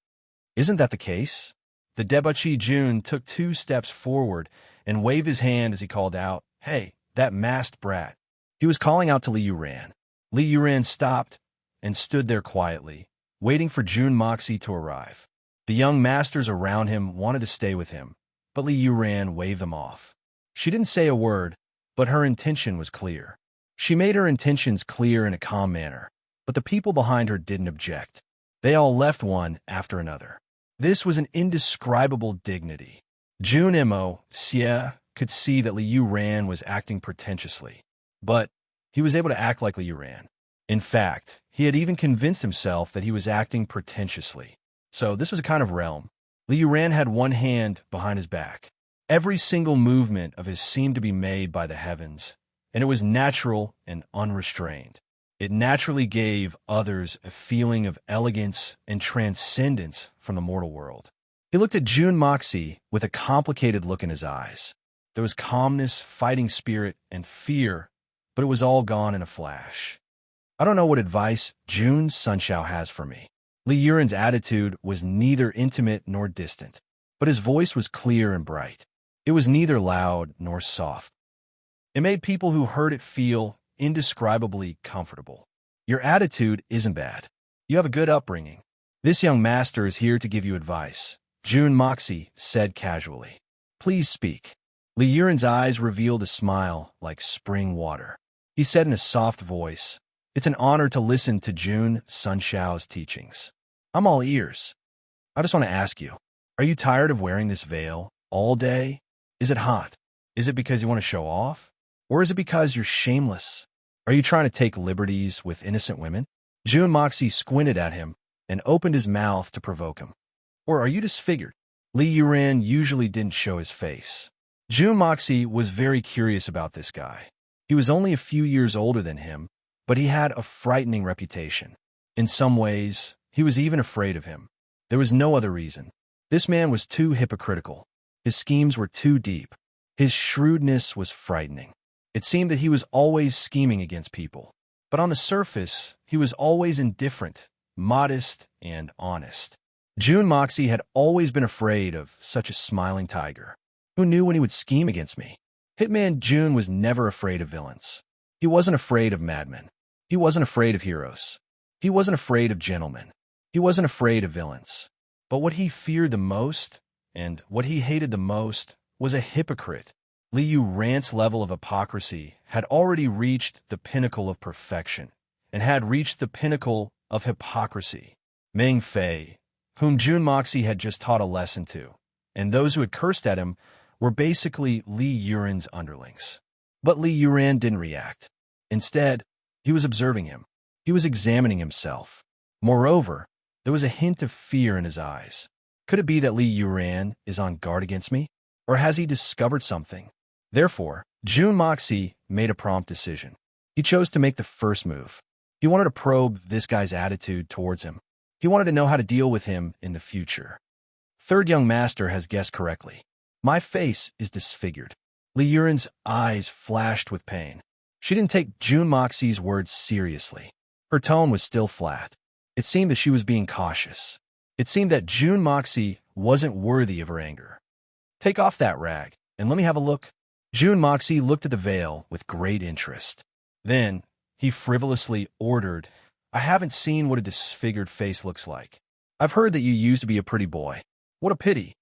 [SPEAKER 1] "Isn't that the case?" The debauchee Jun took 2 steps forward and waved his hand as he called out, "Hey, that masked brat." He was calling out to Li Yuran. Li Yuran stopped and stood there quietly, waiting for Jun Moxie to arrive. The young masters around him wanted to stay with him, but Li Yuran waved them off. She didn't say a word, but her intention was clear. She made her intentions clear in a calm manner, but the people behind her didn't object. They all left one after another. This was an indescribable dignity. Jun Mo Xie could see that Li Yuran was acting pretentiously, but he was able to act like Li Yuran. In fact, he had even convinced himself that he was acting pretentiously. So this was a kind of realm. Li Yuran had one hand behind his back. Every single movement of his seemed to be made by the heavens, and it was natural and unrestrained. It naturally gave others a feeling of elegance and transcendence from the mortal world. He looked at Jun Moxie with a complicated look in his eyes. There was calmness, fighting spirit, and fear, but it was all gone in a flash. "I don't know what advice Jun Sunshao has for me." Li Yuran's attitude was neither intimate nor distant, but his voice was clear and bright. It was neither loud nor soft. It made people who heard it feel indescribably comfortable. "Your attitude isn't bad. You have a good upbringing. This young master is here to give you advice," Jun Moxie said casually. "Please speak." Li Yuran's eyes revealed a smile like spring water. He said in a soft voice, "It's an honor to listen to Jun Sunshao's teachings. I'm all ears. I just want to ask you, are you tired of wearing this veil all day? Is it hot? Is it because you want to show off? Or is it because you're shameless? Are you trying to take liberties with innocent women?" Jun Moxie squinted at him and opened his mouth to provoke him. "Or are you disfigured?" Li Yuran usually didn't show his face. Jun Moxie was very curious about this guy. He was only a few years older than him, but he had a frightening reputation. In some ways, he was even afraid of him. There was no other reason. This man was too hypocritical. His schemes were too deep. His shrewdness was frightening. It seemed that he was always scheming against people. But on the surface, he was always indifferent, modest, and honest. Jun Moxie had always been afraid of such a smiling tiger. Who knew when he would scheme against me? Hitman Jun was never afraid of villains. He wasn't afraid of madmen. He wasn't afraid of heroes. He wasn't afraid of gentlemen. He wasn't afraid of villains. But what he feared the most, and what he hated the most, was a hypocrite. Li Yuran's level of hypocrisy had already reached the pinnacle of perfection, and had reached the pinnacle of hypocrisy. Meng Fei, whom Jun Moxie had just taught a lesson to, and those who had cursed at him, were basically Li Yuran's underlings. But Li Yuran didn't react. Instead, he was observing him. He was examining himself. Moreover, there was a hint of fear in his eyes. Could it be that Li Yuran is on guard against me? Or has he discovered something? Therefore, Jun Moxie made a prompt decision. He chose to make the first move. He wanted to probe this guy's attitude towards him. He wanted to know how to deal with him in the future. Third young master has guessed correctly. My face is disfigured. Li Yuran's eyes flashed with pain. She didn't take Jun Moxie's words seriously. Her tone was still flat. It seemed that she was being cautious. It seemed that Jun Moxie wasn't worthy of her anger. "Take off that rag, and let me have a look." Jun Moxie looked at the veil with great interest. Then, he frivolously ordered, "I haven't seen what a disfigured face looks like. I've heard that you used to be a pretty boy. What a pity."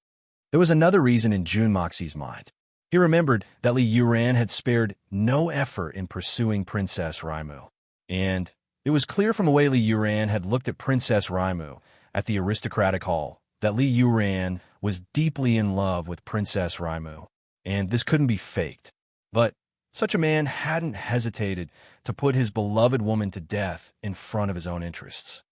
[SPEAKER 1] There was another reason in Jun Moxie's mind. He remembered that Li Yuran had spared no effort in pursuing Princess Raimu. And it was clear from the way Li Yuran had looked at Princess Raimu at the aristocratic hall that Li Yuran was deeply in love with Princess Raimu. And this couldn't be faked. But such a man hadn't hesitated to put his beloved woman to death in front of his own interests.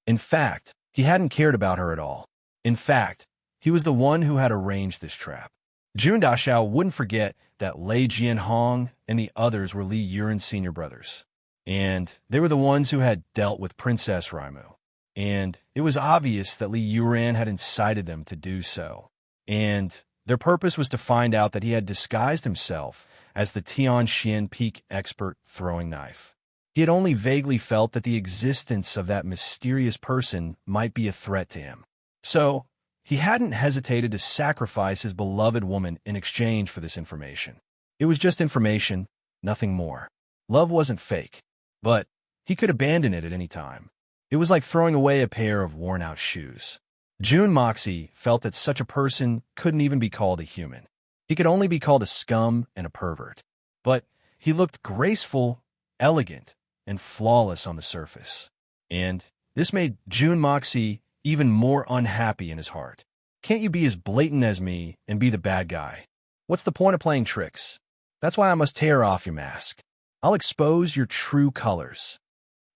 [SPEAKER 1] In fact, he hadn't cared about her at all. In fact, he was the one who had arranged this trap. Jun Daxiao wouldn't forget that Lei Jianhong and the others were Li Yuren's senior brothers. And they were the ones who had dealt with Princess Raimu. And it was obvious that Li Yuren had incited them to do so. And their purpose was to find out that he had disguised himself as the Tianxian Peak expert throwing knife. He had only vaguely felt that the existence of that mysterious person might be a threat to him. So, he hadn't hesitated to sacrifice his beloved woman in exchange for this information. It was just information, nothing more. Love wasn't fake, but he could abandon it at any time. It was like throwing away a pair of worn-out shoes. Jun Moxie felt that such a person couldn't even be called a human. He could only be called a scum and a pervert. But he looked graceful, elegant, and flawless on the surface. And this made Jun Moxie even more unhappy in his heart. Can't you be as blatant as me and be the bad guy? What's the point of playing tricks? That's why I must tear off your mask. I'll expose your true colors.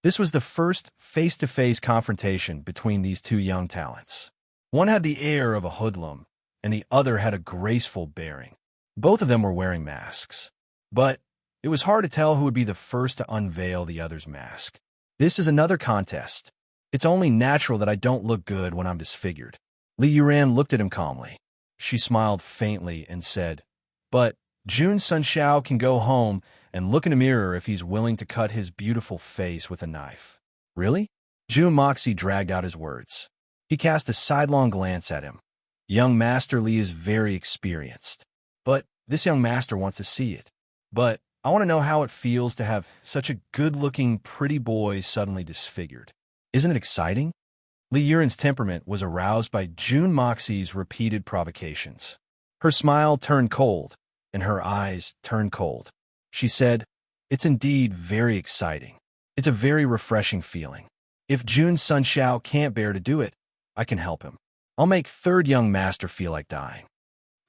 [SPEAKER 1] This was the first face-to-face confrontation between these two young talents. One had the air of a hoodlum, and the other had a graceful bearing. Both of them were wearing masks. But it was hard to tell who would be the first to unveil the other's mask. This is another contest. It's only natural that I don't look good when I'm disfigured. Li Yuran looked at him calmly. She smiled faintly and said, "But Jun Sunxiao can go home and look in a mirror if he's willing to cut his beautiful face with a knife." Really? Jun Moxie dragged out his words. He cast a sidelong glance at him. Young Master Li is very experienced. But this young master wants to see it. But I want to know how it feels to have such a good-looking, pretty boy suddenly disfigured. Isn't it exciting? Li Yuren's temperament was aroused by Jun Moxie's repeated provocations. Her smile turned cold, and her eyes turned cold. She said, "It's indeed very exciting. It's a very refreshing feeling. If Jun Sunxiao can't bear to do it, I can help him. I'll make third young master feel like dying."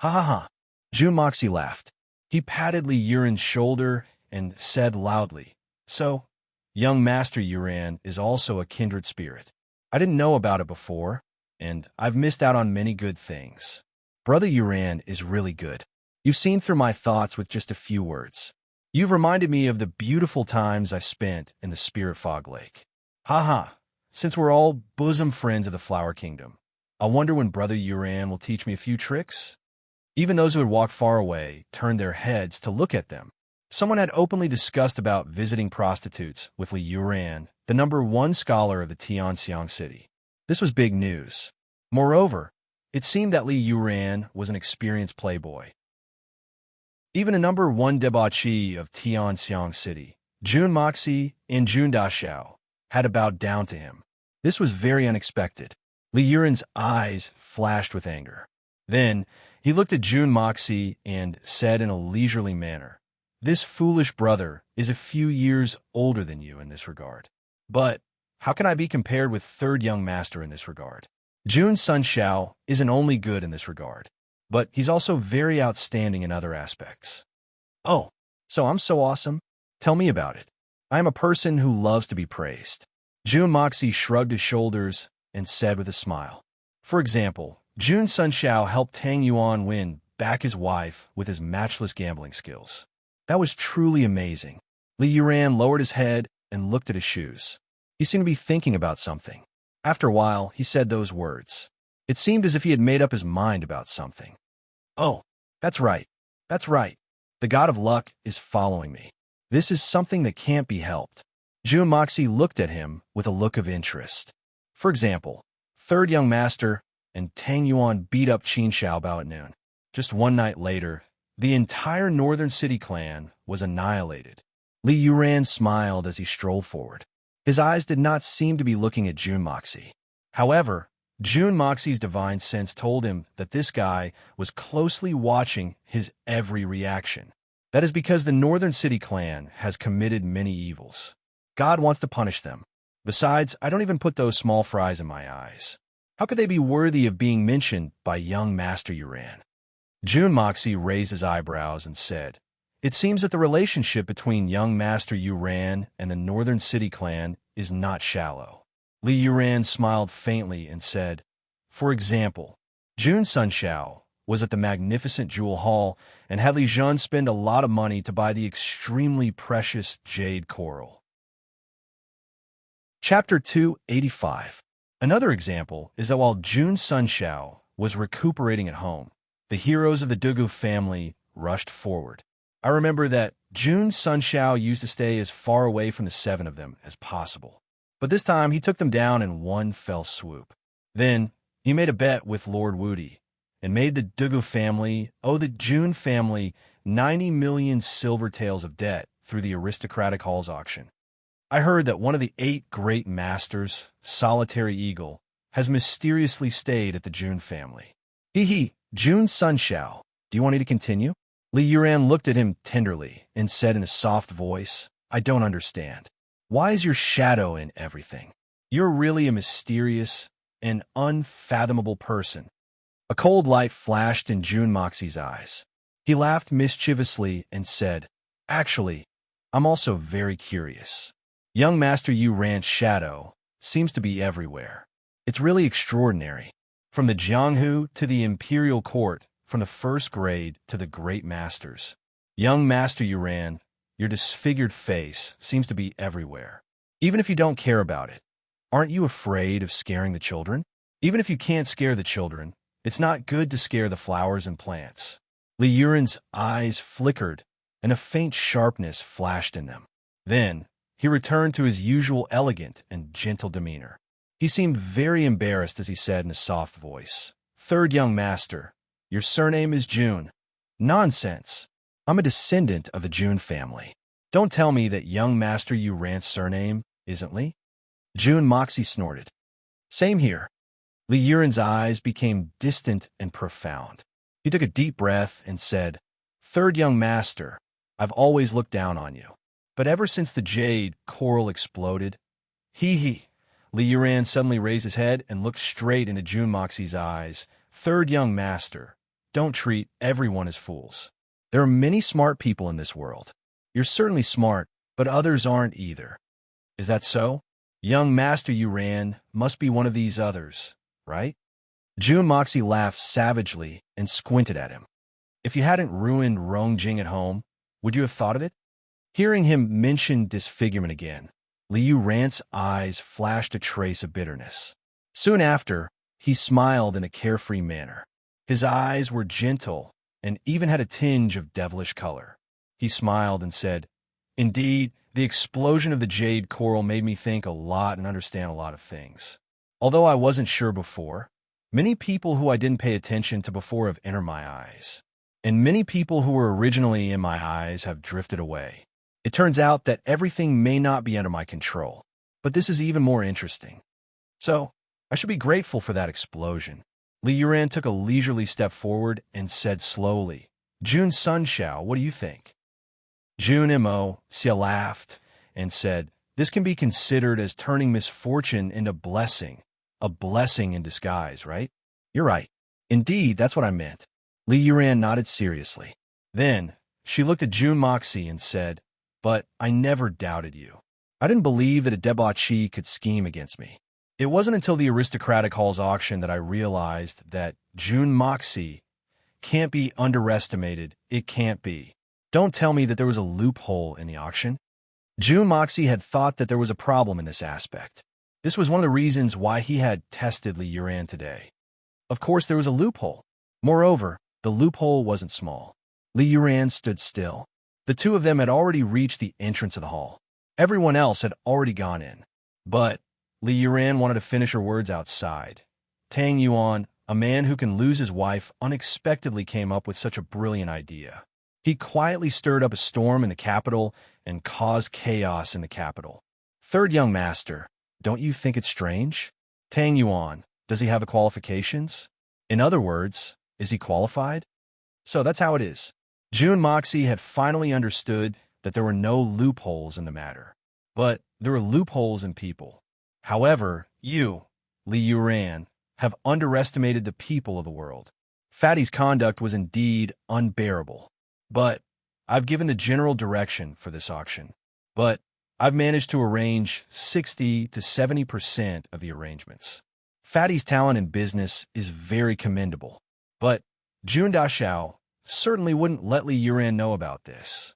[SPEAKER 1] Ha ha ha. Jun Moxie laughed. He patted Li Yuren's shoulder and said loudly, "So, young Master Yuran is also a kindred spirit. I didn't know about it before, and I've missed out on many good things. Brother Yuran is really good. You've seen through my thoughts with just a few words. You've reminded me of the beautiful times I spent in the Spirit Fog Lake. Ha ha. Since we're all bosom friends of the Flower Kingdom, I wonder when Brother Yuran will teach me a few tricks?" Even those who had walked far away turned their heads to look at them. Someone had openly discussed about visiting prostitutes with Li Yuran, the #1 scholar of the Tianxiang city. This was big news. Moreover, it seemed that Li Yuran was an experienced playboy. Even a #1 debauchee of Tianxiang city, Jun Moxie and Jun Daxiao, had bowed down to him. This was very unexpected. Li Yuren's eyes flashed with anger. Then, he looked at Jun Moxie and said in a leisurely manner, "This foolish brother is a few years older than you in this regard. But how can I be compared with third young master in this regard? Jun Sunxiao isn't only good in this regard, but he's also very outstanding in other aspects." "Oh, so I'm so awesome? Tell me about it. I am a person who loves to be praised." Jun Moxie shrugged his shoulders and said with a smile, "For example, Jun Sunxiao helped Tang Yuan win back his wife with his matchless gambling skills. That was truly amazing." Li Yuran lowered his head and looked at his shoes. He seemed to be thinking about something. After a while, he said those words. It seemed as if he had made up his mind about something. "Oh, that's right. That's right. The god of luck is following me. This is something that can't be helped." Jun Moxie looked at him with a look of interest. For example, third young master and Tang Yuan beat up Qin Xiaobao at noon. Just one night later, the entire Northern City clan was annihilated. Li Yuran smiled as he strolled forward. His eyes did not seem to be looking at Jun Moxie. However, Jun Moxie's divine sense told him that this guy was closely watching his every reaction. That is because the Northern City clan has committed many evils. God wants to punish them. Besides, I don't even put those small fries in my eyes. How could they be worthy of being mentioned by young Master Yuran? Jun Moxie raised his eyebrows and said, "It seems that the relationship between young Master Yuran and the Northern City clan is not shallow." Li Yuran smiled faintly and said, For example, Jun Sunshao was at the magnificent Jewel Hall and had Li Jun spend a lot of money to buy the extremely precious jade coral. Chapter 285. Another example is that while Jun Sunshao was recuperating at home, the heroes of the Dugu family rushed forward. I remember that Jun Sunshao used to stay as far away from the seven of them as possible. But this time he took them down in one fell swoop. Then he made a bet with Lord Wudi and made the Dugu family owe the Jun family 90 million silver taels of debt through the aristocratic halls auction. I heard that one of the 8 great masters, Solitary Eagle, has mysteriously stayed at the Jun family. Jun Sunshao, do you want me to continue? Li Yuran looked at him tenderly and said in a soft voice, I don't understand. Why is your shadow in everything? You're really a mysterious and unfathomable person. A cold light flashed in Jun Moxie's eyes. He laughed mischievously and said, Actually, I'm also very curious. Young Master Yu Ran's shadow seems to be everywhere. It's really extraordinary. From the Jianghu to the Imperial Court, from the first grade to the great masters. Young Master Yu Ran, your disfigured face seems to be everywhere. Even if you don't care about it, aren't you afraid of scaring the children? Even if you can't scare the children, it's not good to scare the flowers and plants. Li Yuran's eyes flickered, and a faint sharpness flashed in them. Then, he returned to his usual elegant and gentle demeanor. He seemed very embarrassed as he said in a soft voice, Third young master, your surname is Jun. Nonsense. I'm a descendant of the Jun family. Don't tell me that young Master Yu Ran's surname isn't Li. Jun Moxie snorted. Same here. Li Yuran's eyes became distant and profound. He took a deep breath and said, Third young master, I've always looked down on you. But ever since the jade coral exploded, Li Yuran suddenly raised his head and looked straight into Jun Moxie's eyes. Third young master, don't treat everyone as fools. There are many smart people in this world. You're certainly smart, but others aren't either. Is that so? Young Master Yu Ran must be one of these others, right? Jun Moxie laughed savagely and squinted at him. If you hadn't ruined Rongjing at home, would you have thought of it? Hearing him mention disfigurement again, Li Yuran's eyes flashed a trace of bitterness. Soon after, he smiled in a carefree manner. His eyes were gentle and even had a tinge of devilish color. He smiled and said, Indeed, the explosion of the jade coral made me think a lot and understand a lot of things. Although I wasn't sure before, many people who I didn't pay attention to before have entered my eyes. And many people who were originally in my eyes have drifted away. It turns out that everything may not be under my control, but this is even more interesting. So, I should be grateful for that explosion. Li Yuran took a leisurely step forward and said slowly, Jun Sunshao, what do you think? Jun Mo Xia laughed and said, This can be considered as turning misfortune into blessing, a blessing in disguise, right? You're right. Indeed, that's what I meant. Li Yuran nodded seriously. Then, she looked at Jun Moxie and said, But I never doubted you. I didn't believe that a debauchee could scheme against me. It wasn't until the aristocratic halls auction that I realized that Jun Moxie can't be underestimated. It can't be. Don't tell me that there was a loophole in the auction. Jun Moxie had thought that there was a problem in this aspect. This was one of the reasons why he had tested Li Yuran today. Of course, there was a loophole. Moreover, the loophole wasn't small. Li Yuran stood still. The two of them had already reached the entrance of the hall. Everyone else had already gone in. But Li Yuran wanted to finish her words outside. Tang Yuan, a man who can lose his wife, unexpectedly came up with such a brilliant idea. He quietly stirred up a storm in the capital and caused chaos in the capital. Third young master, don't you think it's strange? Tang Yuan, does he have the qualifications? In other words, is he qualified? So that's how it is. Jun Moxie had finally understood that there were no loopholes in the matter. But there are loopholes in people. However, you, Li Yuran, have underestimated the people of the world. Fatty's conduct was indeed unbearable. But I've given the general direction for this auction. But I've managed to arrange 60 to 70% of the arrangements. Fatty's talent in business is very commendable, but Jun Dashao certainly wouldn't let Li Yuran know about this.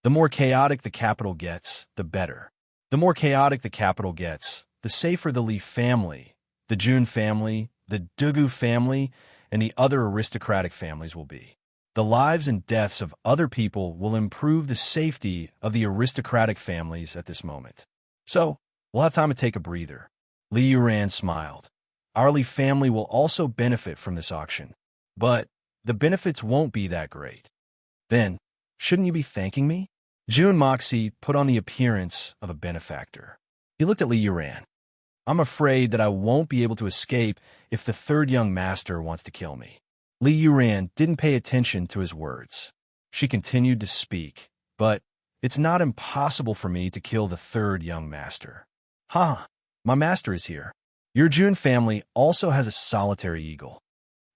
[SPEAKER 1] The more chaotic the capital gets, the better. The more chaotic the capital gets, the safer the Li family, the Jun family, the Dugu family, and the other aristocratic families will be. The lives and deaths of other people will improve the safety of the aristocratic families at this moment. So, we'll have time to take a breather. Li Yuran smiled. Our Li family will also benefit from this auction, but the benefits won't be that great. Then, shouldn't you be thanking me? Jun Moxie put on the appearance of a benefactor. He looked at Li Yuran. I'm afraid that I won't be able to escape if the third young master wants to kill me. Li Yuran didn't pay attention to his words. She continued to speak, but it's not impossible for me to kill the third young master. My master is here. Your Jun family also has a solitary eagle.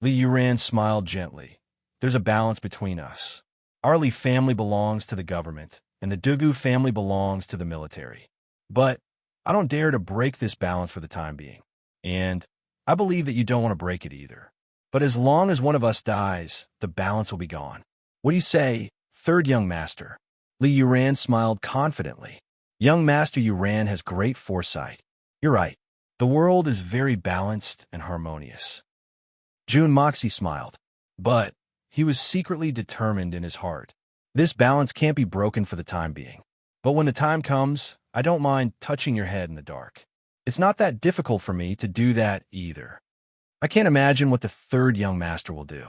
[SPEAKER 1] Li Yuran smiled gently. There's a balance between us. Our Li family belongs to the government, and the Dugu family belongs to the military. But I don't dare to break this balance for the time being. And I believe that you don't want to break it either. But as long as one of us dies, the balance will be gone. What do you say, third young master? Li Yuran smiled confidently. Young Master Yuran has great foresight. You're right. The world is very balanced and harmonious. Jun Moxie smiled, but he was secretly determined in his heart. This balance can't be broken for the time being. But when the time comes, I don't mind touching your head in the dark. It's not that difficult for me to do that either. I can't imagine what the third young master will do.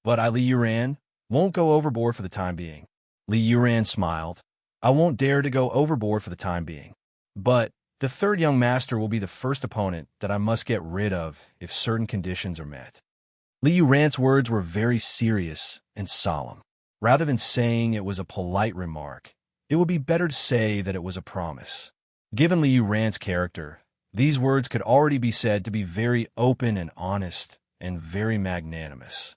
[SPEAKER 1] But Li Yuran won't go overboard for the time being. Li Yuran smiled. I won't dare to go overboard for the time being. But the third young master will be the first opponent that I must get rid of if certain conditions are met. Li Yuran's words were very serious and solemn. Rather than saying it was a polite remark, it would be better to say that it was a promise. Given Li Yuran's character, these words could already be said to be very open and honest and very magnanimous.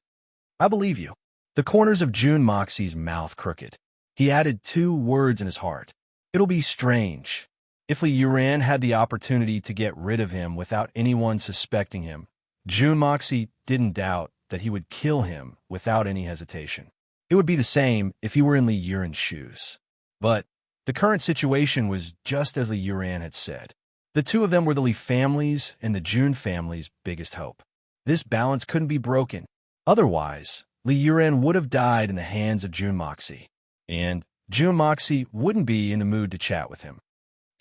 [SPEAKER 1] I believe you. The corners of Jun Moxie's mouth crooked. He added 2 words in his heart. It'll be strange. If Li Yuran had the opportunity to get rid of him without anyone suspecting him, Jun Moxie didn't doubt that he would kill him without any hesitation. It would be the same if he were in Li Yuran's shoes. But the current situation was just as Li Yuran had said. The 2 of them were the Li family's and the Jun family's biggest hope. This balance couldn't be broken. Otherwise, Li Yuran would have died in the hands of Jun Moxie, and Jun Moxie wouldn't be in the mood to chat with him.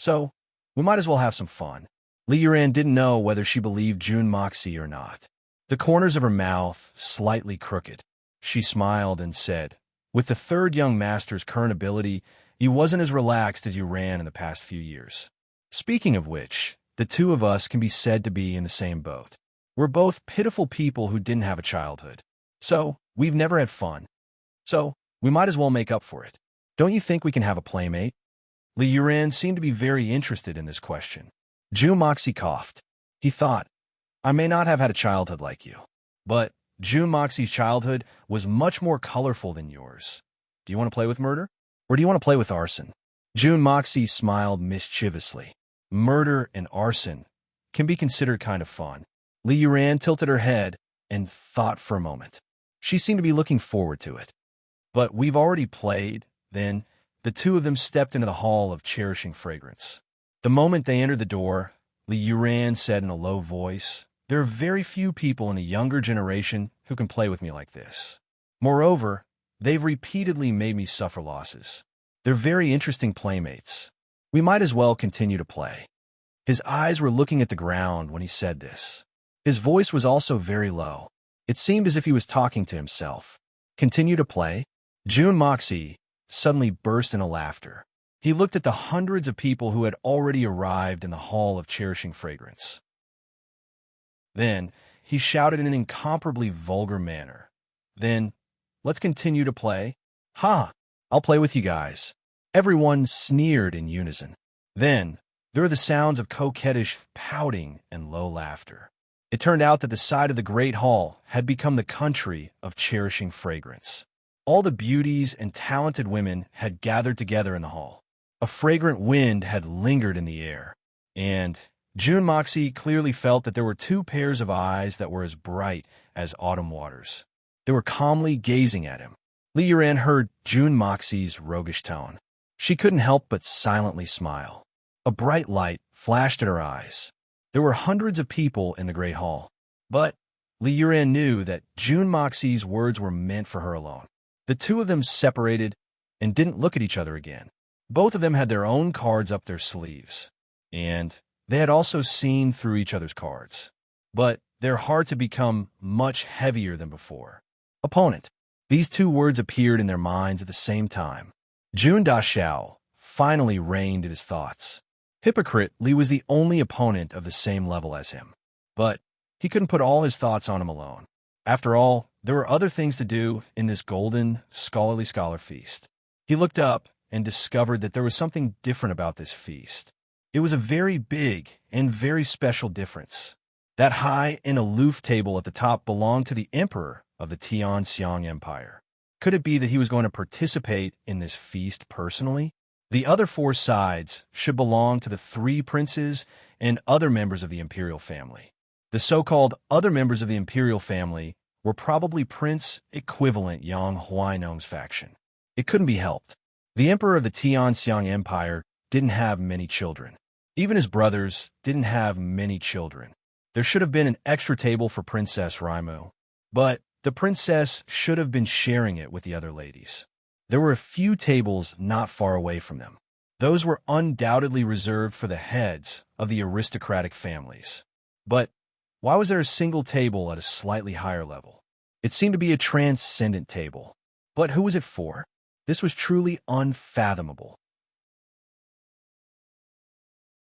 [SPEAKER 1] So, we might as well have some fun. Li Yuran didn't know whether she believed Jun Moxie or not. The corners of her mouth slightly crooked. She smiled and said, with the third young master's current ability, he wasn't as relaxed as you ran in the past few years. Speaking of which, the 2 of us can be said to be in the same boat. We're both pitiful people who didn't have a childhood. So, we've never had fun. So, we might as well make up for it. Don't you think we can have a playmate? Li Yuran seemed to be very interested in this question. Jun Moxie coughed. He thought, I may not have had a childhood like you, but Jun Moxie's childhood was much more colorful than yours. Do you want to play with murder? Or do you want to play with arson? Jun Moxie smiled mischievously. Murder and arson can be considered kind of fun. Li Yuran tilted her head and thought for a moment. She seemed to be looking forward to it. But we've already played. Then the 2 of them stepped into the hall of cherishing fragrance. The moment they entered the door, Li Yuran said in a low voice, there are very few people in the younger generation who can play with me like this. Moreover, they've repeatedly made me suffer losses. They're very interesting playmates. We might as well continue to play. His eyes were looking at the ground when he said this. His voice was also very low. It seemed as if he was talking to himself. Continue to play? Jun Moxie suddenly burst into laughter. He looked at the hundreds of people who had already arrived in the hall of cherishing fragrance. Then, he shouted in an incomparably vulgar manner. Then, let's continue to play. I'll play with you guys. Everyone sneered in unison. Then, there were the sounds of coquettish pouting and low laughter. It turned out that the side of the great hall had become the country of cherishing fragrance. All the beauties and talented women had gathered together in the hall. A fragrant wind had lingered in the air, and June Moxie clearly felt that there were two pairs of eyes that were as bright as autumn waters. They were calmly gazing at him. Li Yuran heard June Moxie's roguish tone. She couldn't help but silently smile. A bright light flashed at her eyes. There were hundreds of people in the great hall, but Li Yuran knew that June Moxie's words were meant for her alone. The two of them separated and didn't look at each other again. Both of them had their own cards up their sleeves, and they had also seen through each other's cards. But their hearts had become much heavier than before. Opponent. These two words appeared in their minds at the same time. Jun Dashao finally reined in his thoughts. Hypocrite Li was the only opponent of the same level as him. But he couldn't put all his thoughts on him alone. After all, there were other things to do in this golden, scholarly scholar feast. He looked up and discovered that there was something different about this feast. It was a very big and very special difference. That high and aloof table at the top belonged to the emperor of the Tianxiang Empire. Could it be that he was going to participate in this feast personally? The other four sides should belong to the three princes and other members of the imperial family. The so-called other members of the imperial family were probably prince equivalent Yang Huainong's faction. It couldn't be helped. The emperor of the Tianxiang Empire didn't have many children. Even his brothers didn't have many children. There should have been an extra table for Princess Raimu, but the princess should have been sharing it with the other ladies. There were a few tables not far away from them. Those were undoubtedly reserved for the heads of the aristocratic families. But why was there a single table at a slightly higher level? It seemed to be a transcendent table. But who was it for? This was truly unfathomable.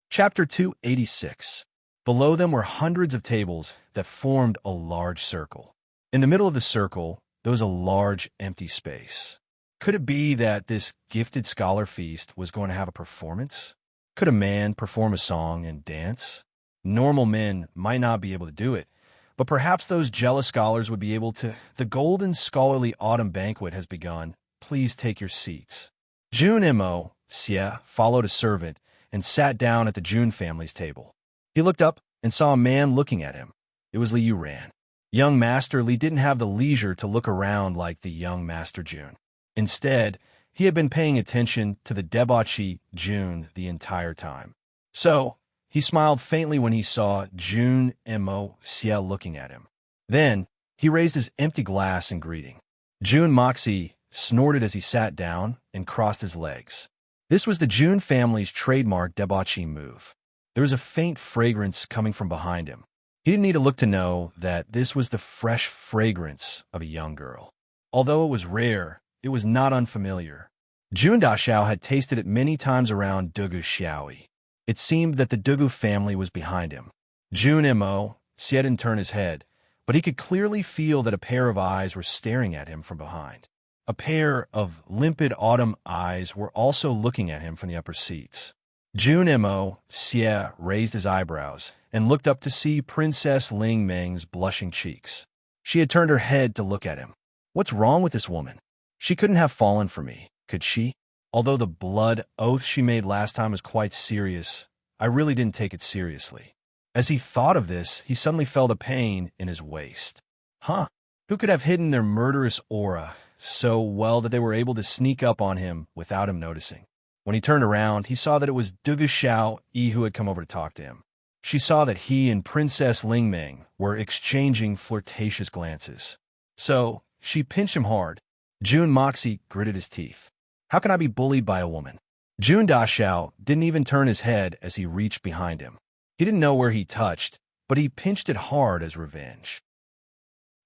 [SPEAKER 1] Chapter 286. Below them were hundreds of tables that formed a large circle. In the middle of the circle, there was a large empty space. Could it be that this gifted scholar feast was going to have a performance? Could a man perform a song and dance? Normal men might not be able to do it, but perhaps those jealous scholars would be able to. The golden scholarly autumn banquet has begun. Please take your seats. Jun Mo Xie followed a servant and sat down at the Jun family's table. He looked up and saw a man looking at him. It was Li Yuran. Young Master Li didn't have the leisure to look around like the young Master Jun. Instead, he had been paying attention to the debauchee Jun the entire time. So, he smiled faintly when he saw Jun Mo Xie looking at him. Then, he raised his empty glass in greeting. Jun Moxie snorted as he sat down and crossed his legs. This was the Jun family's trademark debauchee move. There was a faint fragrance coming from behind him. He didn't need to look to know that this was the fresh fragrance of a young girl. Although it was rare, it was not unfamiliar. Jun Dashao had tasted it many times around Dugu Xiaoyi. It seemed that the Dugu family was behind him. Jun Mo Xie didn't turn his head, but he could clearly feel that a pair of eyes were staring at him from behind. A pair of limpid autumn eyes were also looking at him from the upper seats. Jun Mo Xie raised his eyebrows and looked up to see Princess Ling Meng's blushing cheeks. She had turned her head to look at him. What's wrong with this woman? She couldn't have fallen for me, could she? Although the blood oath she made last time was quite serious, I really didn't take it seriously. As he thought of this, he suddenly felt a pain in his waist. Who could have hidden their murderous aura so well that they were able to sneak up on him without him noticing? When he turned around, he saw that it was Dugu Xiaoyi who had come over to talk to him. She saw that he and Princess Ling Meng were exchanging flirtatious glances. So, she pinched him hard. Jun Moxie gritted his teeth. How can I be bullied by a woman? Jun Dashao didn't even turn his head as he reached behind him. He didn't know where he touched, but he pinched it hard as revenge.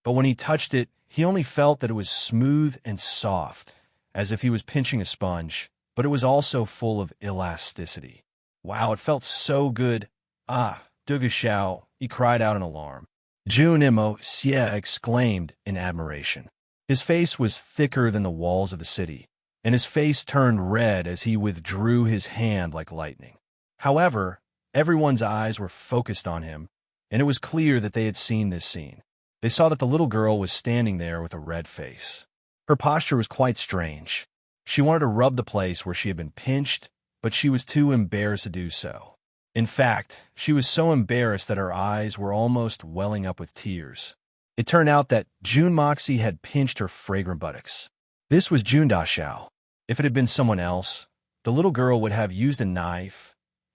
[SPEAKER 1] But when he touched it, he only felt that it was smooth and soft, as if he was pinching a sponge, but it was also full of elasticity. Wow, it felt so good. Dugu Xiao, he cried out in alarm. Jun Mo Xie exclaimed in admiration. His face was thicker than the walls of the city, and his face turned red as he withdrew his hand like lightning. However, everyone's eyes were focused on him, and it was clear that they had seen this scene. They saw that the little girl was standing there with a red face. Her posture was quite strange. She wanted to rub the place where she had been pinched, but she was too embarrassed to do so. In fact, she was so embarrassed that her eyes were almost welling up with tears. It turned out that June Moxie had pinched her fragrant buttocks. This was June Dashao. If it had been someone else, the little girl would have used a knife.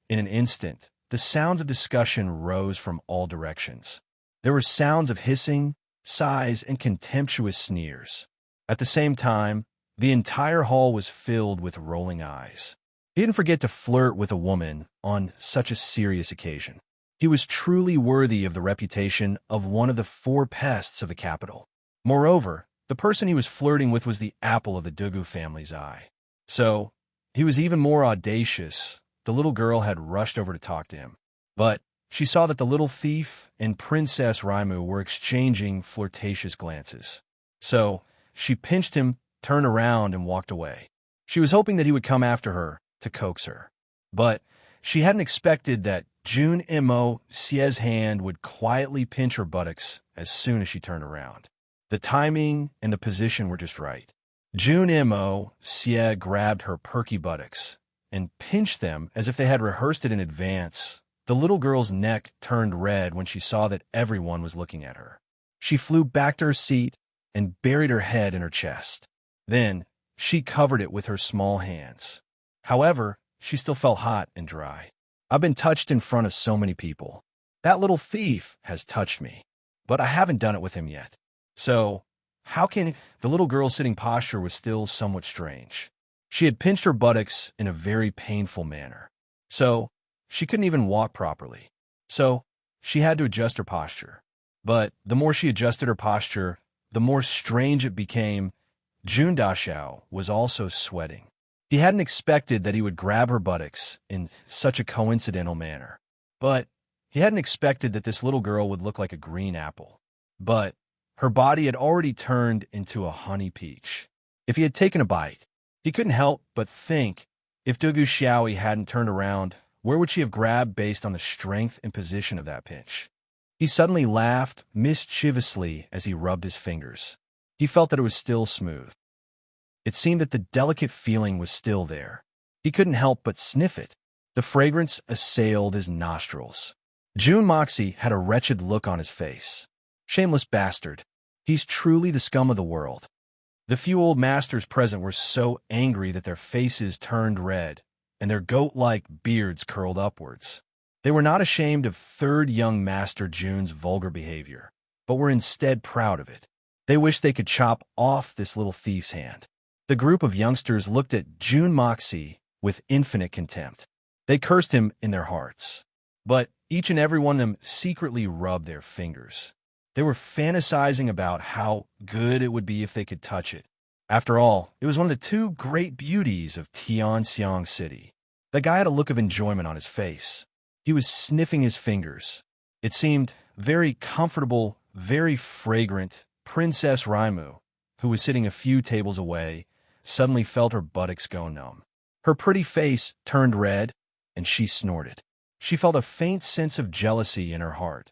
[SPEAKER 1] In an instant, the sounds of discussion rose from all directions. There were sounds of hissing, sighs, and contemptuous sneers. At the same time, the entire hall was filled with rolling eyes. He didn't forget to flirt with a woman on such a serious occasion. He was truly worthy of the reputation of one of the four pests of the capital. Moreover, the person he was flirting with was the apple of the Dugu family's eye. So, he was even more audacious. The little girl had rushed over to talk to him. But she saw that the little thief and Princess Raimu were exchanging flirtatious glances. So, she pinched him, turned around, and walked away. She was hoping that he would come after her to coax her. But she hadn't expected that June Mo Xie's hand would quietly pinch her buttocks as soon as she turned around. The timing and the position were just right. June Mo Xie grabbed her perky buttocks and pinched them as if they had rehearsed it in advance. The little girl's neck turned red when she saw that everyone was looking at her. She flew back to her seat and buried her head in her chest. Then, she covered it with her small hands. However, she still felt hot and dry. I've been touched in front of so many people. That little thief has touched me, but I haven't done it with him yet. So, how can— The little girl's sitting posture was still somewhat strange. She had pinched her buttocks in a very painful manner. So, she couldn't even walk properly. So, she had to adjust her posture. But the more she adjusted her posture, the more strange it became. June Dashao was also sweating. He hadn't expected that he would grab her buttocks in such a coincidental manner. But he hadn't expected that this little girl would look like a green apple. But her body had already turned into a honey peach. If he had taken a bite, he couldn't help but think, if Dugu Xiaoi hadn't turned around, where would she have grabbed based on the strength and position of that pinch? He suddenly laughed mischievously as he rubbed his fingers. He felt that it was still smooth. It seemed that the delicate feeling was still there. He couldn't help but sniff it. The fragrance assailed his nostrils. June Moxie had a wretched look on his face. Shameless bastard. He's truly the scum of the world. The few old masters present were so angry that their faces turned red, and their goat-like beards curled upwards. They were not ashamed of third young Master June's vulgar behavior, but were instead proud of it. They wished they could chop off this little thief's hand. The group of youngsters looked at June Moxie with infinite contempt. They cursed him in their hearts. But each and every one of them secretly rubbed their fingers. They were fantasizing about how good it would be if they could touch it. After all, it was one of the two great beauties of Tianxiang City. The guy had a look of enjoyment on his face. He was sniffing his fingers. It seemed very comfortable, very fragrant. Princess Raimu, who was sitting a few tables away, suddenly felt her buttocks go numb. Her pretty face turned red, and she snorted. She felt a faint sense of jealousy in her heart.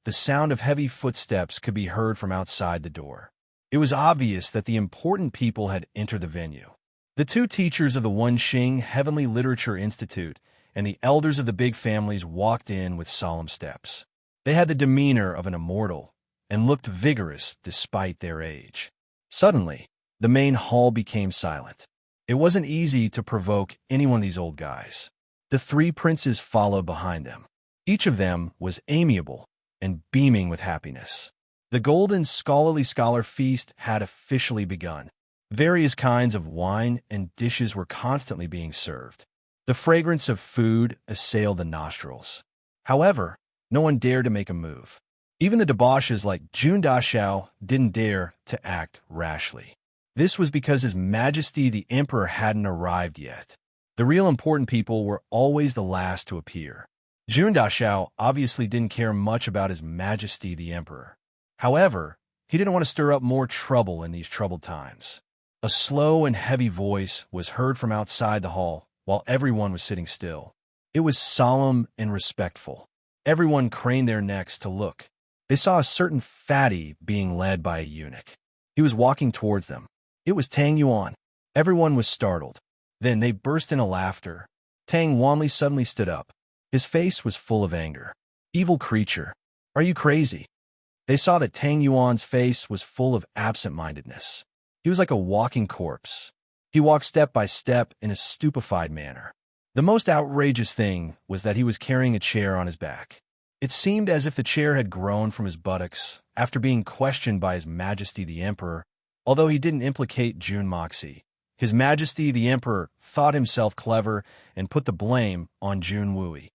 [SPEAKER 1] The sound of heavy footsteps could be heard from outside the door. It was obvious that the important people had entered the venue. The two teachers of the Wenxing Heavenly Literature Institute and the elders of the big families walked in with solemn steps. They had the demeanor of an immortal and looked vigorous despite their age. Suddenly, the main hall became silent. It wasn't easy to provoke any one of these old guys. The three princes followed behind them. Each of them was amiable and beaming with happiness. The golden scholarly scholar feast had officially begun. Various kinds of wine and dishes were constantly being served. The fragrance of food assailed the nostrils. However, no one dared to make a move. Even the debauches like June Dashao didn't dare to act rashly. This was because His Majesty the Emperor hadn't arrived yet. The real important people were always the last to appear. June Dashao obviously didn't care much about His Majesty the Emperor. However, he didn't want to stir up more trouble in these troubled times. A slow and heavy voice was heard from outside the hall while everyone was sitting still. It was solemn and respectful. Everyone craned their necks to look. They saw a certain fatty being led by a eunuch. He was walking towards them. It was Tang Yuan. Everyone was startled. Then they burst into laughter. Tang Wanli suddenly stood up. His face was full of anger. Evil creature, are you crazy? They saw that Tang Yuan's face was full of absent-mindedness. He was like a walking corpse. He walked step by step in a stupefied manner. The most outrageous thing was that he was carrying a chair on his back. It seemed as if the chair had grown from his buttocks after being questioned by His Majesty the Emperor, although he didn't implicate Jun Moxie. His Majesty the Emperor thought himself clever and put the blame on Jun Wui.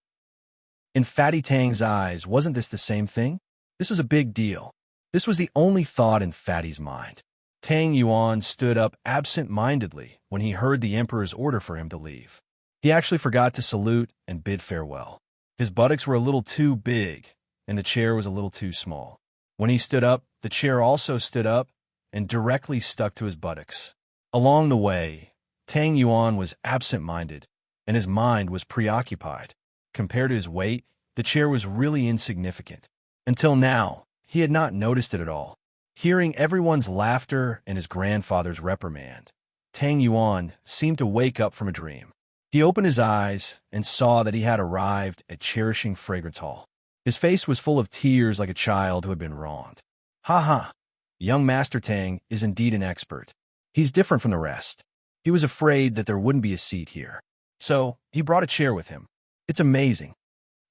[SPEAKER 1] In Fatty Tang's eyes, wasn't this the same thing? This was a big deal. This was the only thought in Fatty's mind. Tang Yuan stood up absent-mindedly when he heard the Emperor's order for him to leave. He actually forgot to salute and bid farewell. His buttocks were a little too big, and the chair was a little too small. When he stood up, the chair also stood up and directly stuck to his buttocks. Along the way, Tang Yuan was absent-minded, and his mind was preoccupied. Compared to his weight, the chair was really insignificant. Until now, he had not noticed it at all. Hearing everyone's laughter and his grandfather's reprimand, Tang Yuan seemed to wake up from a dream. He opened his eyes and saw that he had arrived at Cherishing Fragrance Hall. His face was full of tears like a child who had been wronged. Ha ha! Young Master Tang is indeed an expert. He's different from the rest. He was afraid that there wouldn't be a seat here. So, he brought a chair with him. It's amazing.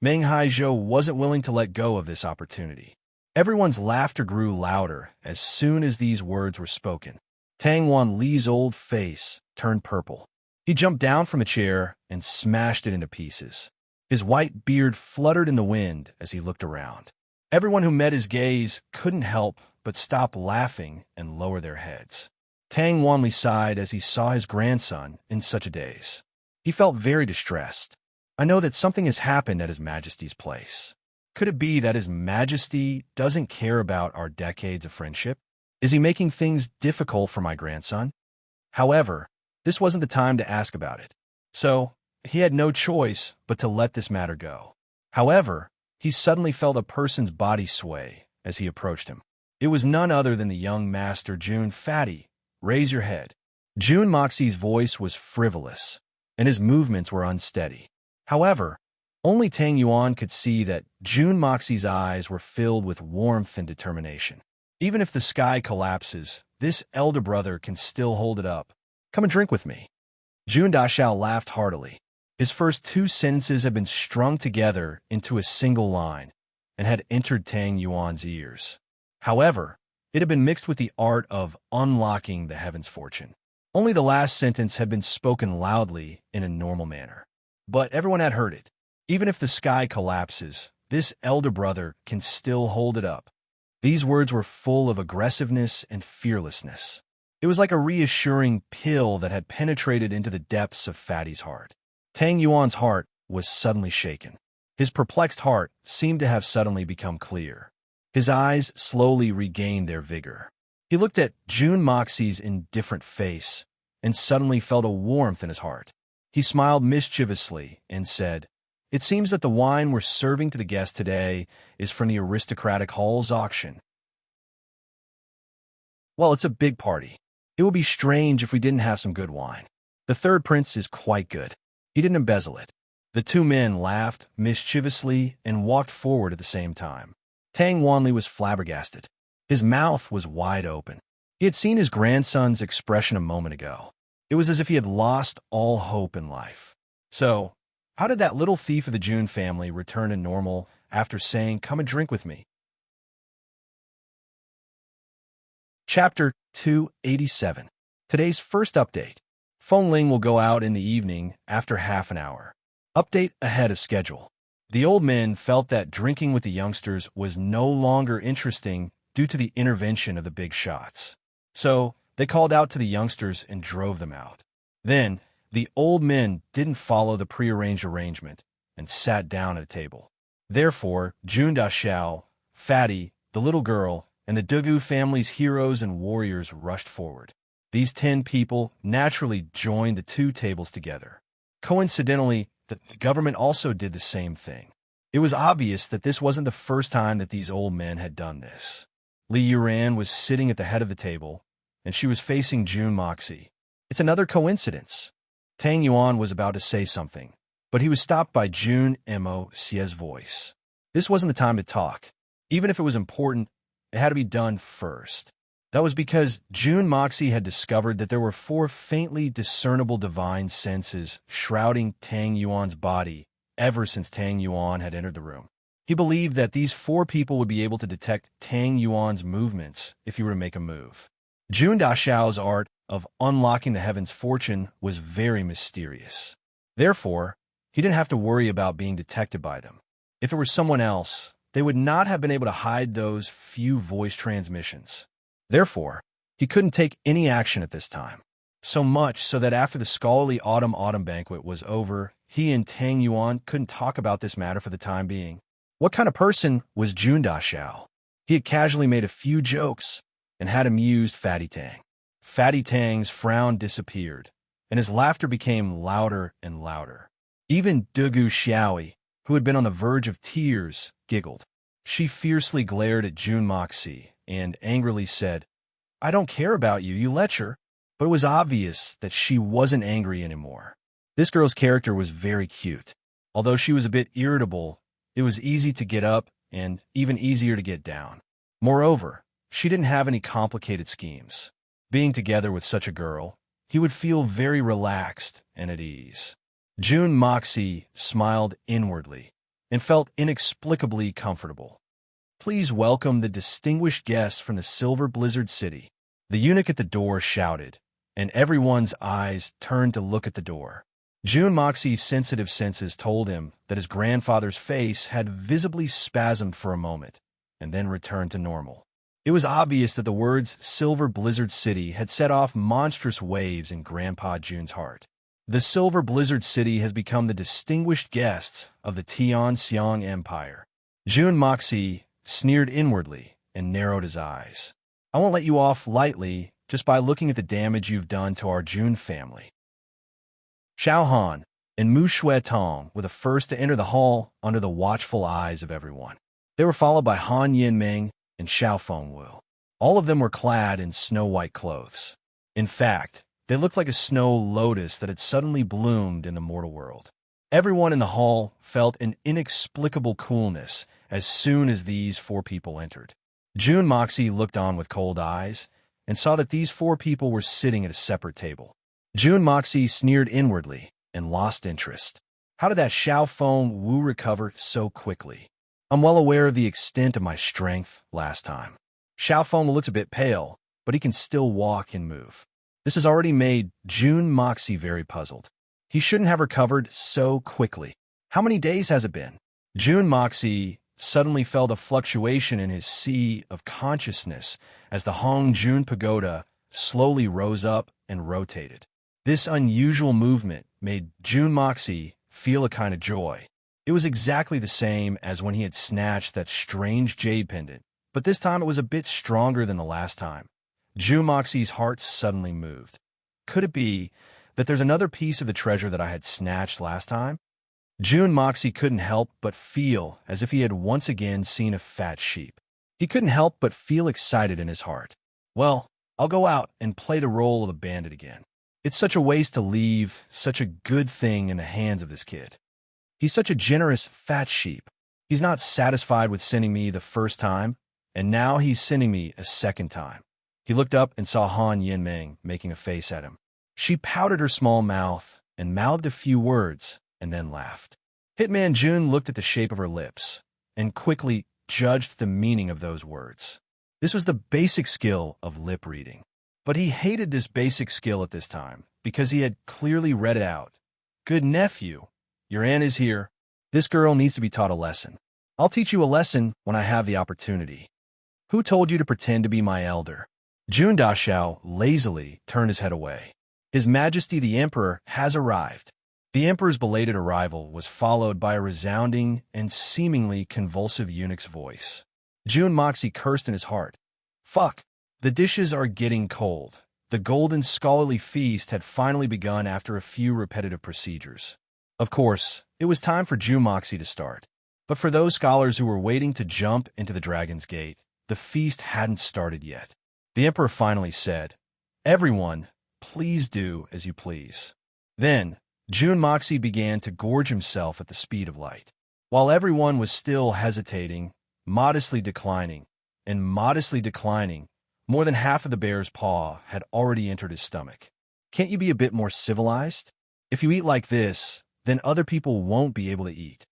[SPEAKER 1] Meng Haizhou wasn't willing to let go of this opportunity. Everyone's laughter grew louder as soon as these words were spoken. Tang Wan Li's old face turned purple. He jumped down from a chair and smashed it into pieces. His white beard fluttered in the wind as he looked around. Everyone who met his gaze couldn't help but stop laughing and lower their heads. Tang Wanli sighed as he saw his grandson in such a daze. He felt very distressed. I know that something has happened at His Majesty's place. Could it be that His Majesty doesn't care about our decades of friendship? Is he making things difficult for my grandson? However, this wasn't the time to ask about it. So, he had no choice but to let this matter go. However, he suddenly felt a person's body sway as he approached him. It was none other than the young master Jun. Fatty, raise your head. Jun Moxie's voice was frivolous, and his movements were unsteady. However, only Tang Yuan could see that Jun Moxie's eyes were filled with warmth and determination. Even if the sky collapses, this elder brother can still hold it up. Come and drink with me. Jun Daxiao laughed heartily. His first two sentences had been strung together into a single line and had entered Tang Yuan's ears. However, it had been mixed with the art of unlocking the heaven's fortune. Only the last sentence had been spoken loudly in a normal manner. But everyone had heard it. Even if the sky collapses, this elder brother can still hold it up. These words were full of aggressiveness and fearlessness. It was like a reassuring pill that had penetrated into the depths of Fatty's heart. Tang Yuan's heart was suddenly shaken. His perplexed heart seemed to have suddenly become clear. His eyes slowly regained their vigor. He looked at Jun Moxie's indifferent face and suddenly felt a warmth in his heart. He smiled mischievously and said, "It seems that the wine we're serving to the guests today is from the aristocratic hall's auction. Well, it's a big party. It would be strange if we didn't have some good wine. The third prince is quite good. He didn't embezzle it." The two men laughed mischievously and walked forward at the same time. Tang Wanli was flabbergasted. His mouth was wide open. He had seen his grandson's expression a moment ago. It was as if he had lost all hope in life. So, how did that little thief of the Jun family return to normal after saying, "Come and drink with me"? Chapter 287. Today's first update. Phone Ling will go out in the evening after half an hour. Update ahead of schedule. The old men felt that drinking with the youngsters was no longer interesting due to the intervention of the big shots. So, they called out to the youngsters and drove them out. Then, the old men didn't follow the prearranged arrangement and sat down at a table. Therefore, Jun Daxiao, Fatty, the little girl, and the Dugu family's heroes and warriors rushed forward. These 10 people naturally joined the two tables together. Coincidentally, the government also did the same thing. It was obvious that this wasn't the first time that these old men had done this. Li Yuran was sitting at the head of the table, and she was facing Jun Moxie. It's another coincidence. Tang Yuan was about to say something, But he was stopped by Jun Mo's voice. This wasn't the time to talk. Even if it was important, it had to be done first. That was because Jun Moxie had discovered that there were 4 faintly discernible divine senses shrouding Tang Yuan's body ever since Tang Yuan had entered the room. He believed that these 4 people would be able to detect Tang Yuan's movements if he were to make a move. Jun Daxiao's art of unlocking the heavens' fortune was very mysterious. Therefore, he didn't have to worry about being detected by them. If it were someone else, they would not have been able to hide those few voice transmissions. Therefore, he couldn't take any action at this time. So much so that after the scholarly autumn banquet was over, he and Tang Yuan couldn't talk about this matter for the time being. What kind of person was Jun Daxiao? He had casually made a few jokes and had amused Fatty Tang. Fatty Tang's frown disappeared, and his laughter became louder and louder. Even Dugu Xiaoi, who had been on the verge of tears, giggled. She fiercely glared at Jun Moxie and angrily said, "I don't care about you, you lecher." But it was obvious that she wasn't angry anymore. This girl's character was very cute. Although she was a bit irritable, it was easy to get up and even easier to get down. Moreover, she didn't have any complicated schemes. Being together with such a girl, he would feel very relaxed and at ease. Jun Moxie smiled inwardly and felt inexplicably comfortable. "Please welcome the distinguished guests from the Silver Blizzard City." The eunuch at the door shouted, and everyone's eyes turned to look at the door. Jun Moxie's sensitive senses told him that his grandfather's face had visibly spasmed for a moment and then returned to normal. It was obvious that the words Silver Blizzard City had set off monstrous waves in Grandpa Jun's heart. The Silver Blizzard City has become the distinguished guest of the Tianxiang Empire. Jun Moxie sneered inwardly and narrowed his eyes. "I won't let you off lightly just by looking at the damage you've done to our Jun family." Xiao Han and Mu Shuetong were the first to enter the hall under the watchful eyes of everyone. They were followed by Han Yinming and Xiao Fengwu. All of them were clad in snow-white clothes. In fact, they looked like a snow lotus that had suddenly bloomed in the mortal world. Everyone in the hall felt an inexplicable coolness as soon as these 4 people entered. Jun Moxie looked on with cold eyes and saw that these 4 people were sitting at a separate table. Jun Moxie sneered inwardly and lost interest. How did that Xiao Fengwu recover so quickly? I'm well aware of the extent of my strength last time. Xiao Fengwu looks a bit pale, but he can still walk and move. This has already made Jun Moxie very puzzled. He shouldn't have recovered so quickly. How many days has it been? Jun Moxie suddenly felt a fluctuation in his sea of consciousness as the Hongjun Pagoda slowly rose up and rotated. This unusual movement made Jun Moxie feel a kind of joy. It was exactly the same as when he had snatched that strange jade pendant, but this time it was a bit stronger than the last time. Jun Moxie's heart suddenly moved. Could it be that there's another piece of the treasure that I had snatched last time? Jun Moxie couldn't help but feel as if he had once again seen a fat sheep. He couldn't help but feel excited in his heart. Well, I'll go out and play the role of a bandit again. It's such a waste to leave such a good thing in the hands of this kid. He's such a generous fat sheep. He's not satisfied with sending me the first time, and now he's sending me a second time. He looked up and saw Han Yinming making a face at him. She pouted her small mouth and mouthed a few words, and then laughed. Hitman Jun looked at the shape of her lips and quickly judged the meaning of those words. This was the basic skill of lip reading. But he hated this basic skill at this time because he had clearly read it out. "Good nephew, your aunt is here. This girl needs to be taught a lesson. I'll teach you a lesson when I have the opportunity. Who told you to pretend to be my elder?" Jun Daxiao lazily turned his head away. "His Majesty the Emperor has arrived." The Emperor's belated arrival was followed by a resounding and seemingly convulsive eunuch's voice. Jun Moxie cursed in his heart. Fuck! The dishes are getting cold. The golden scholarly feast had finally begun after a few repetitive procedures. Of course, it was time for Jun Moxie to start. But for those scholars who were waiting to jump into the Dragon's Gate, the feast hadn't started yet. The Emperor finally said, "Everyone, please do as you please." Then, June Moxie began to gorge himself at the speed of light. While everyone was still hesitating, modestly declining, more than half of the bear's paw had already entered his stomach. Can't you be a bit more civilized? If you eat like this, then other people won't be able to eat.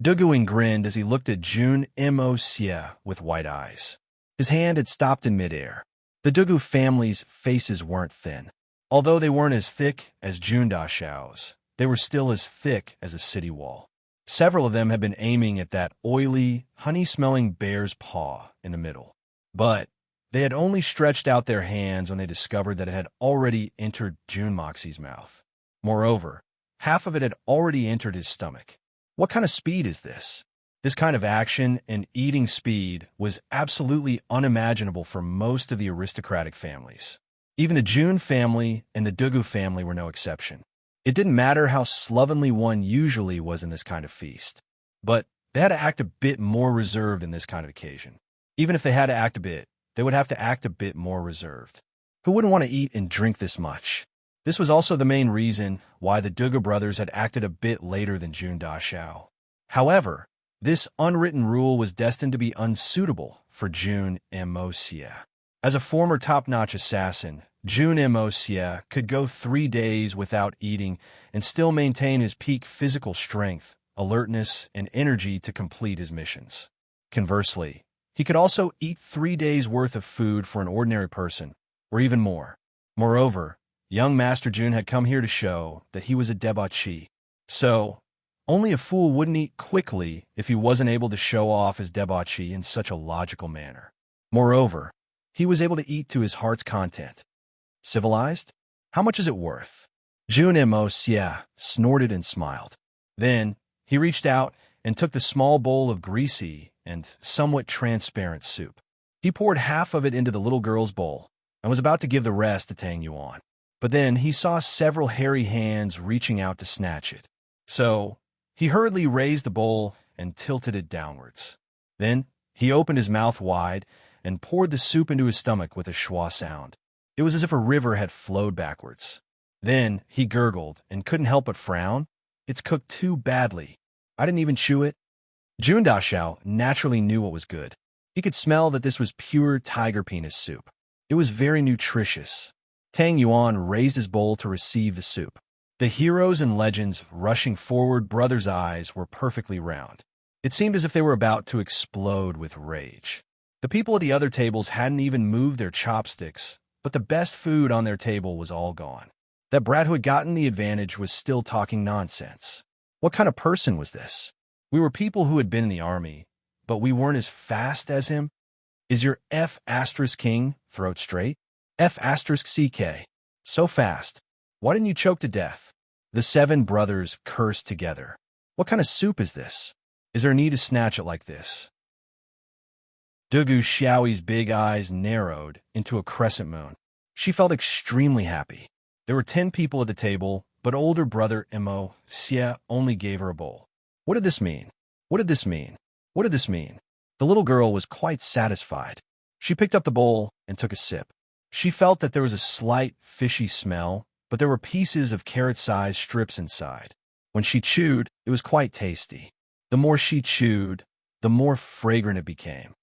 [SPEAKER 1] Duguin grinned as he looked at June Moxie with wide eyes. His hand had stopped in midair. The Dugu family's faces weren't thin. Although they weren't as thick as June Dashao's, they were still as thick as a city wall. Several of them had been aiming at that oily, honey-smelling bear's paw in the middle. But they had only stretched out their hands when they discovered that it had already entered June Moxie's mouth. Moreover, half of it had already entered his stomach. What kind of speed is this? This kind of action and eating speed was absolutely unimaginable for most of the aristocratic families. Even the June family and the Dugu family were no exception. It didn't matter how slovenly one usually was in this kind of feast, but they had to act a bit more reserved in this kind of occasion. Even if they had to act a bit, they would have to act a bit more reserved. Who wouldn't want to eat and drink this much? This was also the main reason why the Dugu brothers had acted a bit later than June Dashao. However, this unwritten rule was destined to be unsuitable for June Moxie. As a former top-notch assassin, June Moxie could go 3 days without eating and still maintain his peak physical strength, alertness, and energy to complete his missions. Conversely, he could also eat 3 days' worth of food for an ordinary person, or even more. Moreover, young Master June had come here to show that he was a debauchee. So, only a fool wouldn't eat quickly if he wasn't able to show off his debauchee in such a logical manner. Moreover, he was able to eat to his heart's content. Civilized? How much is it worth? June Moxie snorted and smiled. Then, he reached out and took the small bowl of greasy and somewhat transparent soup. He poured half of it into the little girl's bowl and was about to give the rest to Tang Yuan. But then he saw several hairy hands reaching out to snatch it. So, he hurriedly raised the bowl and tilted it downwards. Then, he opened his mouth wide and poured the soup into his stomach with a schwa sound. It was as if a river had flowed backwards. Then, he gurgled and couldn't help but frown. It's cooked too badly. I didn't even chew it. June Dashao naturally knew what was good. He could smell that this was pure tiger penis soup. It was very nutritious. Tang Yuan raised his bowl to receive the soup. The heroes and legends rushing forward brothers' eyes were perfectly round. It seemed as if they were about to explode with rage. The people at the other tables hadn't even moved their chopsticks, but the best food on their table was all gone. That brat who had gotten the advantage was still talking nonsense. What kind of person was this? We were people who had been in the army, but we weren't as fast as him. Is your F asterisk king throat straight? F asterisk CK. So fast. Why didn't you choke to death? The 7 brothers cursed together. What kind of soup is this? Is there need to snatch it like this? Dugu Xiaoyi's big eyes narrowed into a crescent moon. She felt extremely happy. There were 10 people at the table, but older brother Moxie only gave her a bowl. What did this mean? What did this mean? What did this mean? The little girl was quite satisfied. She picked up the bowl and took a sip. She felt that there was a slight fishy smell, but there were pieces of carrot-sized strips inside. When she chewed, it was quite tasty. The more she chewed, the more fragrant it became.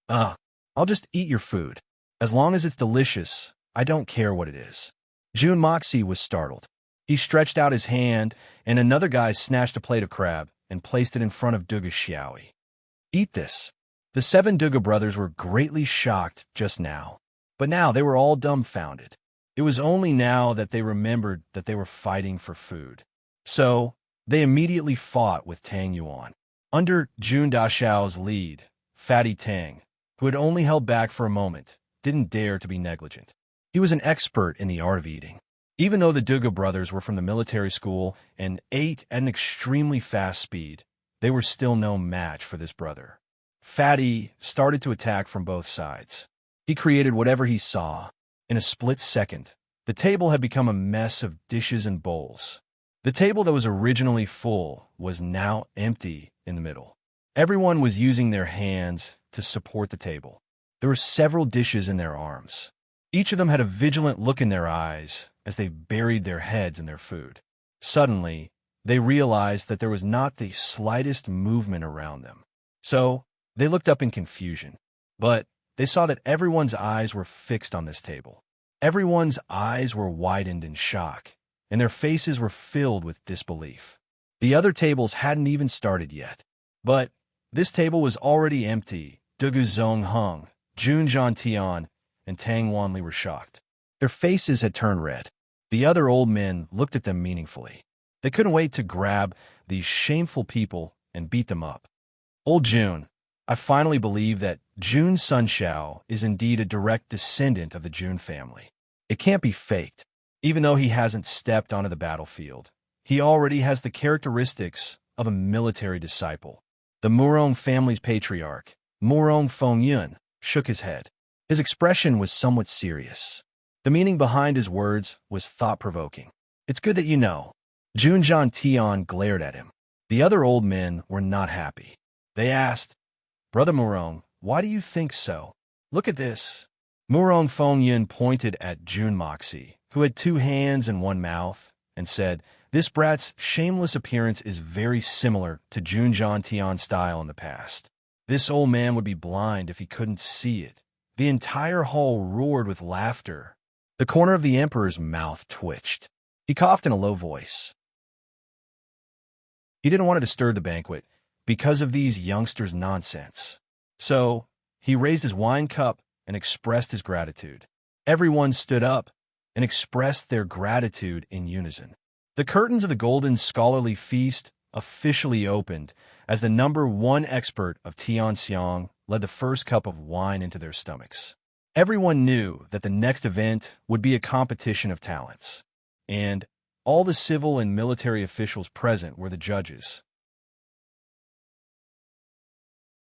[SPEAKER 1] I'll just eat your food. As long as it's delicious, I don't care what it is. June Moxie was startled. He stretched out his hand, and another guy snatched a plate of crab and placed it in front of Dugu Xiaoyi. Eat this. The 7 Dugu brothers were greatly shocked just now, but now they were all dumbfounded. It was only now that they remembered that they were fighting for food. So, they immediately fought with Tang Yuan. Under June Dashao's lead, Fatty Tang, who had only held back for a moment, didn't dare to be negligent. He was an expert in the art of eating. Even though the Dugu brothers were from the military school and ate at an extremely fast speed, they were still no match for this brother. Fatty started to attack from both sides. He created whatever he saw. In a split second, the table had become a mess of dishes and bowls. The table that was originally full was now empty in the middle. Everyone was using their hands to support the table. There were several dishes in their arms. Each of them had a vigilant look in their eyes as they buried their heads in their food. Suddenly, they realized that there was not the slightest movement around them. So, they looked up in confusion. But they saw that everyone's eyes were fixed on this table. Everyone's eyes were widened in shock, and their faces were filled with disbelief. The other tables hadn't even started yet. But this table was already empty. Dugu Zong Hung, Jun Zhan Tian, and Tang Wanli were shocked. Their faces had turned red. The other old men looked at them meaningfully. They couldn't wait to grab these shameful people and beat them up. Old Jun, I finally believe that Jun Sun Shao is indeed a direct descendant of the Jun family. It can't be faked. Even though he hasn't stepped onto the battlefield, he already has the characteristics of a military disciple. The Murong family's patriarch, Murong Fengyun, shook his head. His expression was somewhat serious. The meaning behind his words was thought-provoking. It's good that you know. Jun Zhan Tian glared at him. The other old men were not happy. They asked, "Brother Murong, why do you think so? Look at this." Murong Fengyun pointed at Jun Moxie, who had 2 hands and 1 mouth, and said, "This brat's shameless appearance is very similar to Jun Zhan Tian's style in the past. This old man would be blind if he couldn't see it." The entire hall roared with laughter. The corner of the emperor's mouth twitched. He coughed in a low voice. He didn't want to disturb the banquet because of these youngsters' nonsense. So, he raised his wine cup and expressed his gratitude. Everyone stood up and expressed their gratitude in unison. The curtains of the golden scholarly feast officially opened as the #1 expert of Tianxiang led the first cup of wine into their stomachs. Everyone knew that the next event would be a competition of talents, and all the civil and military officials present were the judges.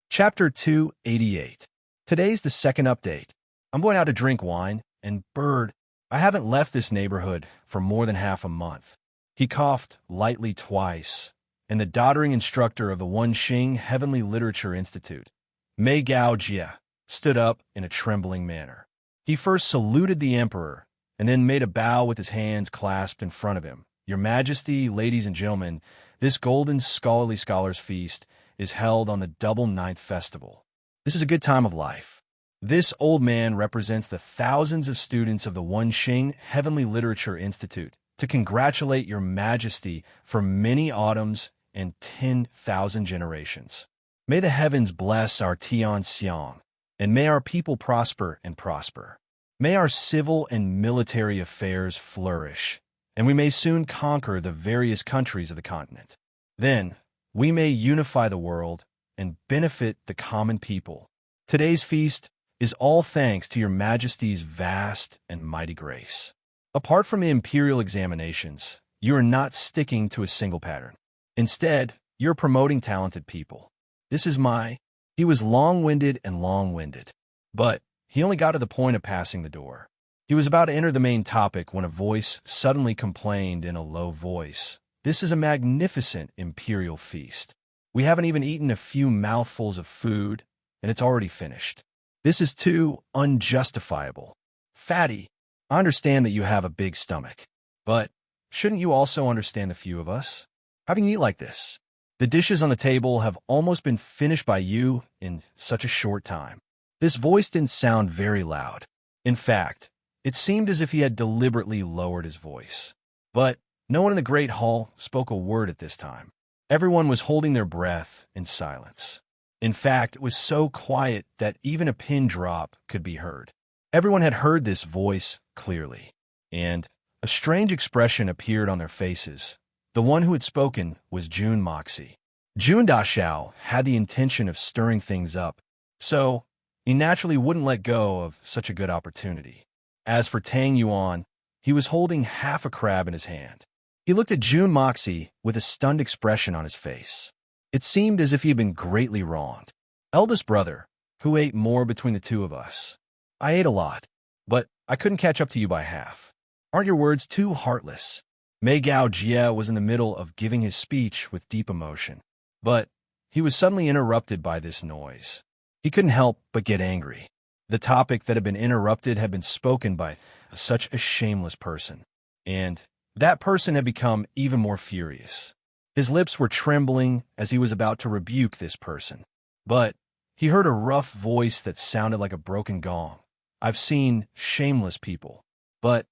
[SPEAKER 1] Chapter 288. Today's the second update. I'm going out to drink wine, and Bird, I haven't left this neighborhood for more than half a month. He coughed lightly twice, and the doddering instructor of the Wenxing Heavenly Literature Institute, Mei Gao Jia, stood up in a trembling manner. He first saluted the emperor, and then made a bow with his hands clasped in front of him. "Your Majesty, ladies and gentlemen, this golden scholarly scholars feast is held on the double ninth festival. This is a good time of life. This old man represents the thousands of students of the Wenxing Heavenly Literature Institute to congratulate your Majesty for many autumns and 10,000 generations. May the heavens bless our Tianxiang, and may our people prosper and prosper. May our civil and military affairs flourish, and we may soon conquer the various countries of the continent. Then, we may unify the world and benefit the common people. Today's feast is all thanks to your Majesty's vast and mighty grace. Apart from imperial examinations, you are not sticking to a single pattern. Instead, you're promoting talented people. This is my..." He was long-winded and long-winded, but he only got to the point of passing the door. He was about to enter the main topic when a voice suddenly complained in a low voice, "This is a magnificent imperial feast. We haven't even eaten a few mouthfuls of food, and it's already finished. This is too unjustifiable. Fatty, I understand that you have a big stomach, but shouldn't you also understand the few of us? How can you eat like this? The dishes on the table have almost been finished by you in such a short time." This voice didn't sound very loud. In fact, it seemed as if he had deliberately lowered his voice. But no one in the great hall spoke a word at this time. Everyone was holding their breath in silence. In fact, it was so quiet that even a pin drop could be heard. Everyone had heard this voice clearly, and a strange expression appeared on their faces. The one who had spoken was Jun Moxie. Jun Dashao had the intention of stirring things up, so he naturally wouldn't let go of such a good opportunity. As for Tang Yuan, he was holding half a crab in his hand. He looked at Jun Moxie with a stunned expression on his face. It seemed as if he had been greatly wronged. "Eldest brother, who ate more between the two of us? I ate a lot, but I couldn't catch up to you by half. Aren't your words too heartless?" Mei Gao Jie was in the middle of giving his speech with deep emotion, but he was suddenly interrupted by this noise. He couldn't help but get angry. The topic that had been interrupted had been spoken by such a shameless person. And that person had become even more furious. His lips were trembling as he was about to rebuke this person. But he heard a rough voice that sounded like a broken gong. I've seen shameless people, but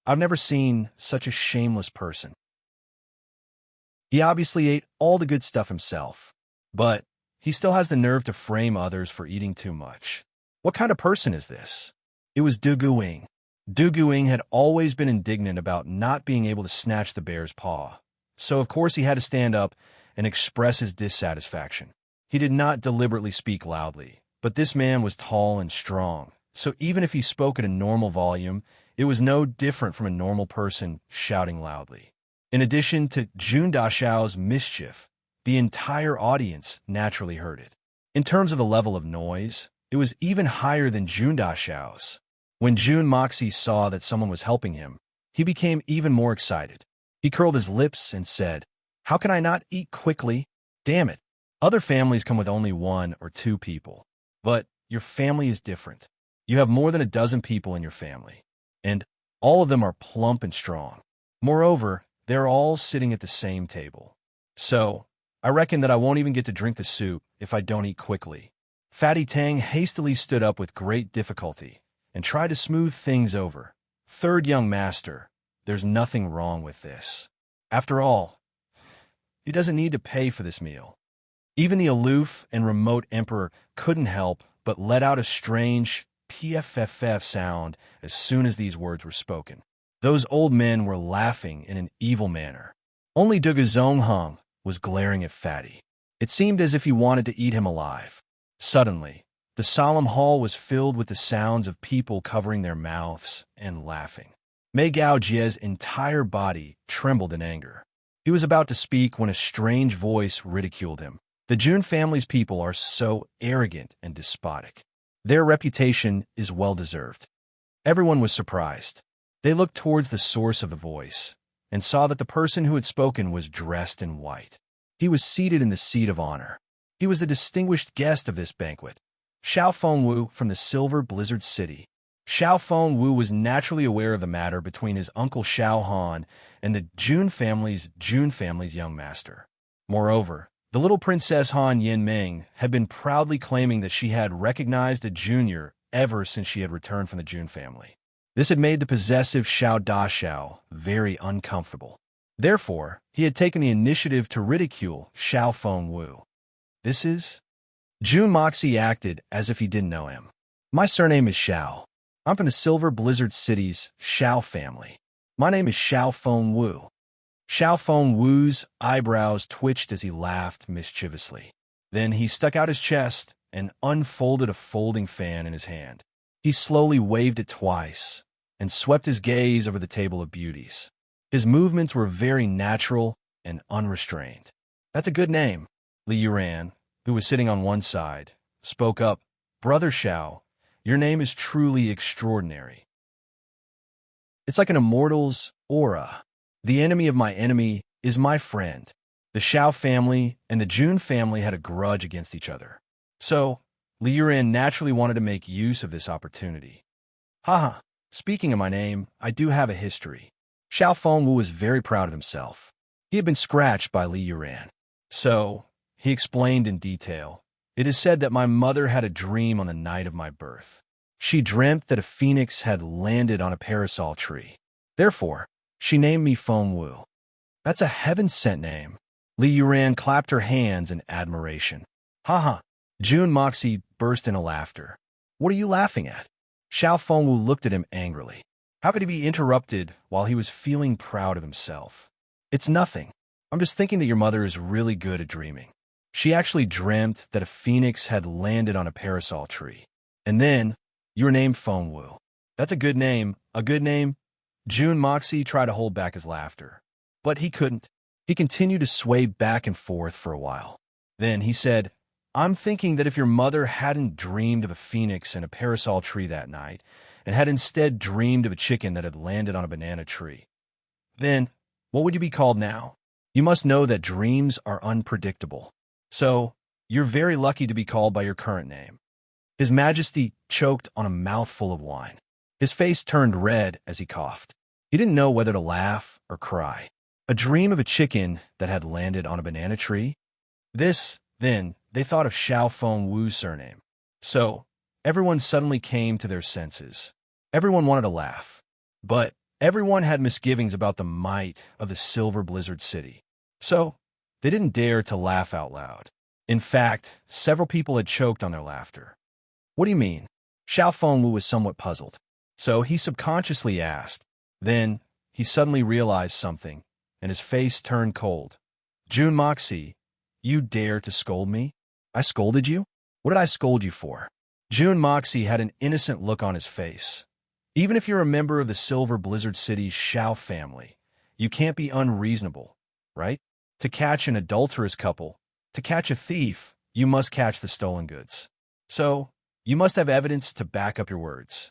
[SPEAKER 1] I've never seen such a shameless person. He obviously ate all the good stuff himself, but he still has the nerve to frame others for eating too much. What kind of person is this? It was Du Guing. Du Guing had always been indignant about not being able to snatch the bear's paw, so of course he had to stand up and express his dissatisfaction. He did not deliberately speak loudly, but this man was tall and strong, so even if he spoke at a normal volume, it was no different from a normal person shouting loudly. In addition to Jun Dashao's mischief, the entire audience naturally heard it. In terms of the level of noise, it was even higher than Jun Dashao's. When Jun Moxie saw that someone was helping him, he became even more excited. He curled his lips and said, "How can I not eat quickly? Damn it. Other families come with only 1 or 2 people. But your family is different. You have more than a dozen people in your family, and all of them are plump and strong. Moreover, they're all sitting at the same table. So, I reckon that I won't even get to drink the soup if I don't eat quickly." Fatty Tang hastily stood up with great difficulty and tried to smooth things over. "Third young master, there's nothing wrong with this. After all, he doesn't need to pay for this meal." Even the aloof and remote emperor couldn't help but let out a strange pff sound as soon as these words were spoken. Those old men were laughing in an evil manner. Only Du Zongheng was glaring at Fatty. It seemed as if he wanted to eat him alive. Suddenly, the solemn hall was filled with the sounds of people covering their mouths and laughing. Mei Gao Jie's entire body trembled in anger. He was about to speak when a strange voice ridiculed him. The Jun family's people are so arrogant and despotic. Their reputation is well-deserved. Everyone was surprised. They looked towards the source of the voice and saw that the person who had spoken was dressed in white. He was seated in the seat of honor. He was the distinguished guest of this banquet, Xiao Fengwu from the Silver Blizzard City. Xiao Fengwu was naturally aware of the matter between his uncle Xiao Han and the Jun family's young master. Moreover, the little Princess Han Yinming had been proudly claiming that she had recognized a junior ever since she had returned from the Jun family. This had made the possessive Xiao Dashao very uncomfortable. Therefore, he had taken the initiative to ridicule Xiao Fengwu. "This is?" Jun Moxie acted as if he didn't know him. "My surname is Xiao. I'm from the Silver Blizzard City's Xiao family. My name is Xiao Fengwu." Xiao Fengwu's eyebrows twitched as he laughed mischievously. Then he stuck out his chest and unfolded a folding fan in his hand. He slowly waved it twice and swept his gaze over the table of beauties. His movements were very natural and unrestrained. "That's a good name." Li Yuran, who was sitting on one side, spoke up. "Brother Xiao, your name is truly extraordinary. It's like an immortal's aura. The enemy of my enemy is my friend." The Xiao family and the Jun family had a grudge against each other. So, Li Yuran naturally wanted to make use of this opportunity. "Haha, speaking of my name, I do have a history." Xiao Fengwu was very proud of himself. He had been scratched by Li Yuran. So, he explained in detail. "It is said that my mother had a dream on the night of my birth. She dreamt that a phoenix had landed on a parasol tree. Therefore, she named me Fengwu." "That's a heaven-sent name." Li Yuran clapped her hands in admiration. "Haha." Jun Moxie burst into laughter. "What are you laughing at?" Xiao Fengwu looked at him angrily. How could he be interrupted while he was feeling proud of himself? "It's nothing. I'm just thinking that your mother is really good at dreaming. She actually dreamt that a phoenix had landed on a parasol tree. And then, you were named Fengwu. That's a good name. A good name." Jun Moxie tried to hold back his laughter, but he couldn't. He continued to sway back and forth for a while. Then he said, "I'm thinking that if your mother hadn't dreamed of a phoenix in a parasol tree that night, and had instead dreamed of a chicken that had landed on a banana tree, then what would you be called now? You must know that dreams are unpredictable. So, you're very lucky to be called by your current name." His Majesty choked on a mouthful of wine. His face turned red as he coughed. He didn't know whether to laugh or cry. A dream of a chicken that had landed on a banana tree? Then, they thought of Xiao Feng Wu's surname. So, everyone suddenly came to their senses. Everyone wanted to laugh. But everyone had misgivings about the might of the Silver Blizzard City. So, they didn't dare to laugh out loud. In fact, several people had choked on their laughter. What do you mean? Xiao Fengwu was somewhat puzzled. So he subconsciously asked. Then, he suddenly realized something, and his face turned cold. Jun Moxie, you dare to scold me? I scolded you? What did I scold you for? Jun Moxie had an innocent look on his face. Even if you're a member of the Silver Blizzard City's Xiao family, you can't be unreasonable, right? To catch an adulterous couple, to catch a thief, you must catch the stolen goods. So, you must have evidence to back up your words.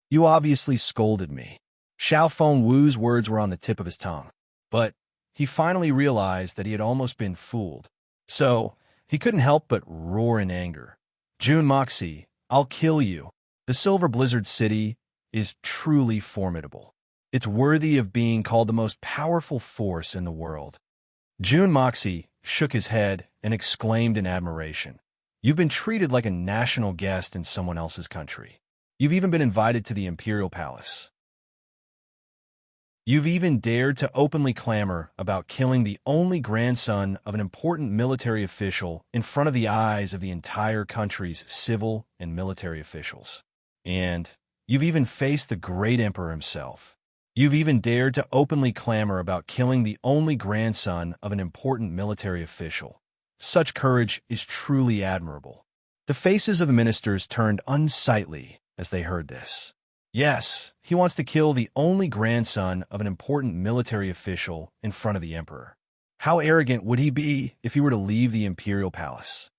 [SPEAKER 1] You obviously scolded me. Xiao Feng Wu's words were on the tip of his tongue. But he finally realized that he had almost been fooled. So, he couldn't help but roar in anger. Jun Moxie, I'll kill you. The Silver Blizzard City is truly formidable. It's worthy of being called the most powerful force in the world. Jun Moxie shook his head and exclaimed in admiration. You've been treated like a national guest in someone else's country. You've even been invited to the Imperial Palace. You've even dared to openly clamor about killing the only grandson of an important military official in front of the eyes of the entire country's civil and military officials. And you've even faced the great emperor himself. You've even dared to openly clamor about killing the only grandson of an important military official. Such courage is truly admirable. The faces of the ministers turned unsightly as they heard this. Yes, he wants to kill the only grandson of an important military official in front of the emperor. How arrogant would he be if he were to leave the imperial palace?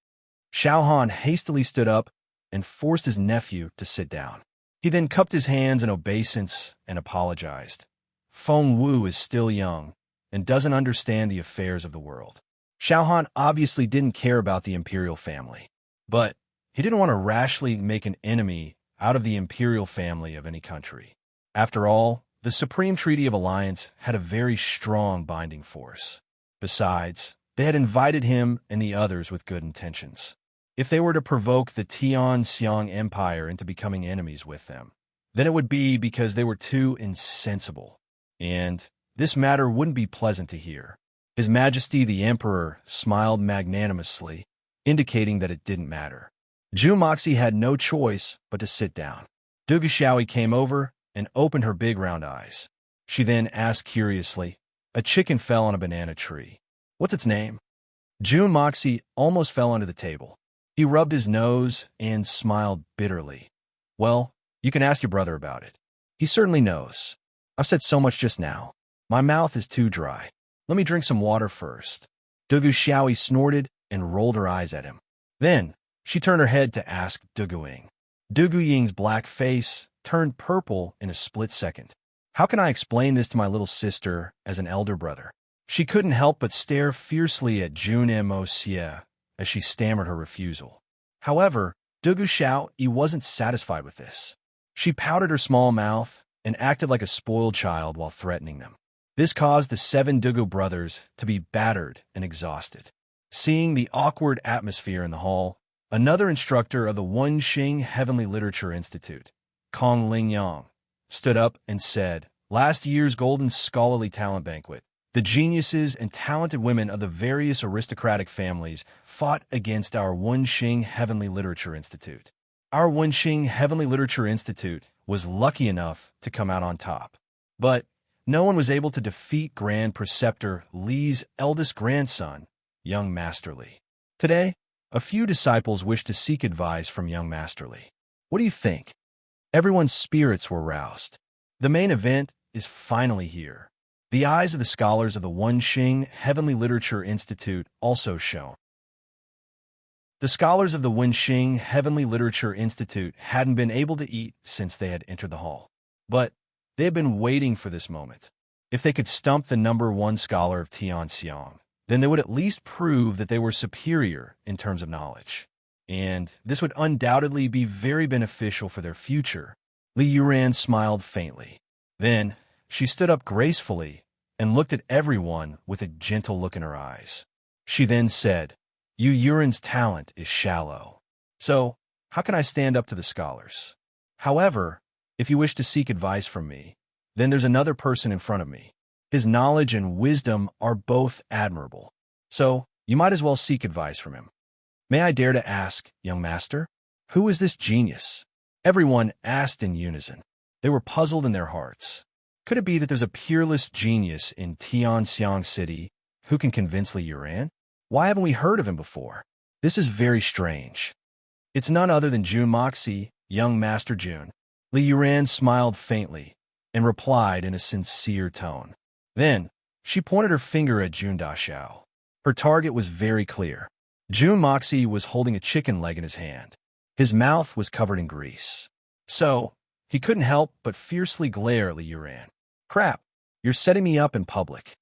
[SPEAKER 1] Xiao Han hastily stood up and forced his nephew to sit down. He then cupped his hands in obeisance and apologized. Feng Wu is still young and doesn't understand the affairs of the world. Xiao Han obviously didn't care about the imperial family, but he didn't want to rashly make an enemy out of the imperial family of any country. After all, the Supreme Treaty of Alliance had a very strong binding force. Besides, they had invited him and the others with good intentions. If they were to provoke the Tian-Xiang Empire into becoming enemies with them, then it would be because they were too insensible. And this matter wouldn't be pleasant to hear. His Majesty the Emperor smiled magnanimously, indicating that it didn't matter. Zhu Moxie had no choice but to sit down. Dugu Xiaoyi came over and opened her big round eyes. She then asked curiously, a chicken fell on a banana tree. What's its name? Jun Moxie almost fell under the table. He rubbed his nose and smiled bitterly. Well, you can ask your brother about it. He certainly knows. I've said so much just now. My mouth is too dry. Let me drink some water first. Dugu Xiaoyi snorted and rolled her eyes at him. Then, she turned her head to ask Dugu Ying. Dugu Ying's black face turned purple in a split second. How can I explain this to my little sister as an elder brother? She couldn't help but stare fiercely at Jun Moxie as she stammered her refusal. However, Dugu Xiaoyi wasn't satisfied with this. She pouted her small mouth and acted like a spoiled child while threatening them. This caused the 7 Dugu brothers to be battered and exhausted. Seeing the awkward atmosphere in the hall, another instructor of the Wenxing Heavenly Literature Institute, Kong Lingyang, stood up and said, last year's Golden Scholarly Talent Banquet, the geniuses and talented women of the various aristocratic families fought against our Wenxing Heavenly Literature Institute. Our Wenxing Heavenly Literature Institute was lucky enough to come out on top. But no one was able to defeat Grand Preceptor Li's eldest grandson, young Master Li. Today, a few disciples wished to seek advice from young Master Li. What do you think? Everyone's spirits were roused. The main event is finally here. The eyes of the scholars of the Wenxing Heavenly Literature Institute also shone. The scholars of the Wenxing Heavenly Literature Institute hadn't been able to eat since they had entered the hall. But they had been waiting for this moment. If they could stump the #1 scholar of Tianxiang, then they would at least prove that they were superior in terms of knowledge. And this would undoubtedly be very beneficial for their future. Li Yuran smiled faintly. Then, She stood up gracefully and looked at everyone with a gentle look in her eyes. She then said, "You Yuren's talent is shallow. So, how can I stand up to the scholars? However, if you wish to seek advice from me, then there's another person in front of me. His knowledge and wisdom are both admirable. So, you might as well seek advice from him. May I dare to ask, young master, who is this genius?" Everyone asked in unison. They were puzzled in their hearts. Could it be that there's a peerless genius in Tianxiang City who can convince Li Yuran? Why haven't we heard of him before? This is very strange. It's none other than Jun Moxie, young Master Jun. Li Yuran smiled faintly and replied in a sincere tone. Then, she pointed her finger at Jun Dashao. Her target was very clear. Jun Moxie was holding a chicken leg in his hand. His mouth was covered in grease. So, he couldn't help but fiercely glare at Li Yuran. "Crap, you're setting me up in public."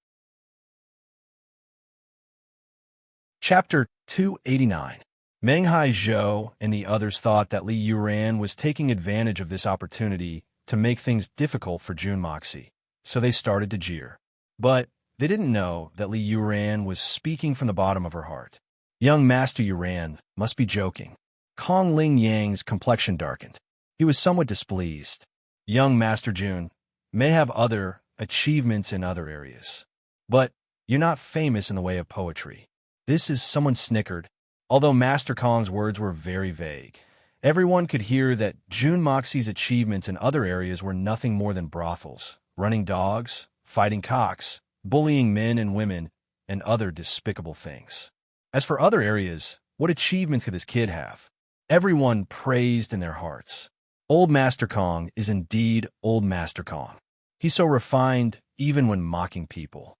[SPEAKER 1] Chapter 289. Meng Haizhou and the others thought that Li Yuran was taking advantage of this opportunity to make things difficult for Jun Moxie, so they started to jeer. But they didn't know that Li Yuran was speaking from the bottom of her heart. Young Master Yuran must be joking. Kong Ling Yang's complexion darkened. He was somewhat displeased. Young Master Jun may have other achievements in other areas, but you're not famous in the way of poetry. This is someone snickered. Although Master Kong's words were very vague, everyone could hear that Jun Moxie's achievements in other areas were nothing more than brothels, running dogs, fighting cocks, bullying men and women, and other despicable things. As for other areas, what achievement could this kid have? Everyone praised in their hearts. Old Master Kong is indeed Old Master Kong. He's so refined even when mocking people.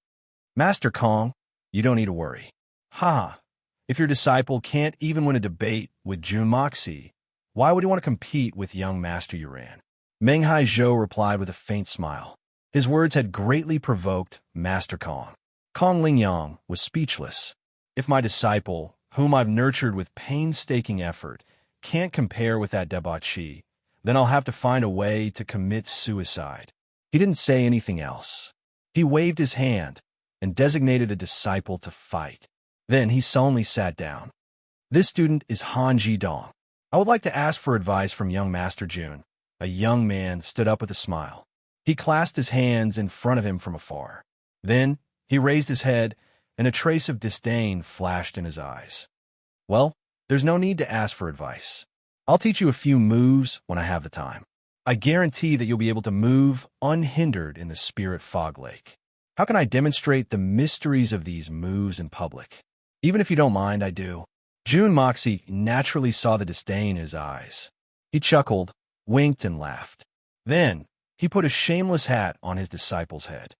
[SPEAKER 1] Master Kong, you don't need to worry. Ha! If your disciple can't even win a debate with Jun Moxie, why would he want to compete with young Master Yuran? Meng Haizhou replied with a faint smile. His words had greatly provoked Master Kong. Kong Lingyang was speechless. If my disciple, whom I've nurtured with painstaking effort, can't compare with that debauchee, then I'll have to find a way to commit suicide. He didn't say anything else. He waved his hand and designated a disciple to fight. Then he sullenly sat down. This student is Han Jidong. I would like to ask for advice from young Master Jun. A young man stood up with a smile. He clasped his hands in front of him from afar. Then he raised his head, and a trace of disdain flashed in his eyes. Well, there's no need to ask for advice. I'll teach you a few moves when I have the time. I guarantee that you'll be able to move unhindered in the spirit fog lake. How can I demonstrate the mysteries of these moves in public? Even if you don't mind, I do. Jun Moxie naturally saw the disdain in his eyes. He chuckled, winked, and laughed. Then, he put a shameless hat on his disciple's head.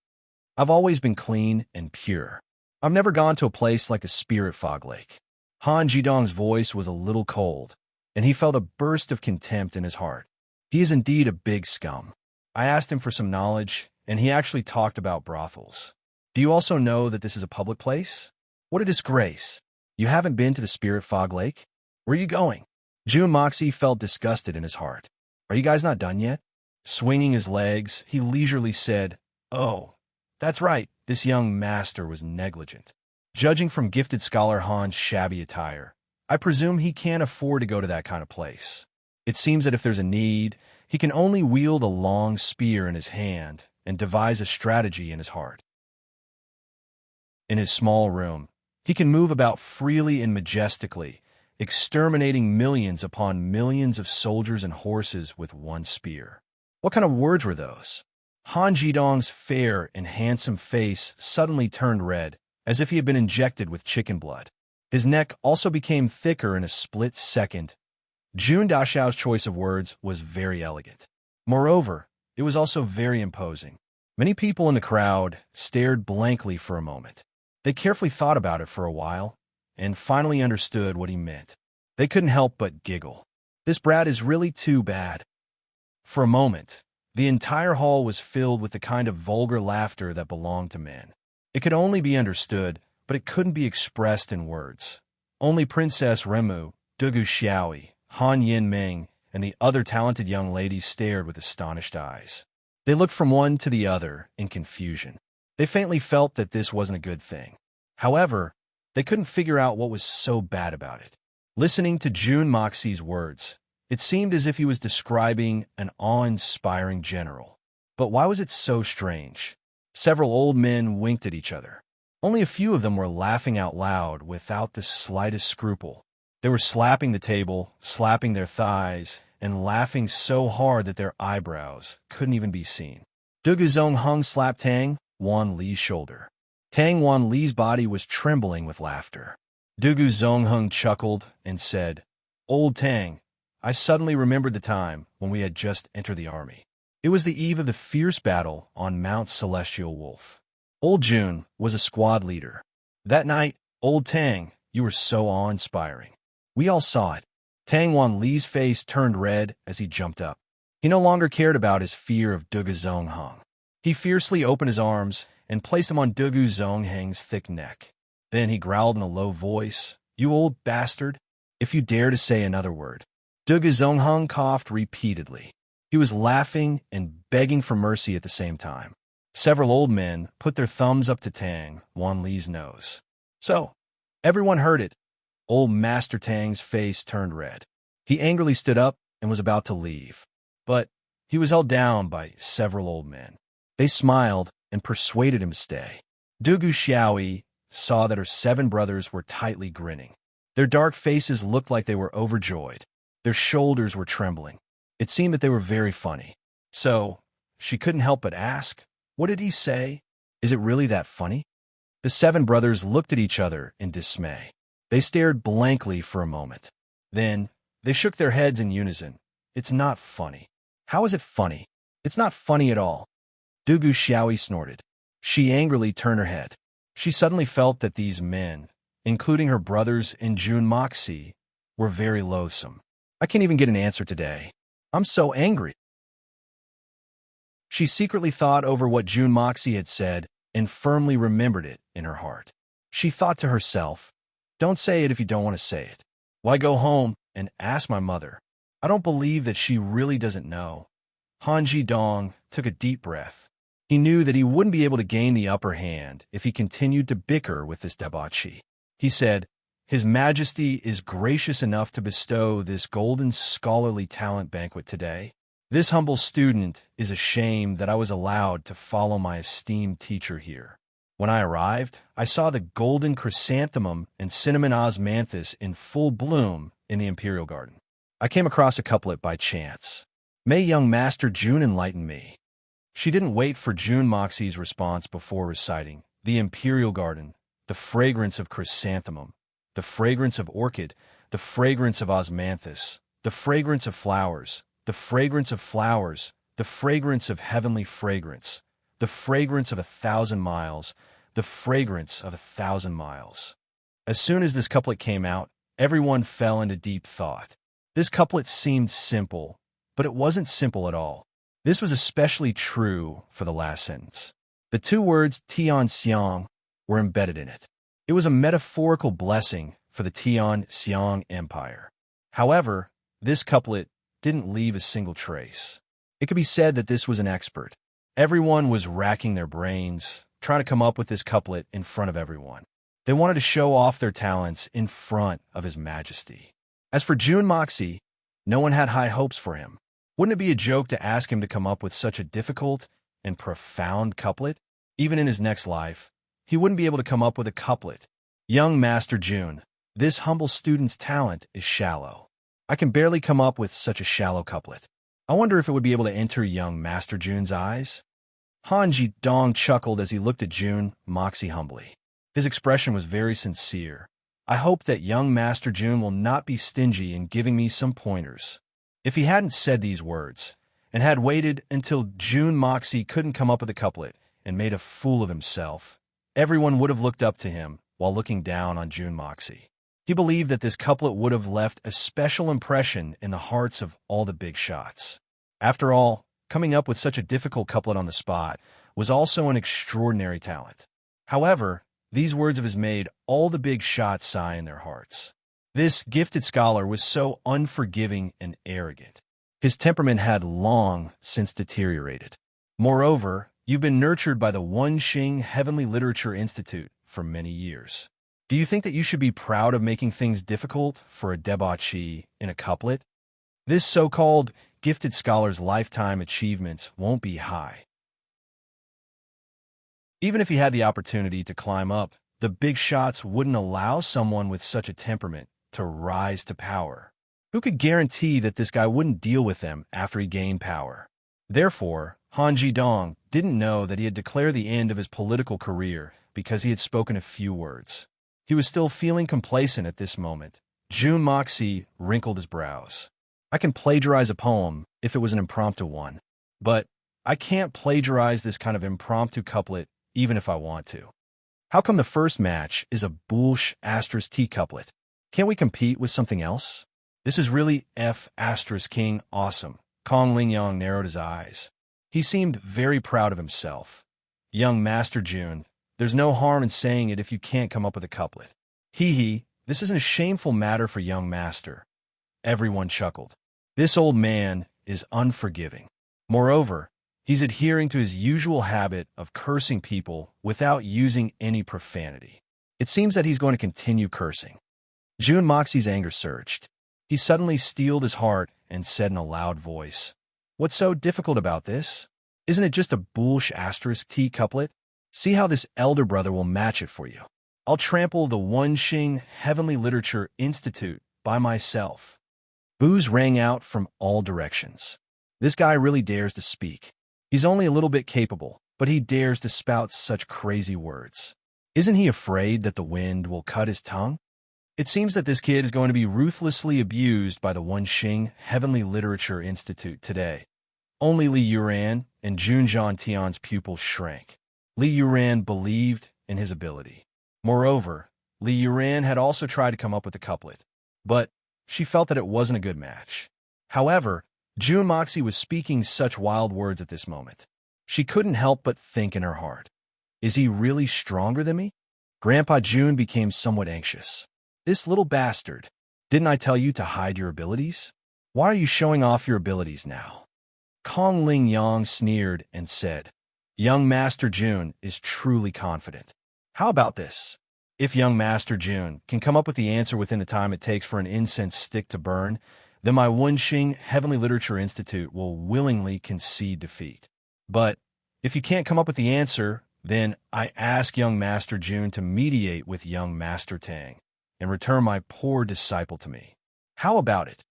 [SPEAKER 1] I've always been clean and pure. I've never gone to a place like the Spirit Fog Lake. Han Jidong's voice was a little cold, and he felt a burst of contempt in his heart. He is indeed a big scum. I asked him for some knowledge, and he actually talked about brothels. Do you also know that this is a public place? What a disgrace. You haven't been to the Spirit Fog Lake? Where are you going? Jun Moxie felt disgusted in his heart. Are you guys not done yet? Swinging his legs, he leisurely said, Oh, that's right, this young master was negligent. Judging from gifted scholar Han's shabby attire, I presume he can't afford to go to that kind of place. It seems that if there's a need, he can only wield a long spear in his hand and devise a strategy in his heart. In his small room, he can move about freely and majestically, exterminating millions upon millions of soldiers and horses with one spear. What kind of words were those? Han Jidong's fair and handsome face suddenly turned red, as if he had been injected with chicken blood. His neck also became thicker in a split second. Jun Dashao's choice of words was very elegant. Moreover, it was also very imposing. Many people in the crowd stared blankly for a moment. They carefully thought about it for a while, and finally understood what he meant. They couldn't help but giggle. This brat is really too bad. For a moment, the entire hall was filled with the kind of vulgar laughter that belonged to men. It could only be understood, but it couldn't be expressed in words. Only Princess Remu, Dugu Xiaoi, Han Yin Ming, and the other talented young ladies stared with astonished eyes. They looked from one to the other in confusion. They faintly felt that this wasn't a good thing. However, they couldn't figure out what was so bad about it. Listening to June Moxie's words, it seemed as if he was describing an awe-inspiring general. But why was it so strange? Several old men winked at each other. Only a few of them were laughing out loud without the slightest scruple. They were slapping the table, slapping their thighs, and laughing so hard that their eyebrows couldn't even be seen. Dugu Zongheng slapped Tang Wan Li's shoulder. Tang Wan Li's body was trembling with laughter. Dugu Zongheng chuckled and said, "Old Tang, I suddenly remembered the time when we had just entered the army. It was the eve of the fierce battle on Mount Celestial Wolf. Old June was a squad leader. That night, Old Tang, you were so awe-inspiring. We all saw it." Tang Wan Li's face turned red as he jumped up. He no longer cared about his fear of Dugu Zongheng. He fiercely opened his arms and placed them on Dugu Zongheng's thick neck. Then he growled in a low voice, "You old bastard, if you dare to say another word." Dugu Zongheng coughed repeatedly. He was laughing and begging for mercy at the same time. Several old men put their thumbs up to Tang Wan Li's nose. So, everyone heard it. Old Master Tang's face turned red. He angrily stood up and was about to leave. But he was held down by several old men. They smiled and persuaded him to stay. Dugu Xiaoyi saw that her 7 brothers were tightly grinning. Their dark faces looked like they were overjoyed. Their shoulders were trembling. It seemed that they were very funny. So, she couldn't help but ask, "What did he say? Is it really that funny?" The 7 brothers looked at each other in dismay. They stared blankly for a moment. Then, they shook their heads in unison. "It's not funny." "How is it funny?" "It's not funny at all." Dugu Xiaoyi snorted. She angrily turned her head. She suddenly felt that these men, including her brothers and June Moxie, were very loathsome. "I can't even get an answer today. I'm so angry." She secretly thought over what June Moxie had said and firmly remembered it in her heart. She thought to herself, "Don't say it if you don't want to say it. Why go home and ask my mother? I don't believe that she really doesn't know." Han Dong took a deep breath. He knew that he wouldn't be able to gain the upper hand if he continued to bicker with this debauchee. He said, "His Majesty is gracious enough to bestow this golden scholarly talent banquet today. This humble student is ashamed that I was allowed to follow my esteemed teacher here. When I arrived, I saw the golden chrysanthemum and cinnamon osmanthus in full bloom in the Imperial Garden. I came across a couplet by chance. May young Master June enlighten me." She didn't wait for June Moxie's response before reciting, "The Imperial Garden, the fragrance of chrysanthemum, the fragrance of orchid, the fragrance of osmanthus, the fragrance of flowers, the fragrance of flowers, the fragrance of heavenly fragrance, the fragrance of 1,000 miles, the fragrance of 1,000 miles." As soon as this couplet came out, everyone fell into deep thought. This couplet seemed simple, but it wasn't simple at all. This was especially true for the last sentence. The 2 words Tian Xiang were embedded in it. It was a metaphorical blessing for the Tian Xiang Empire. However, this couplet didn't leave a single trace. It could be said that this was an expert. Everyone was racking their brains, trying to come up with this couplet in front of everyone. They wanted to show off their talents in front of His Majesty. As for June Moxie, no one had high hopes for him. Wouldn't it be a joke to ask him to come up with such a difficult and profound couplet? Even in his next life, he wouldn't be able to come up with a couplet. "Young Master June, this humble student's talent is shallow. I can barely come up with such a shallow couplet. I wonder if it would be able to enter young Master June's eyes?" Han Dong chuckled as he looked at June Moxie humbly. His expression was very sincere. "I hope that young Master June will not be stingy in giving me some pointers." If he hadn't said these words, and had waited until June Moxie couldn't come up with a couplet and made a fool of himself, everyone would have looked up to him while looking down on June Moxie. He believed that this couplet would have left a special impression in the hearts of all the big shots. After all, coming up with such a difficult couplet on the spot was also an extraordinary talent. However, these words of his made all the big shots sigh in their hearts. This gifted scholar was so unforgiving and arrogant. His temperament had long since deteriorated. Moreover, you've been nurtured by the Wenxing Heavenly Literature Institute for many years. Do you think that you should be proud of making things difficult for a debauchee in a couplet? This so-called gifted scholar's lifetime achievements won't be high. Even if he had the opportunity to climb up, the big shots wouldn't allow someone with such a temperament to rise to power. Who could guarantee that this guy wouldn't deal with them after he gained power? Therefore, Han Jidong didn't know that he had declared the end of his political career because he had spoken a few words. He was still feeling complacent at this moment. Jun Moxie wrinkled his brows. I can plagiarize a poem if it was an impromptu one, but I can't plagiarize this kind of impromptu couplet even if I want to. How come the first match is a boolsh asterisk T couplet? Can't we compete with something else? This is really F asterisk king awesome. Kong Lingyang narrowed his eyes. He seemed very proud of himself. Young Master Jun, there's no harm in saying it if you can't come up with a couplet. Hee, this isn't a shameful matter for young Master. Everyone chuckled. This old man is unforgiving. Moreover, he's adhering to his usual habit of cursing people without using any profanity. It seems that he's going to continue cursing. Jun Moxie's anger surged. He suddenly steeled his heart and said in a loud voice, "What's so difficult about this? Isn't it just a boolsh asterisk T couplet? See how this elder brother will match it for you. I'll trample the Wenxing Heavenly Literature Institute by myself." Boos rang out from all directions. This guy really dares to speak. He's only a little bit capable, but he dares to spout such crazy words. Isn't he afraid that the wind will cut his tongue? It seems that this kid is going to be ruthlessly abused by the Wenxing Heavenly Literature Institute today. Only Li Yuran and Jun Tian's pupils shrank. Li Yuran believed in his ability. Moreover, Li Yuran had also tried to come up with a couplet, but she felt that it wasn't a good match. However, Jun Moxie was speaking such wild words at this moment. She couldn't help but think in her heart, is he really stronger than me? Grandpa Jun became somewhat anxious. This little bastard, didn't I tell you to hide your abilities? Why are you showing off your abilities now? Kong Lingyang sneered and said, Young Master Jun is truly confident. How about this? If young Master Jun can come up with the answer within the time it takes for an incense stick to burn, then my Wenxing Heavenly Literature Institute will willingly concede defeat. But if you can't come up with the answer, then I ask young Master Jun to mediate with young Master Tang and return my poor disciple to me. How about it?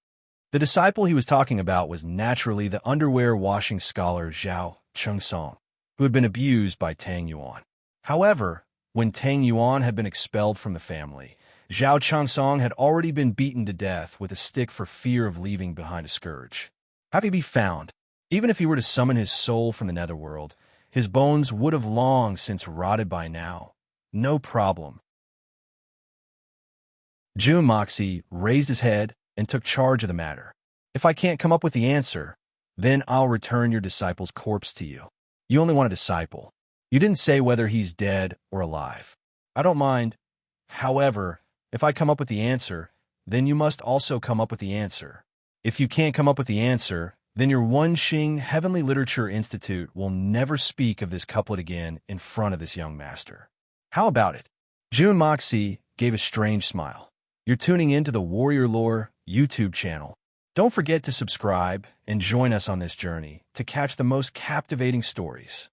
[SPEAKER 1] The disciple he was talking about was naturally the underwear washing scholar Zhao Chengsong, who had been abused by Tang Yuan. However, when Tang Yuan had been expelled from the family, Zhao Chengsong had already been beaten to death with a stick for fear of leaving behind a scourge. How could he be found? Even if he were to summon his soul from the netherworld, his bones would have long since rotted by now. No problem. Jun Moxie raised his head and took charge of the matter. If I can't come up with the answer, then I'll return your disciple's corpse to you. You only want a disciple. You didn't say whether he's dead or alive. I don't mind. However, if I come up with the answer, then you must also come up with the answer. If you can't come up with the answer, then your Wenxing Heavenly Literature Institute will never speak of this couplet again in front of this young master. How about it? Jun Moxie gave a strange smile. You're tuning into the Warrior Lore YouTube channel. Don't forget to subscribe and join us on this journey to catch the most captivating stories.